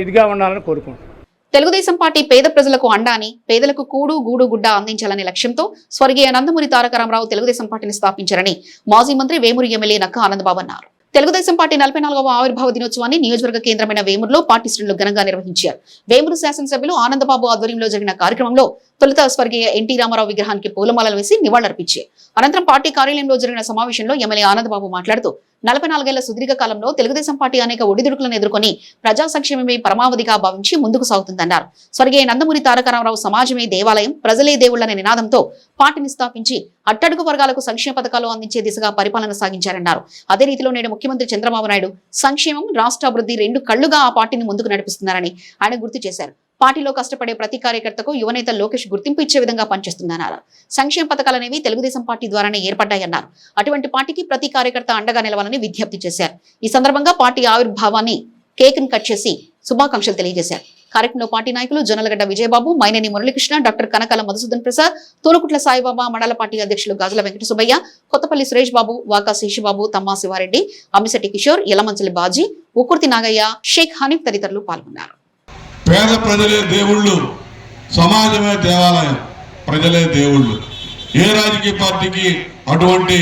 ఇదిగా ఉండాలని కోరుకుంటున్నారు. తెలుగుదేశం పార్టీ పేద ప్రజలకు అండా అని, పేదలకు కూడు గూడు గుడ్డ అందించాలనే లక్ష్యంతో స్వర్గీయ నందమూరి తారక రామారావు తెలుగుదేశం పార్టీని స్థాపించారని మాజీ మంత్రి వేమూరు ఎమ్మెల్యే నక్కా ఆనందబాబు అన్నారు. తెలుగుదేశం పార్టీ 44వ ఆవిర్భావ దినోత్సవాన్ని నియోజకవర్గ కేంద్రమైన వేమూరులో పార్టీ శ్రేణులు ఘనంగా నిర్వహించారు. వేమూరు శాసనసభ్యులు ఆనందబాబు ఆధ్వర్యంలో జరిగిన కార్యక్రమంలో తొలుత స్వర్గీయ ఎన్టీ రామారావు విగ్రహానికి పూలమాలలు వేసి నివాళులర్పించారు. అనంతరం పార్టీ కార్యాలయంలో జరిగిన సమావేశంలో ఎమ్మెల్యే ఆనందబాబు మాట్లాడుతూ 44 ఏళ్ల సుదీర్ఘ కాలంలో తెలుగుదేశం పార్టీ అనేక ఒడిదుడుకులను ఎదుర్కొని ప్రజా సంక్షేమమే పరమావధిగా భావించి ముందుకు సాగుతుందన్నారు. స్వర్గీయ నందమూరి తారక రామారావు సమాజమే దేవాలయం, ప్రజలే దేవుళ్లనే నినాదంతో పార్టీని స్థాపించి అట్టడుగు వర్గాలకు సంక్షేమ పథకాలు అందించే దిశగా పరిపాలన సాగించారన్నారు. అదే రీతిలో నేడు ముఖ్యమంత్రి చంద్రబాబు నాయుడు సంక్షేమం, రాష్ట్ర అభివృద్ధి 2 కళ్లుగా ఆ పార్టీని ముందుకు నడిపిస్తున్నారని ఆయన గుర్తు చేశారు. పార్టీలో కష్టపడే ప్రతి కార్యకర్తకు యువనేత లోకేష్ గుర్తింపు ఇచ్చే విధంగా పనిచేస్తుందన్నారు. సంక్షేమ పథకాలనేవి తెలుగుదేశం పార్టీ ద్వారానే ఏర్పడ్డాయన్నారు. అటువంటి పార్టీకి ప్రతి కార్యకర్త అండగా నిలవాలని విజ్ఞప్తి చేశారు. ఈ సందర్భంగా పార్టీ ఆవిర్భావాన్ని కేక్ ని కట్ చేసి శుభాకాంక్షలు తెలియజేశారు. కార్యక్రమంలో పార్టీ నాయకులు జొన్నలగడ్డ విజయబాబు, మైనేని మురళీకృష్ణ, డాక్టర్ కనకాల మధుసూదన్ ప్రసాద్, తూనుకుట్ల సాయిబాబా, మండల పార్టీ అధ్యక్షులు గాజుల వెంకట సుబ్బయ్య, కొత్తపల్లి సురేష్ బాబు, వాకా శేషుబాబు, తమ్మా శివారెడ్డి, అమ్మిశెట్టి కిషోర్, యలమంచలి బాజీ, ఉక్కుర్తి నాగయ్య, షేక్ హనీఫ్ తదితరులు పాల్గొన్నారు. పేద ప్రజలే దేవుళ్ళు, సమాజమే దేవాలయం, ప్రజలే దేవుళ్ళు. ఏ రాజకీయ పార్టీకి అటువంటి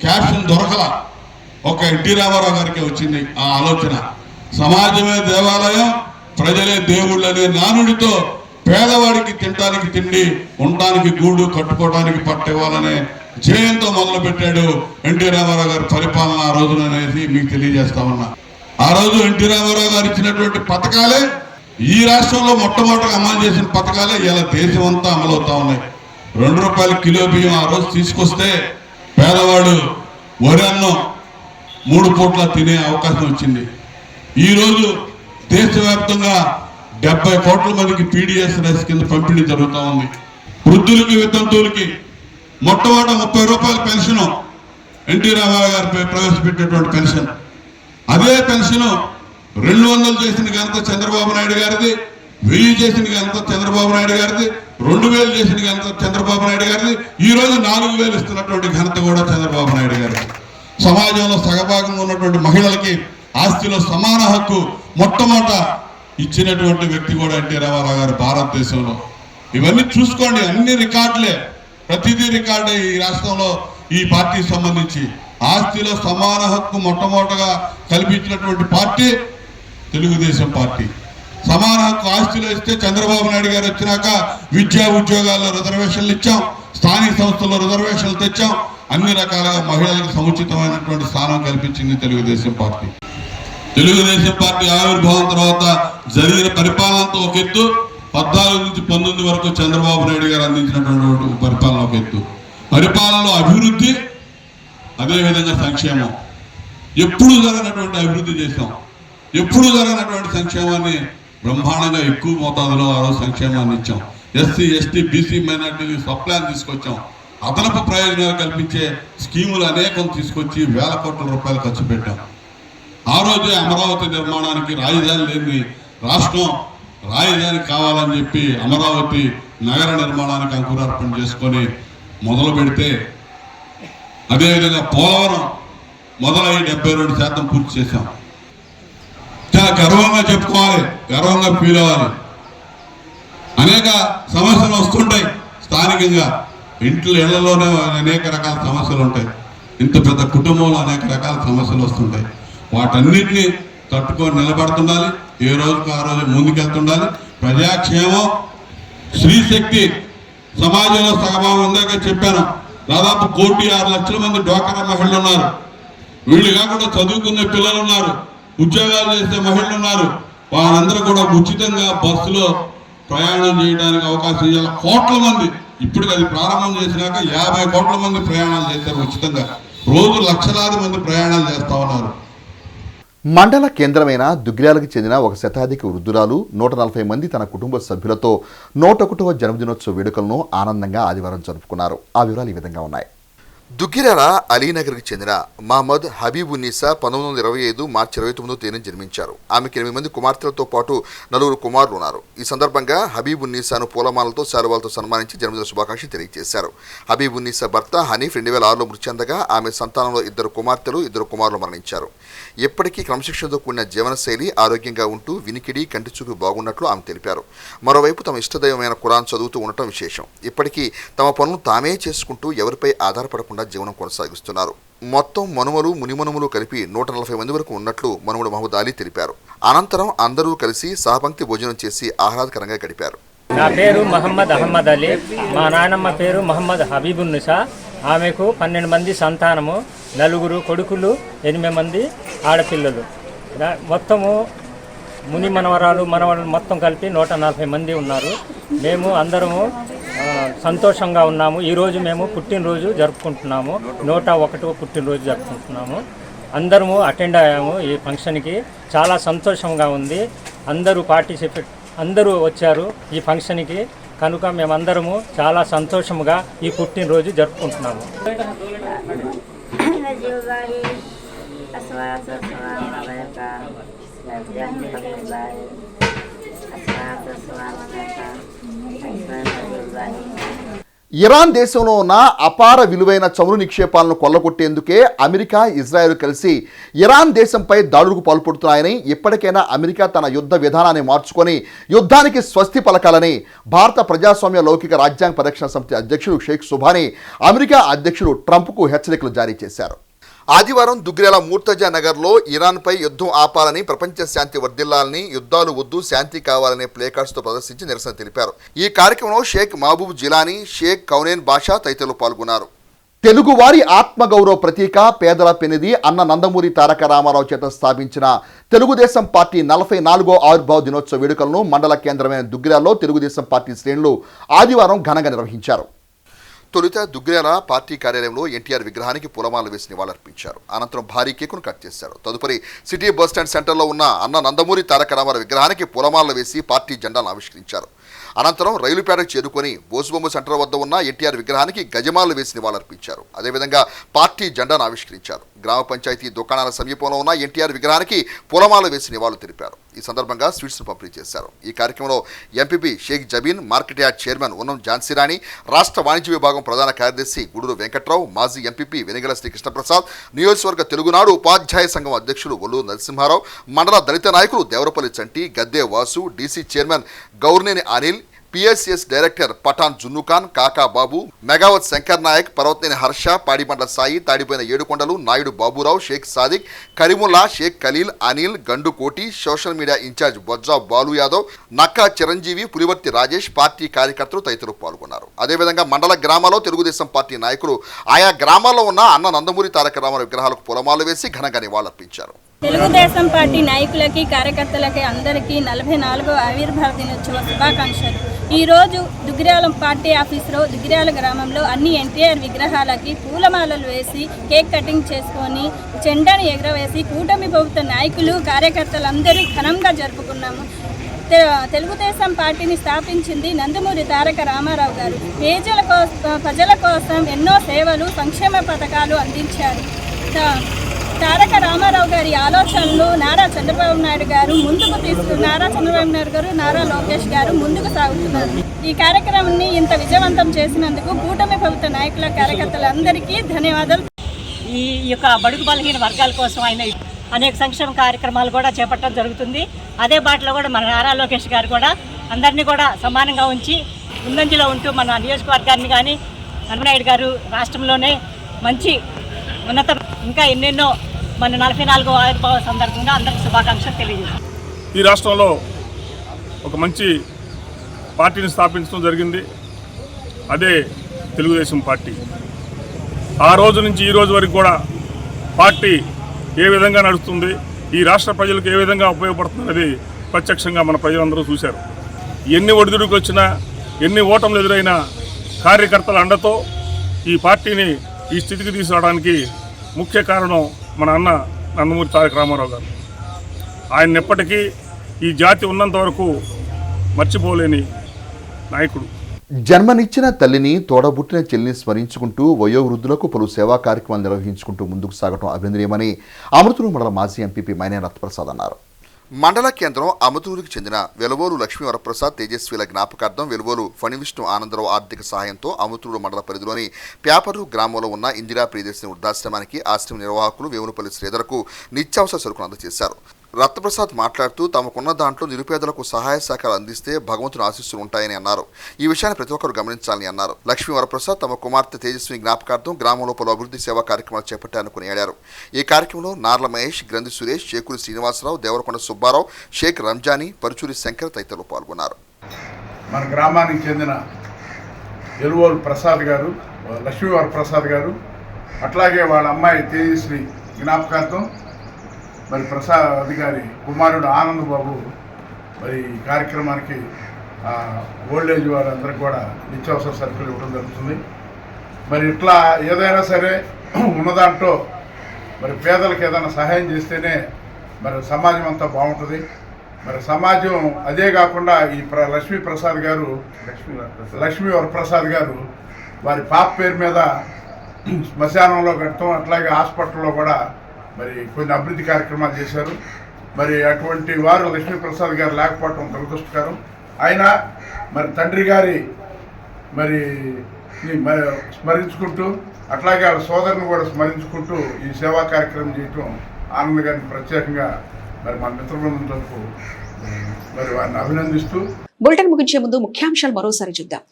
క్యాప్షన్ దొరకల, ఒక ఎన్టీ రామారావు గారికి వచ్చింది ఆ ఆలోచన. సమాజమే దేవాలయం, ప్రజలే దేవుళ్ళు అనే నానుడితో పేదవాడికి తినడానికి తిండి, ఉండడానికి గూడు, కట్టుకోవడానికి పట్ట ఇవ్వాలనే ధ్యేయంతో మొదలు పెట్టాడు ఎన్టీ రామారావు గారి పరిపాలన ఆ రోజున అనేది మీకు తెలియజేస్తా ఉన్నా. ఆ రోజు ఎన్టీ రామారావు గారు ఇచ్చినటువంటి పథకాలే, ఈ రాష్ట్రంలో మొట్టమొదటిగా అమలు చేసిన పథకాలే ఇలా దేశం అంతా అమలవుతా ఉన్నాయి. 2 రూపాయల కిలో బియ్యం ఆ రోజు తీసుకొస్తే పేదవాడు వరి అన్నం 3 పూట్ల తినే అవకాశం వచ్చింది. ఈరోజు దేశవ్యాప్తంగా 70 కోట్ల మందికి పీడిఎస్ రైస్ కింద పంపిణీ జరుగుతూ ఉంది. వృద్ధులకి వితంతువులకి మొట్టమొదట 30 రూపాయల పెన్షన్ ఎన్టీ రామారావు గారు ప్రవేశపెట్టేటువంటి పెన్షన్. అదే పెన్షన్ 200 చేసిన ఘనత చంద్రబాబు నాయుడు గారిది, 1000 చేసిన ఘనత చంద్రబాబు నాయుడు గారిది, 2000 చేసిన ఘనత చంద్రబాబు నాయుడు గారిది, ఈ రోజు 4000 ఇస్తున్నటువంటి ఘనత కూడా చంద్రబాబు నాయుడు గారిది. సమాజంలో సగభాగంగా ఉన్నటువంటి మహిళలకి ఆస్తిలో సమాన హక్కు మొట్టమొదట ఇచ్చినటువంటి వ్యక్తి కూడా ఎన్టీ రామారావు గారు భారతదేశంలో. ఇవన్నీ చూసుకోండి, అన్ని రికార్డులే, ప్రతిదీ రికార్డే. ఈ రాష్ట్రంలో ఈ పార్టీకి సంబంధించి ఆస్తిలో సమాన హక్కు మొట్టమొదటగా కల్పించినటువంటి పార్టీ తెలుగుదేశం పార్టీ. సమాన హక్కు ఆస్తిలో ఇస్తే చంద్రబాబు నాయుడు గారు వచ్చినాక విద్యా ఉద్యోగాల్లో రిజర్వేషన్లు ఇచ్చాం, స్థానిక సంస్థల్లో రిజర్వేషన్లు తెచ్చాం, అన్ని రకాలుగా మహిళలకు సముచితమైనటువంటి స్థానం కల్పించింది తెలుగుదేశం పార్టీ. తెలుగుదేశం పార్టీ ఆవిర్భావం తర్వాత జరిగిన పరిపాలనతో ఒక ఎత్తు, 14 నుంచి 19 వరకు చంద్రబాబు నాయుడు గారు అందించినటువంటి పరిపాలన ఒక ఎత్తు. పరిపాలనలో అభివృద్ధి, అదేవిధంగా సంక్షేమం. ఎప్పుడు జరగనటువంటి అభివృద్ధి చేశాం, ఎప్పుడు జరగనటువంటి సంక్షేమాన్ని బ్రహ్మాండంగా ఎక్కువ మోతాదులో ఆ రోజు సంక్షేమాన్ని ఇచ్చాం. ఎస్సీ ఎస్టీ బీసీ మైనార్టీకి సప్లాన్ తీసుకొచ్చాం. అదనపు ప్రయోజనాలు కల్పించే స్కీములు అనేకం తీసుకొచ్చి వేల కోట్ల రూపాయలు ఖర్చు పెట్టాం. ఆ రోజే అమరావతి నిర్మాణానికి రాజధాని లేని రాష్ట్రం రాజధాని కావాలని చెప్పి అమరావతి నగర నిర్మాణానికి అంకురార్పణ చేసుకొని మొదలు పెడితే, అదేవిధంగా పోలవరం మొదలై 72% పూర్తి చేశాం. చాలా గర్వంగా చెప్పుకోవాలి, గర్వంగా ఫీల్ అవ్వాలి. అనేక సమస్యలు వస్తుంటాయి స్థానికంగా, ఇళ్లలోనే అనేక రకాల సమస్యలు ఉంటాయి. ఇంత పెద్ద కుటుంబంలో అనేక రకాల సమస్యలు వస్తుంటాయి. వాటన్నిటినీ తట్టుకొని నిలబడుతుండాలి, ఏ రోజుకు ఆ రోజు ముందుకెళ్తుండాలి. ప్రజాక్షేమం, స్త్రీశక్తి సమాజంలో సగభాగం ఉందాక చెప్పాను. దాదాపు 1,6,00,000 మంది డ్వాక్రా మహిళలు ఉన్నారు. వీళ్ళు కాకుండా చదువుకునే పిల్లలు ఉన్నారు, ఉద్యోగాలు చేసే మహిళలు ఉన్నారు. వాళ్ళందరూ కూడా ఉచితంగా బస్సులో ప్రయాణం చేయడానికి అవకాశం ఇవ్వాలి. కోట్ల మంది, ఇప్పుడు అది ప్రారంభం చేసినాక 50 కోట్ల మంది ప్రయాణాలు చేశారు ఉచితంగా. రోజు లక్షలాది మంది ప్రయాణాలు చేస్తా ఉన్నారు. మండల కేంద్రమైన దుగ్గిరాలకు చెందిన ఒక శతాధిక వృద్ధురాలు 140 మంది తన కుటుంబ సభ్యులతో 101వ జన్మదినోత్సవ వేడుకలను ఆనందంగా ఆదివారం జరుపుకున్నారు. ఆ వివరాలు ఈ విధంగా ఉన్నాయి. దుగ్గిరాల అలీనగర్కి చెందిన మహమ్మద్ హబీబున్నీసా 1925 మార్చి 29వ తేదీన జన్మించారు. ఆమెకి 8 మంది కుమార్తెలతో పాటు 4 కుమారులు ఉన్నారు. ఈ సందర్భంగా హబీబున్నీసాను పూలమాలతో శాలువాలతో సన్మానించి జన్మదిన శుభాకాంక్షలు తెలియజేశారు. హబీబున్నీసా భర్త హనీఫ్ 2006లో మృతి చెందగా ఆమె సంతానంలో 2 కుమార్తెలు 2 కుమారులు మరణించారు. ఎప్పటికీ క్రమశిక్షణతో కూడిన జీవనశైలి, ఆరోగ్యంగా ఉంటూ వినికిడి కంటి చూపు బాగున్నట్లు ఆమె తెలిపారు. మరోవైపు తమ ఇష్టదైవమైన ఖురాన్ చదువుతూ ఉండటం విశేషం. ఇప్పటికీ తమ పనులు తామే చేసుకుంటూ ఎవరిపై ఆధారపడకుండా జీవనం కొనసాగిస్తున్నారు. మొత్తం మనుమలు మునిమనుములు కలిపి 140 మంది వరకు ఉన్నట్లు మనుమడు మహమ్మద్ అలీ తెలిపారు. అనంతరం అందరూ కలిసి సహపంక్తి భోజనం చేసి ఆహ్లాదకరంగా గడిపారు. నా పేరు మహమ్మద్ అహ్మద్ అలీ. మా నాయనమ్మ పేరు మహమ్మద్ హబీబున్నీసా. ఆమెకు 12 మంది సంతానము, 4 కొడుకులు, 8 మంది ఆడపిల్లలు. మొత్తము ముని మనవరాలు మనవరాలు మొత్తం కలిపి 140 మంది ఉన్నారు. మేము అందరము సంతోషంగా ఉన్నాము. ఈరోజు మేము పుట్టినరోజు జరుపుకుంటున్నాము, 101వ పుట్టినరోజు జరుపుకుంటున్నాము. అందరము అటెండ్ అయ్యాము ఈ ఫంక్షన్కి. చాలా సంతోషంగా ఉంది. అందరూ వచ్చారు ఈ ఫంక్షన్కి. కనుక మేమందరము చాలా సంతోషముగా ఈ పుట్టినరోజు జరుపుకుంటున్నాము. ఇరాన్ దేశంలో ఉన్న అపార విలువైన చమురు నిక్షేపాలను కొల్లగొట్టేందుకే అమెరికా, ఇజ్రాయెల్ కలిసి ఇరాన్ దేశంపై దాడులకు పాల్పడుతున్నాయని, ఇప్పటికైనా అమెరికా తన యుద్ధ విధానాన్ని మార్చుకొని యుద్ధానికి స్వస్తి పలకాలని భారత ప్రజాస్వామ్య లౌకిక రాజ్యాంగ పరిరక్షణ సమితి అధ్యక్షుడు షేక్ సుబానీ అమెరికా అధ్యక్షుడు ట్రంప్కు హెచ్చరికలు జారీ చేశారు. ఆదివారం దుగ్గిరాల మూర్తజా నగర్లో ఇరాన్పై యుద్ధం ఆపాలని, ప్రపంచ శాంతి వర్ధిల్లాలని, యుద్ధాలు వద్దు శాంతి కావాలనే ప్లేకార్డ్స్తో ప్రదర్శించి నిరసన తెలిపారు. ఈ కార్యక్రమంలో షేక్ మహబూబ్ జిలానీ, షేక్ కౌనేన్ బాషా తదితరులు పాల్గొన్నారు. తెలుగువారి ఆత్మగౌరవ ప్రతీక, పేదల పెనిది అన్న నందమూరి తారక రామారావు చేత స్థాపించిన తెలుగుదేశం పార్టీ 44వ ఆవిర్భావ దినోత్సవ వేడుకలను మండల కేంద్రమైన దుగ్గిరాల్లో తెలుగుదేశం పార్టీ శ్రేణులు ఆదివారం ఘనంగా నిర్వహించారు. తొలుత దుగ్గ్యాల పార్టీ కార్యాలయంలో ఎన్టీఆర్ విగ్రహానికి పూలమాలలు వేసి నివాళులర్పించారు. అనంతరం భారీ కేకును కట్ చేశారు. తదుపరి సిటీ బస్టాండ్ సెంటర్లో ఉన్న అన్న నందమూరి తారక రామారావు విగ్రహానికి పూలమాలలు వేసి పార్టీ జెండాను ఆవిష్కరించారు. అనంతరం రైలుపేటకు చేరుకొని బోసుబొమ్మ సెంటర్ వద్ద ఉన్న ఎన్టీఆర్ విగ్రహానికి గజమాలలు వేసి నివాళులర్పించారు. అదేవిధంగా పార్టీ జెండాను ఆవిష్కరించారు. గ్రామ పంచాయతీ దుకాణాల సమీపంలో ఉన్న ఎన్టీఆర్ విగ్రహానికి పూలమాల వేసి నివాళులు తెలిపారు. ఈ సందర్భంగా స్వీట్స్ను పంపిణీ చేశారు. ఈ కార్యక్రమంలో MPP Shaik Jabeen, market yard chairman Unnam Jhansirani, రాష్ట్ర వాణిజ్య విభాగం ప్రధాన కార్యదర్శి గూడూరు వెంకట్రావు, మాజీ ఎంపీపీ వెనిగల శ్రీకృష్ణప్రసాద్, నియోజకవర్గ తెలుగునాడు ఉపాధ్యాయ సంఘం అధ్యక్షులు ఒల్లు నరసింహారావు, మండల దళిత నాయకులు Devarapalli Chanti, Gadde Vasu, DC chairman Gourneni Anil, PSCS director Pathan Junnukhan, Kaka Babu, Megavath Shankar Naik, Parvathaneni Harsha, Padibandla Sai, తాడిపోయిన ఏడుకొండలు, Naidu Baburao, Sheikh Sadiq, Karimulla, Sheikh Khaleel, Anil, Gandu Koti, social media incharge Bojja Balu Yadav, Nakka Chiranjeevi, Pulivarthi Rajesh, party కార్యకర్తలు తదితరులు పాల్గొన్నారు. అదేవిధంగా మండల గ్రామాల్లో తెలుగుదేశం పార్టీ నాయకులు ఆయా గ్రామాల్లో ఉన్న అన్న నందమూరి తారక రామారావు విగ్రహాలకు పూలమాలలు వేసి ఘనంగా నివాళులర్పించారు. తెలుగుదేశం పార్టీ నాయకులకి, కార్యకర్తలకి అందరికీ 44వ ఆవిర్భావ దినోత్సవ శుభాకాంక్షలు. ఈరోజు దుగ్గిరాల పార్టీ ఆఫీసులో దుగ్గిరాల గ్రామంలో అన్ని ఎన్టీఆర్ విగ్రహాలకి పూలమాలలు వేసి కేక్ కటింగ్ చేసుకొని జెండాను ఎగరవేసి కూటమి ప్రభుత్వ నాయకులు, కార్యకర్తలందరూ ఘనంగా జరుపుకున్నాము. తెలుగుదేశం పార్టీని స్థాపించింది నందమూరి తారక రామారావు గారు. ప్రజల కోసం ఎన్నో సేవలు, సంక్షేమ పథకాలు అందించారు. తారక రామారావు గారి ఆలోచనలు నారా చంద్రబాబు నాయుడు గారు నారా లోకేష్ గారు ముందుకు సాగుతున్నారు. ఈ కార్యక్రమాన్ని ఇంత విజయవంతం చేసినందుకు కూటమి ప్రభుత్వ నాయకుల, కార్యకర్తలందరికీ ధన్యవాదాలు. ఈ యొక్క బడుగు బలహీన వర్గాల కోసం ఆయన అనేక సంక్షేమ కార్యక్రమాలు కూడా చేపట్టడం జరుగుతుంది. అదే బాటలో కూడా మన నారా లోకేష్ గారు కూడా అందరినీ కూడా సమానంగా ఉంచి ముందంజలో ఉంటూ మన నియోజకవర్గాన్ని కానీ చంద్రబాబు గారు రాష్ట్రంలోనే మంచి ఉన్నత ఇంకా ఎన్నెన్నో మన 44వ ఆవిర్భావ సందర్భంగా అందరికీ శుభాకాంక్షలు తెలియజేస్తాం. ఈ రాష్ట్రంలో ఒక మంచి పార్టీని స్థాపించడం జరిగింది. అదే తెలుగుదేశం పార్టీ. ఆ రోజు నుంచి ఈ రోజు వరకు కూడా పార్టీ ఏ విధంగా నడుస్తుంది, ఈ రాష్ట్ర ప్రజలకు ఏ విధంగా ఉపయోగపడుతున్నది ప్రత్యక్షంగా మన ప్రజలందరూ చూశారు. ఎన్ని ఒడిదుడుకు వచ్చినా, ఎన్ని ఓటములు ఎదురైనా కార్యకర్తల అండతో ఈ పార్టీని ఈ స్థితికి తీసుకురావడానికి ముఖ్య కారణం మన అన్న నందమూరి తారక రామారావు గారు. ఆయన ఎప్పటికీ ఈ జాతి ఉన్నంత వరకు మర్చిపోలేని నాయకుడు. జన్మనిచ్చిన తల్లిని, తోడబుట్టిన చెల్లిని స్మరించుకుంటూ వయోవృద్ధులకు పలు సేవా కార్యక్రమాలు నిర్వహించుకుంటూ ముందుకు సాగడం అభినందనీయమని అమృతూరు మండల మాజీ ఎంపీపీ మైనేని రత్నప్రసాద్ అన్నారు. మండల కేంద్రం అమృతూరుకు చెందిన వెలువోలు లక్ష్మీ వరప్రసాద్ తేజస్వీల జ్ఞాపకార్థం వెలువోలు ఫణివిష్ణు ఆనందరావు ఆర్థిక సహాయంతో అమృతూరు మండల పరిధిలోని పేపరు గ్రామంలో ఉన్న ఇందిరా ప్రియదర్శిని వృద్ధాశ్రమానికి ఆశ్రమ నిర్వాహకులు వేమునపల్లి శ్రీధర్కు నిత్యావసర సరుకులు అందజేశారు. రత్నప్రసాద్ మాట్లాడుతూ తమకున్న దాంట్లో నిరుపేదలకు సహాయ సహకారాలు అందిస్తే భగవంతుని ఆశీస్సులు ఉంటాయని అన్నారు. ఈ విషయాన్ని ప్రతి ఒక్కరు గమనించాలని అన్నారు. లక్ష్మీ వరప్రసాద్ తమ కుమార్తె తేజస్విని జ్ఞాపకార్థం గ్రామంలో పలు అభివృద్ధి సేవా కార్యక్రమాలు చేపట్టారని కొనియాడారు. ఈ కార్యక్రమంలో నార్ల మహేష్, గ్రంథి సురేష్, చేకూరి శ్రీనివాసరావు, దేవరకొండ సుబ్బారావు, షేక్ రంజానీ, పరుచూరి శంకర్ తదితరులు పాల్గొన్నారు. మన గ్రామానికి చెందిన ఎలువోలు ప్రసాద్ గారు, లక్ష్మీ వరప్రసాద్ గారు, అట్లాగే వాళ్ళ అమ్మాయి తేజస్వి జ్ఞాపకార్థం మరి ప్రసాద్ గారి కుమారుడు ఆనంద్ బాబు మరి ఈ కార్యక్రమానికి ఓల్డేజ్ వారందరికీ కూడా నిత్యావసర సరుకులు ఇవ్వడం జరుగుతుంది. మరి ఇట్లా ఏదైనా సరే ఉన్నదాంట్లో మరి పేదలకు ఏదైనా సహాయం చేస్తేనే మరి సమాజం అంతా బాగుంటుంది. మరి సమాజం అదే కాకుండా ఈ లక్ష్మీ వరప్రసాద్ గారు వారి పాప పేరు మీద శ్మశానంలో కట్టడం, అట్లాగే హాస్పిటల్లో కూడా మరి కొన్ని అభివృద్ధి కార్యక్రమాలు చేశారు. మరి అటువంటి వారు లక్ష్మీప్రసాద్ గారు లేకపోవటం దురదృష్టకరం. అయినా మరి తండ్రి గారి మరి స్మరించుకుంటూ అట్లాగే వాళ్ళ సోదరుని కూడా స్మరించుకుంటూ ఈ సేవా కార్యక్రమం చేయటం ఆనంద్ గారిని ప్రత్యేకంగా మరి మన మిత్రబృందం తరఫు మరి వారిని అభినందిస్తూ బులెటిన్ ముగించే ముందు ముఖ్యాంశాలు మరోసారి చూద్దాం.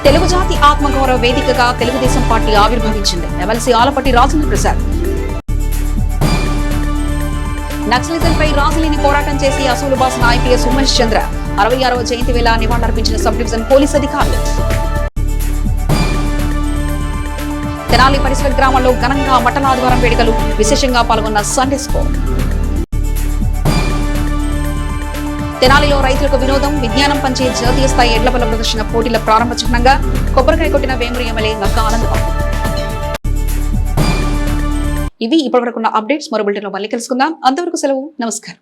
తెలుగు జాతి ఆత్మగౌరవ వేదికగా తెలుగుదేశం పార్టీ ఆవిర్భవించింది. ఎమ్మెల్సీ ఆలపాటి రాజేంద్ర ప్రసాద్. నక్సలిజంపై రాజులేని పోరాటం చేసి అసూలు బాసిన ఐపీఎస్ ఉమేష్ చంద్ర 66వ జయంతి వేళ నివాళులర్పించిన సబ్ డివిజన్ పోలీస్ అధికారులు. తెనాలి పరిసర గ్రామాల్లో ఘనంగా మటన్ ఆదివారం వేడుకలు, విశేషంగా పాల్గొన్న సండే స్కూల్. తెనాలిలో రైతులకు వినోదం, విజ్ఞానం పంచే జాతీయ స్థాయి ఎడ్లబల ప్రదర్శన పోటీల ప్రారంభ చిహ్నంగా కొబ్బరికాయ కొట్టిన వేమూరు ఎమ్మెల్యే నక్కా ఆనందబాబు. ఇవి ఇప్పటివరకున్న అప్డేట్స్. మరో బులెటిన్లో మళ్ళీ కలుసుకుందాం. అంతవరకు సెలవు. నమస్కారం.